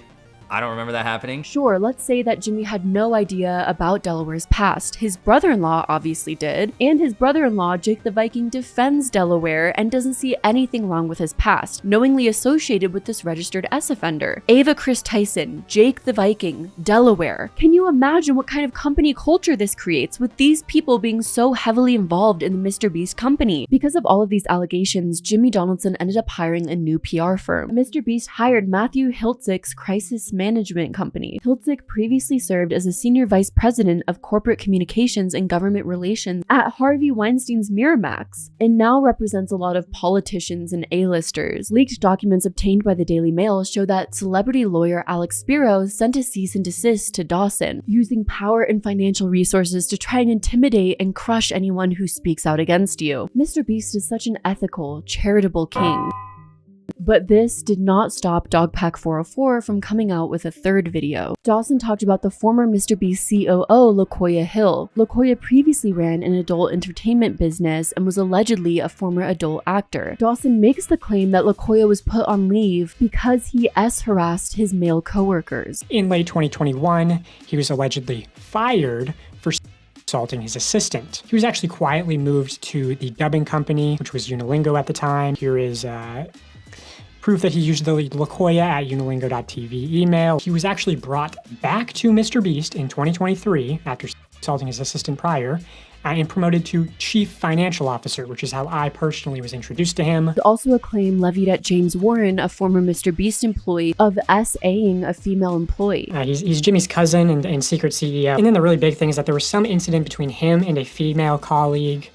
I don't remember that happening. Sure, let's say that Jimmy had no idea about Delaware's past. His brother-in-law obviously did, and his brother-in-law, Jake the Viking, defends Delaware and doesn't see anything wrong with his past, knowingly associated with this registered S offender. Ava Chris Tyson, Jake the Viking, Delaware. Can you imagine what kind of company culture this creates with these people being so heavily involved in the MrBeast company? Because of all of these allegations, Jimmy Donaldson ended up hiring a new PR firm. MrBeast hired Matthew Hiltzick's Crisis Management Company. Hiltzick previously served as a senior vice president of corporate communications and government relations at Harvey Weinstein's Miramax, and now represents a lot of politicians and A-listers. Leaked documents obtained by the Daily Mail show that celebrity lawyer Alex Spiro sent a cease and desist to Dawson, using power and financial resources to try and intimidate and crush anyone who speaks out against you. MrBeast is such an ethical, charitable king. But this did not stop Dogpack404 from coming out with a third video. Dawson talked about the former MrBeast COO, LaKoya Hill. LaKoya previously ran an adult entertainment business and was allegedly a former adult actor. Dawson makes the claim that LaKoya was put on leave because he harassed his male coworkers. In late 2021, he was allegedly fired for assaulting his assistant. He was actually quietly moved to the dubbing company, which was Unilingo at the time. Here is proof that he used the LaKoya at unilingo.tv email. He was actually brought back to MrBeast in 2023 after assaulting his assistant prior, and promoted to Chief Financial Officer, which is how I personally was introduced to him. Also a claim levied at James Warren, a former MrBeast employee, of SAing a female employee. He's Jimmy's cousin and secret CEO. And then the really big thing is that there was some incident between him and a female colleague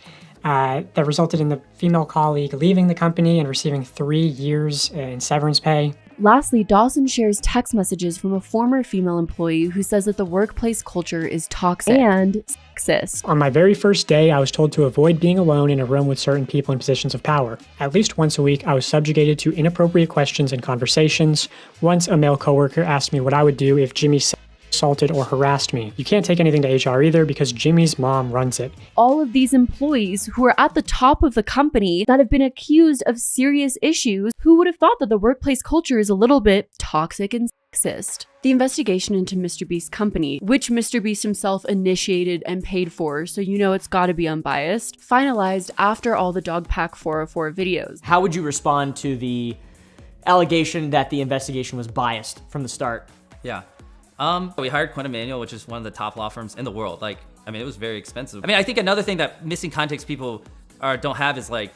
that resulted in the female colleague leaving the company and receiving 3 years in severance pay. Lastly, Dawson shares text messages from a former female employee who says that the workplace culture is toxic and sexist. On my very first day, I was told to avoid being alone in a room with certain people in positions of power. At least once a week, I was subjugated to inappropriate questions and conversations. Once a male coworker asked me what I would do if Jimmy assaulted or harassed me. You can't take anything to HR either because Jimmy's mom runs it. All of these employees who are at the top of the company that have been accused of serious issues, who would have thought that the workplace culture is a little bit toxic and sexist? The investigation into MrBeast's company, which MrBeast himself initiated and paid for, so you know it's gotta be unbiased, finalized after all the Dogpack 404 videos. How would you respond to the allegation that the investigation was biased from the start? Yeah. We hired Quinn Emanuel, which is one of the top law firms in the world. Like, I mean, it was very expensive. I mean, I think another thing that missing context people don't have is like,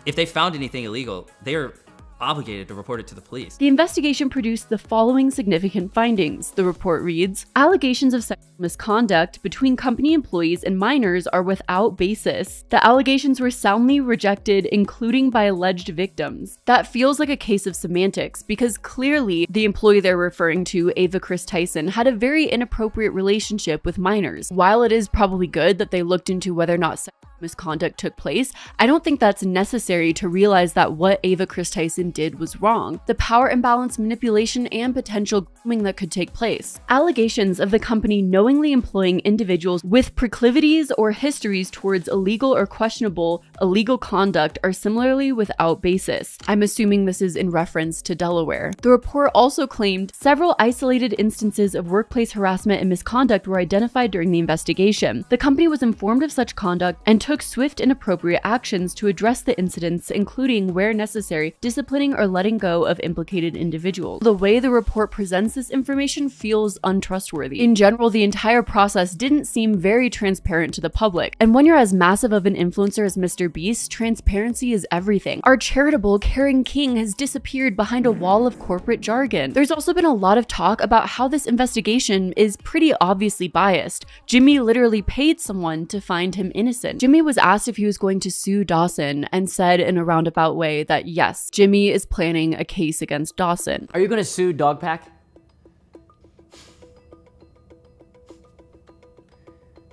if they found anything illegal, they're obligated to report it to the police. The investigation produced the following significant findings. The report reads, allegations of sexual misconduct between company employees and minors are without basis. The allegations were soundly rejected, including by alleged victims. That feels like a case of semantics, because clearly the employee they're referring to, Ava Chris Tyson, had a very inappropriate relationship with minors. While it is probably good that they looked into whether or not sexual misconduct took place, I don't think that's necessary to realize that what Ava Chris Tyson did was wrong. The power imbalance, manipulation, and potential grooming that could take place. Allegations of the company knowingly employing individuals with proclivities or histories towards illegal or questionable illegal conduct are similarly without basis. I'm assuming this is in reference to Delaware. The report also claimed several isolated instances of workplace harassment and misconduct were identified during the investigation. The company was informed of such conduct and took swift and appropriate actions to address the incidents, including, where necessary, disciplining or letting go of implicated individuals. The way the report presents this information feels untrustworthy. In general, the entire process didn't seem very transparent to the public. And when you're as massive of an influencer as MrBeast, transparency is everything. Our charitable, caring king has disappeared behind a wall of corporate jargon. There's also been a lot of talk about how this investigation is pretty obviously biased. Jimmy literally paid someone to find him innocent. Jimmy was asked if he was going to sue Dawson and said in a roundabout way that yes, Jimmy is planning a case against Dawson. Are you going to sue Dogpack?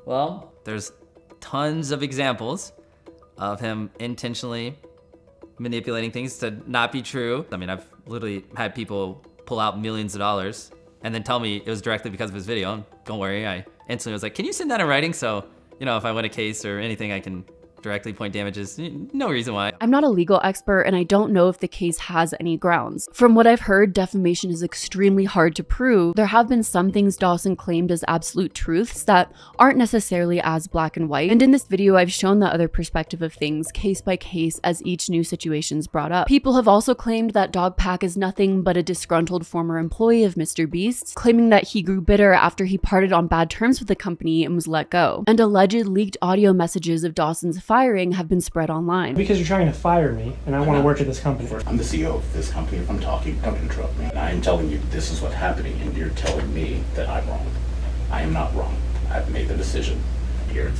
Well, there's tons of examples of him intentionally manipulating things to not be true. I mean, I've literally had people pull out millions of dollars and then tell me it was directly because of his video. And don't worry, I instantly was like, can you send that in writing so, you know, if I win a case or anything, I can directly point damages. No reason why. I'm not a legal expert and I don't know if the case has any grounds. From what I've heard, defamation is extremely hard to prove. There have been some things Dawson claimed as absolute truths that aren't necessarily as black and white. And in this video, I've shown the other perspective of things case by case as each new situation is brought up. People have also claimed that Dogpack is nothing but a disgruntled former employee of MrBeast, claiming that he grew bitter after he parted on bad terms with the company and was let go. And alleged leaked audio messages of Dawson's firing have been spread online. Because you're trying to fire me and I want to work at this company. I'm the CEO of this company. If I'm talking, don't interrupt me. And I am telling you this is what's happening and you're telling me that I'm wrong. I am not wrong. I've made the decision. Here,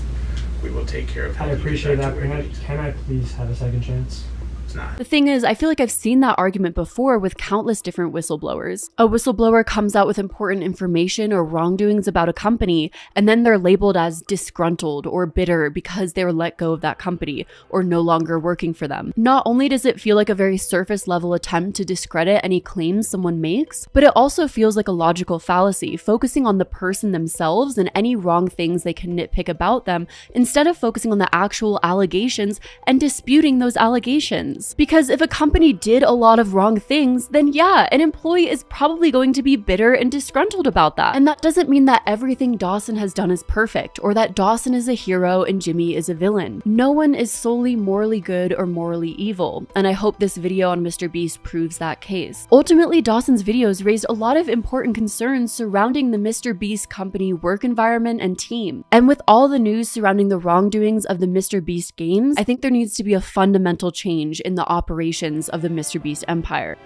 we will take care of it. I appreciate that. Can I please have a second chance? It's not. The thing is, I feel like I've seen that argument before with countless different whistleblowers. A whistleblower comes out with important information or wrongdoings about a company, and then they're labeled as disgruntled or bitter because they were let go of that company or no longer working for them. Not only does it feel like a very surface level attempt to discredit any claims someone makes, but it also feels like a logical fallacy, focusing on the person themselves and any wrong things they can nitpick about them, instead of focusing on the actual allegations and disputing those allegations. Because if a company did a lot of wrong things, then yeah, an employee is probably going to be bitter and disgruntled about that. And that doesn't mean that everything Dawson has done is perfect, or that Dawson is a hero and Jimmy is a villain. No one is solely morally good or morally evil, and I hope this video on MrBeast proves that case. Ultimately, Dawson's videos raised a lot of important concerns surrounding the MrBeast company work environment and team. And with all the news surrounding the wrongdoings of the MrBeast games, I think there needs to be a fundamental change in the operations of the MrBeast empire.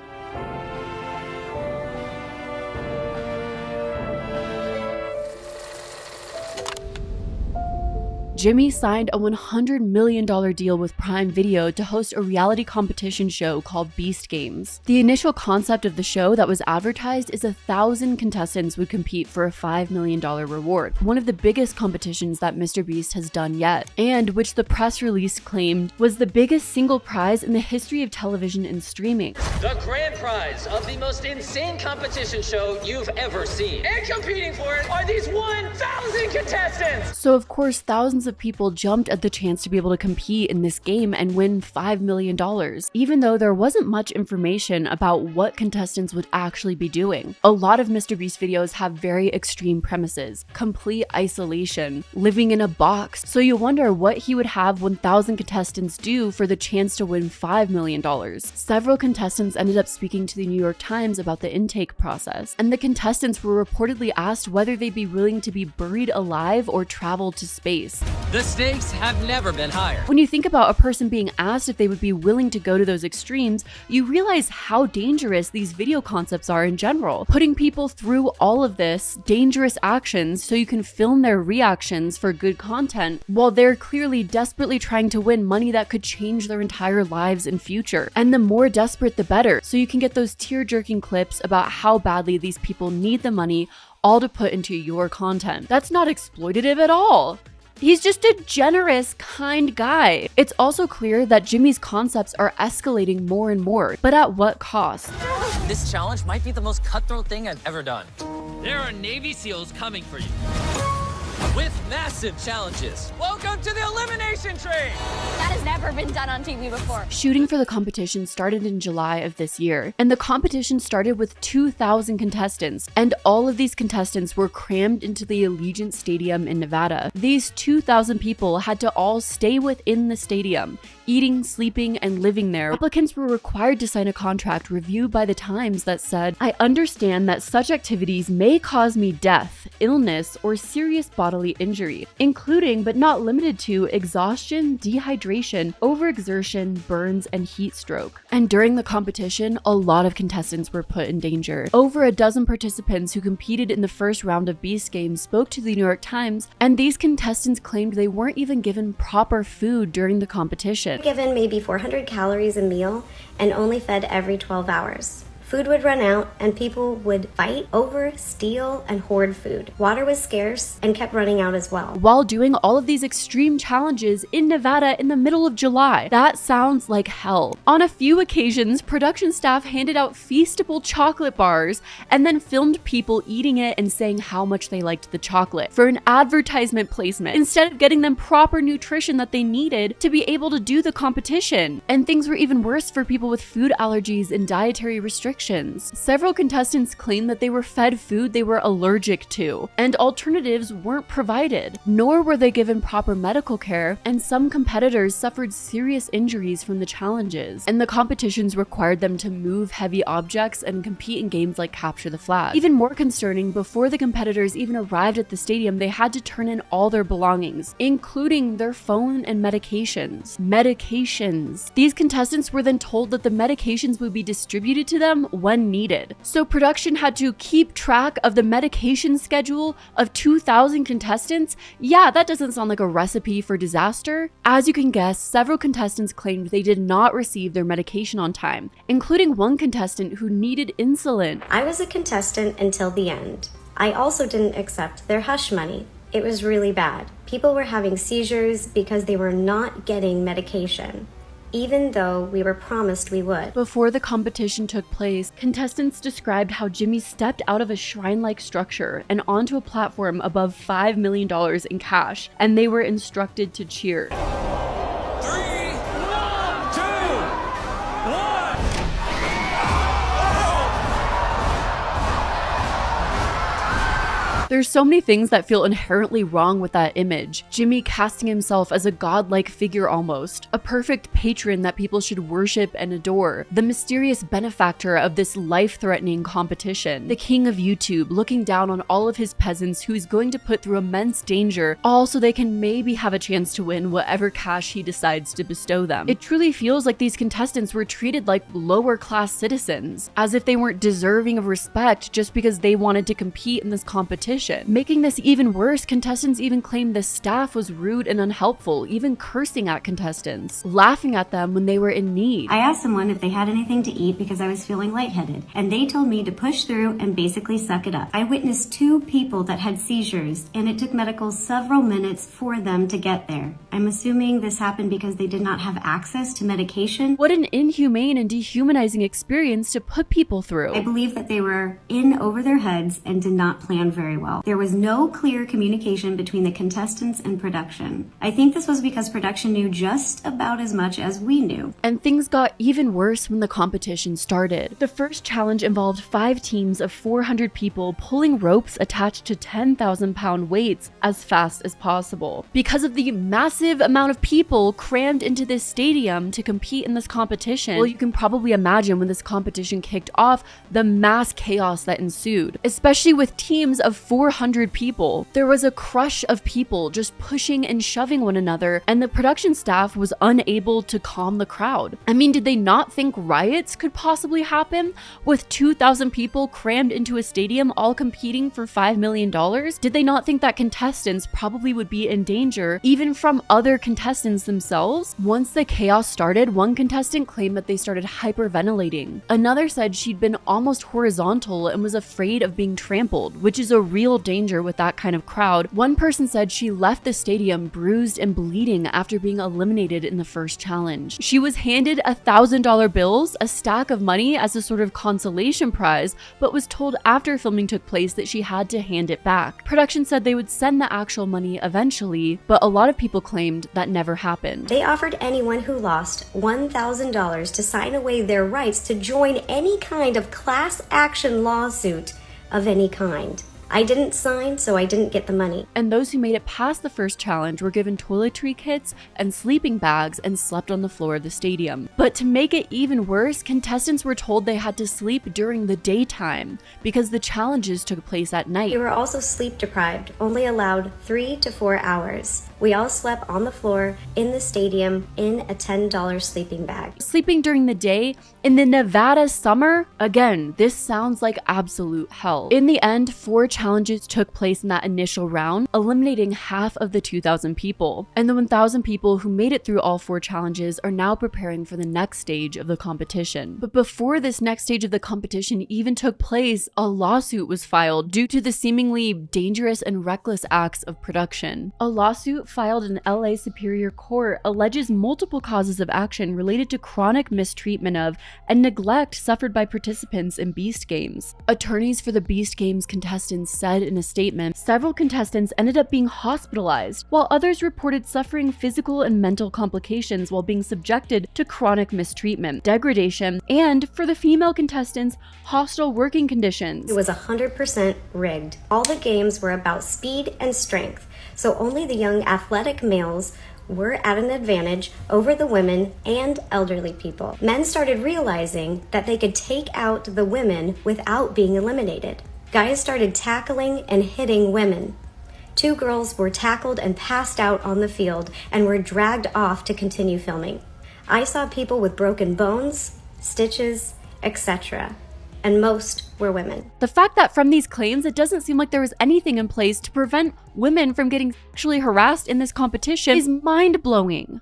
Jimmy signed a $100 million deal with Prime Video to host a reality competition show called Beast Games. The initial concept of the show that was advertised is 1,000 contestants would compete for a $5 million reward, one of the biggest competitions that MrBeast has done yet, and which the press release claimed was the biggest single prize in the history of television and streaming. The grand prize of the most insane competition show you've ever seen. And competing for it are these 1,000 contestants! So of course, thousands of people jumped at the chance to be able to compete in this game and win $5 million, even though there wasn't much information about what contestants would actually be doing. A lot of MrBeast videos have very extreme premises, complete isolation, living in a box, so you wonder what he would have 1,000 contestants do for the chance to win $5 million. Several contestants ended up speaking to the New York Times about the intake process, and the contestants were reportedly asked whether they'd be willing to be buried alive or travel to space. The stakes have never been higher. When you think about a person being asked if they would be willing to go to those extremes, you realize how dangerous these video concepts are in general. Putting people through all of this dangerous actions so you can film their reactions for good content while they're clearly desperately trying to win money that could change their entire lives in future. And the more desperate the better, so you can get those tear-jerking clips about how badly these people need the money, all to put into your content. That's not exploitative at all. He's just a generous, kind guy. It's also clear that Jimmy's concepts are escalating more and more, but at what cost? This challenge might be the most cutthroat thing I've ever done. There are Navy SEALs coming for you. With massive challenges. Welcome to the elimination train! That has never been done on TV before. Shooting for the competition started in July of this year, and the competition started with 2,000 contestants, and all of these contestants were crammed into the Allegiant Stadium in Nevada. These 2,000 people had to all stay within the stadium, eating, sleeping, and living there. Applicants were required to sign a contract reviewed by the Times that said, "I understand that such activities may cause me death, illness, or serious bodily injury, including but not limited to exhaustion, dehydration, overexertion, burns, and heat stroke." And during the competition, a lot of contestants were put in danger. Over a dozen participants who competed in the first round of Beast Games spoke to the New York Times, and these contestants claimed they weren't even given proper food during the competition. Given maybe 400 calories a meal and only fed every 12 hours. Food would run out and people would fight over, steal, and hoard food. Water was scarce and kept running out as well. While doing all of these extreme challenges in Nevada in the middle of July. That sounds like hell. On a few occasions, production staff handed out feastable chocolate bars and then filmed people eating it and saying how much they liked the chocolate for an advertisement placement, instead of getting them proper nutrition that they needed to be able to do the competition. And things were even worse for people with food allergies and dietary restrictions. Several contestants claimed that they were fed food they were allergic to, and alternatives weren't provided, nor were they given proper medical care, and some competitors suffered serious injuries from the challenges, and the competitions required them to move heavy objects and compete in games like Capture the Flag. Even more concerning, before the competitors even arrived at the stadium, they had to turn in all their belongings, including their phone and medications. These contestants were then told that the medications would be distributed to them when needed. So production had to keep track of the medication schedule of 2,000 contestants. Yeah, that doesn't sound like a recipe for disaster. As you can guess, several contestants claimed they did not receive their medication on time, including one contestant who needed insulin. I was a contestant until the end. I also didn't accept their hush money. It was really bad. People were having seizures because they were not getting medication, even though we were promised we would. Before the competition took place, contestants described how Jimmy stepped out of a shrine-like structure and onto a platform above $5 million in cash, and they were instructed to cheer. 3, 2, 1. There's so many things that feel inherently wrong with that image. Jimmy casting himself as a godlike figure almost, a perfect patron that people should worship and adore, the mysterious benefactor of this life-threatening competition, the king of YouTube looking down on all of his peasants who is going to put through immense danger, all so they can maybe have a chance to win whatever cash he decides to bestow them. It truly feels like these contestants were treated like lower-class citizens, as if they weren't deserving of respect just because they wanted to compete in this competition. competition. Making this even worse, contestants even claimed the staff was rude and unhelpful, even cursing at contestants, laughing at them when they were in need. I asked someone if they had anything to eat because I was feeling lightheaded, and they told me to push through and basically suck it up. I witnessed 2 people that had seizures, and it took medical several minutes for them to get there. I'm assuming this happened because they did not have access to medication. What an inhumane and dehumanizing experience to put people through. I believe that they were in over their heads and did not plan very well. There was no clear communication between the contestants and production. I think this was because production knew just about as much as we knew. And things got even worse when the competition started. The first challenge involved 5 teams of 400 people pulling ropes attached to 10,000-pound weights as fast as possible. Because of the massive amount of people crammed into this stadium to compete in this competition, well, you can probably imagine when this competition kicked off, the mass chaos that ensued, especially with teams of 400 people. There was a crush of people just pushing and shoving one another, and the production staff was unable to calm the crowd. I mean, did they not think riots could possibly happen with 2,000 people crammed into a stadium all competing for $5 million? Did they not think that contestants probably would be in danger even from other contestants themselves? Once the chaos started, one contestant claimed that they started hyperventilating. Another said she'd been almost horizontal and was afraid of being trampled, which is a real danger with that kind of crowd. One person said she left the stadium bruised and bleeding after being eliminated in the first challenge. She was handed $1,000 bills, a stack of money as a sort of consolation prize, but was told after filming took place that she had to hand it back. Production said they would send the actual money eventually, but a lot of people claimed that never happened. They offered anyone who lost $1,000 to sign away their rights to join any kind of class action lawsuit of any kind. I didn't sign, so I didn't get the money. And those who made it past the first challenge were given toiletry kits and sleeping bags and slept on the floor of the stadium. But to make it even worse, contestants were told they had to sleep during the daytime because the challenges took place at night. We were also sleep deprived, only allowed 3 to 4 hours. We all slept on the floor in the stadium in a $10 sleeping bag. Sleeping during the day in the Nevada summer? Again, this sounds like absolute hell. In the end, 4 challenges took place in that initial round, eliminating half of the 2,000 people. And the 1,000 people who made it through all 4 challenges are now preparing for the next stage of the competition. But before this next stage of the competition even took place, a lawsuit was filed due to the seemingly dangerous and reckless acts of production. A lawsuit filed in LA Superior Court alleges multiple causes of action related to chronic mistreatment of and neglect suffered by participants in Beast Games. Attorneys for the Beast Games contestants said in a statement, several contestants ended up being hospitalized, while others reported suffering physical and mental complications while being subjected to chronic mistreatment, degradation, and, for the female contestants, hostile working conditions. It was 100% rigged. All the games were about speed and strength, so only the young athletic males were at an advantage over the women and elderly people. Men started realizing that they could take out the women without being eliminated. Guys started tackling and hitting women. 2 girls were tackled and passed out on the field and were dragged off to continue filming. I saw people with broken bones, stitches, etc., and most were women. The fact that from these claims, it doesn't seem like there was anything in place to prevent women from getting sexually harassed in this competition is mind-blowing.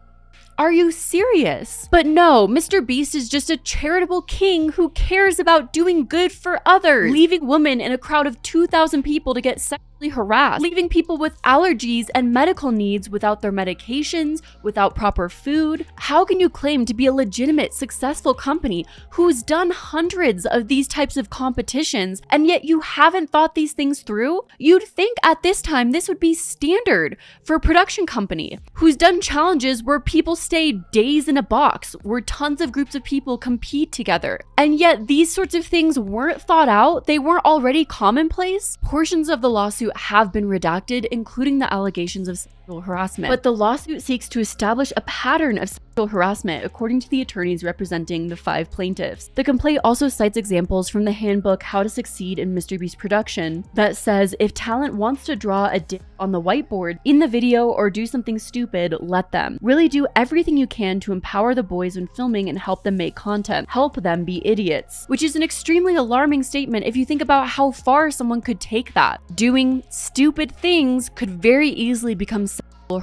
Are you serious? But no, MrBeast is just a charitable king who cares about doing good for others, leaving women in a crowd of 2,000 people to get sexually harassed, leaving people with allergies and medical needs without their medications, without proper food. How can you claim to be a legitimate, successful company who's done hundreds of these types of competitions, and yet you haven't thought these things through? You'd think at this time this would be standard for a production company who's done challenges where people stay days in a box, where tons of groups of people compete together. And yet these sorts of things weren't thought out, they weren't already commonplace. Portions of the lawsuit have been redacted, including the allegations of sexual harassment. But the lawsuit seeks to establish a pattern of sexual harassment, according to the attorneys representing the 5 plaintiffs. The complaint also cites examples from the handbook How to Succeed in MrBeast Production that says if talent wants to draw a dick on the whiteboard in the video or do something stupid, let them. Really do everything you can to empower the boys when filming and help them make content. Help them be idiots. Which is an extremely alarming statement if you think about how far someone could take that. Doing stupid things could very easily become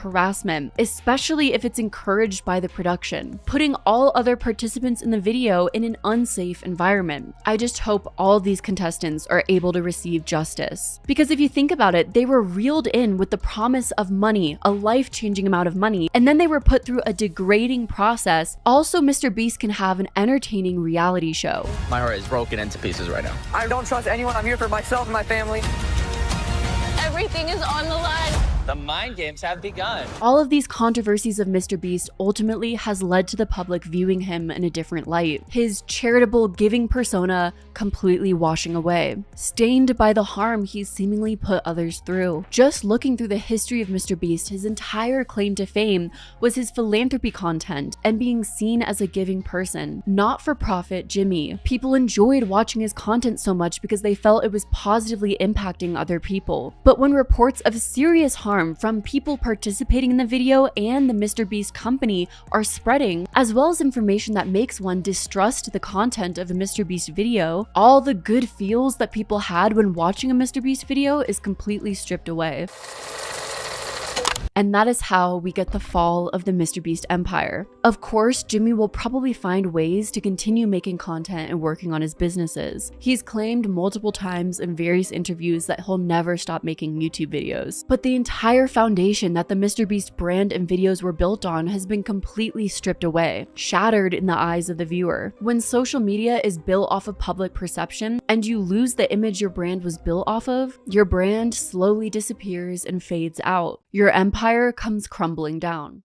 harassment, especially if it's encouraged by the production, putting all other participants in the video in an unsafe environment. I just hope all these contestants are able to receive justice. Because if you think about it, they were reeled in with the promise of money, a life-changing amount of money, and then they were put through a degrading process. Also, MrBeast can have an entertaining reality show. My heart is broken into pieces right now. I don't trust anyone. I'm here for myself and my family. Everything is on the line. The mind games have begun. All of these controversies of MrBeast ultimately has led to the public viewing him in a different light. His charitable giving persona completely washing away, stained by the harm he's seemingly put others through. Just looking through the history of MrBeast, his entire claim to fame was his philanthropy content and being seen as a giving person. Not-for-profit Jimmy. People enjoyed watching his content so much because they felt it was positively impacting other people. But when reports of serious harm from people participating in the video and the MrBeast company are spreading, as well as information that makes one distrust the content of a MrBeast video, all the good feels that people had when watching a MrBeast video is completely stripped away. And that is how we get the fall of the MrBeast empire. Of course, Jimmy will probably find ways to continue making content and working on his businesses. He's claimed multiple times in various interviews that he'll never stop making YouTube videos. But the entire foundation that the MrBeast brand and videos were built on has been completely stripped away, shattered in the eyes of the viewer. When social media is built off of public perception and you lose the image your brand was built off of, your brand slowly disappears and fades out. Your empire comes crumbling down.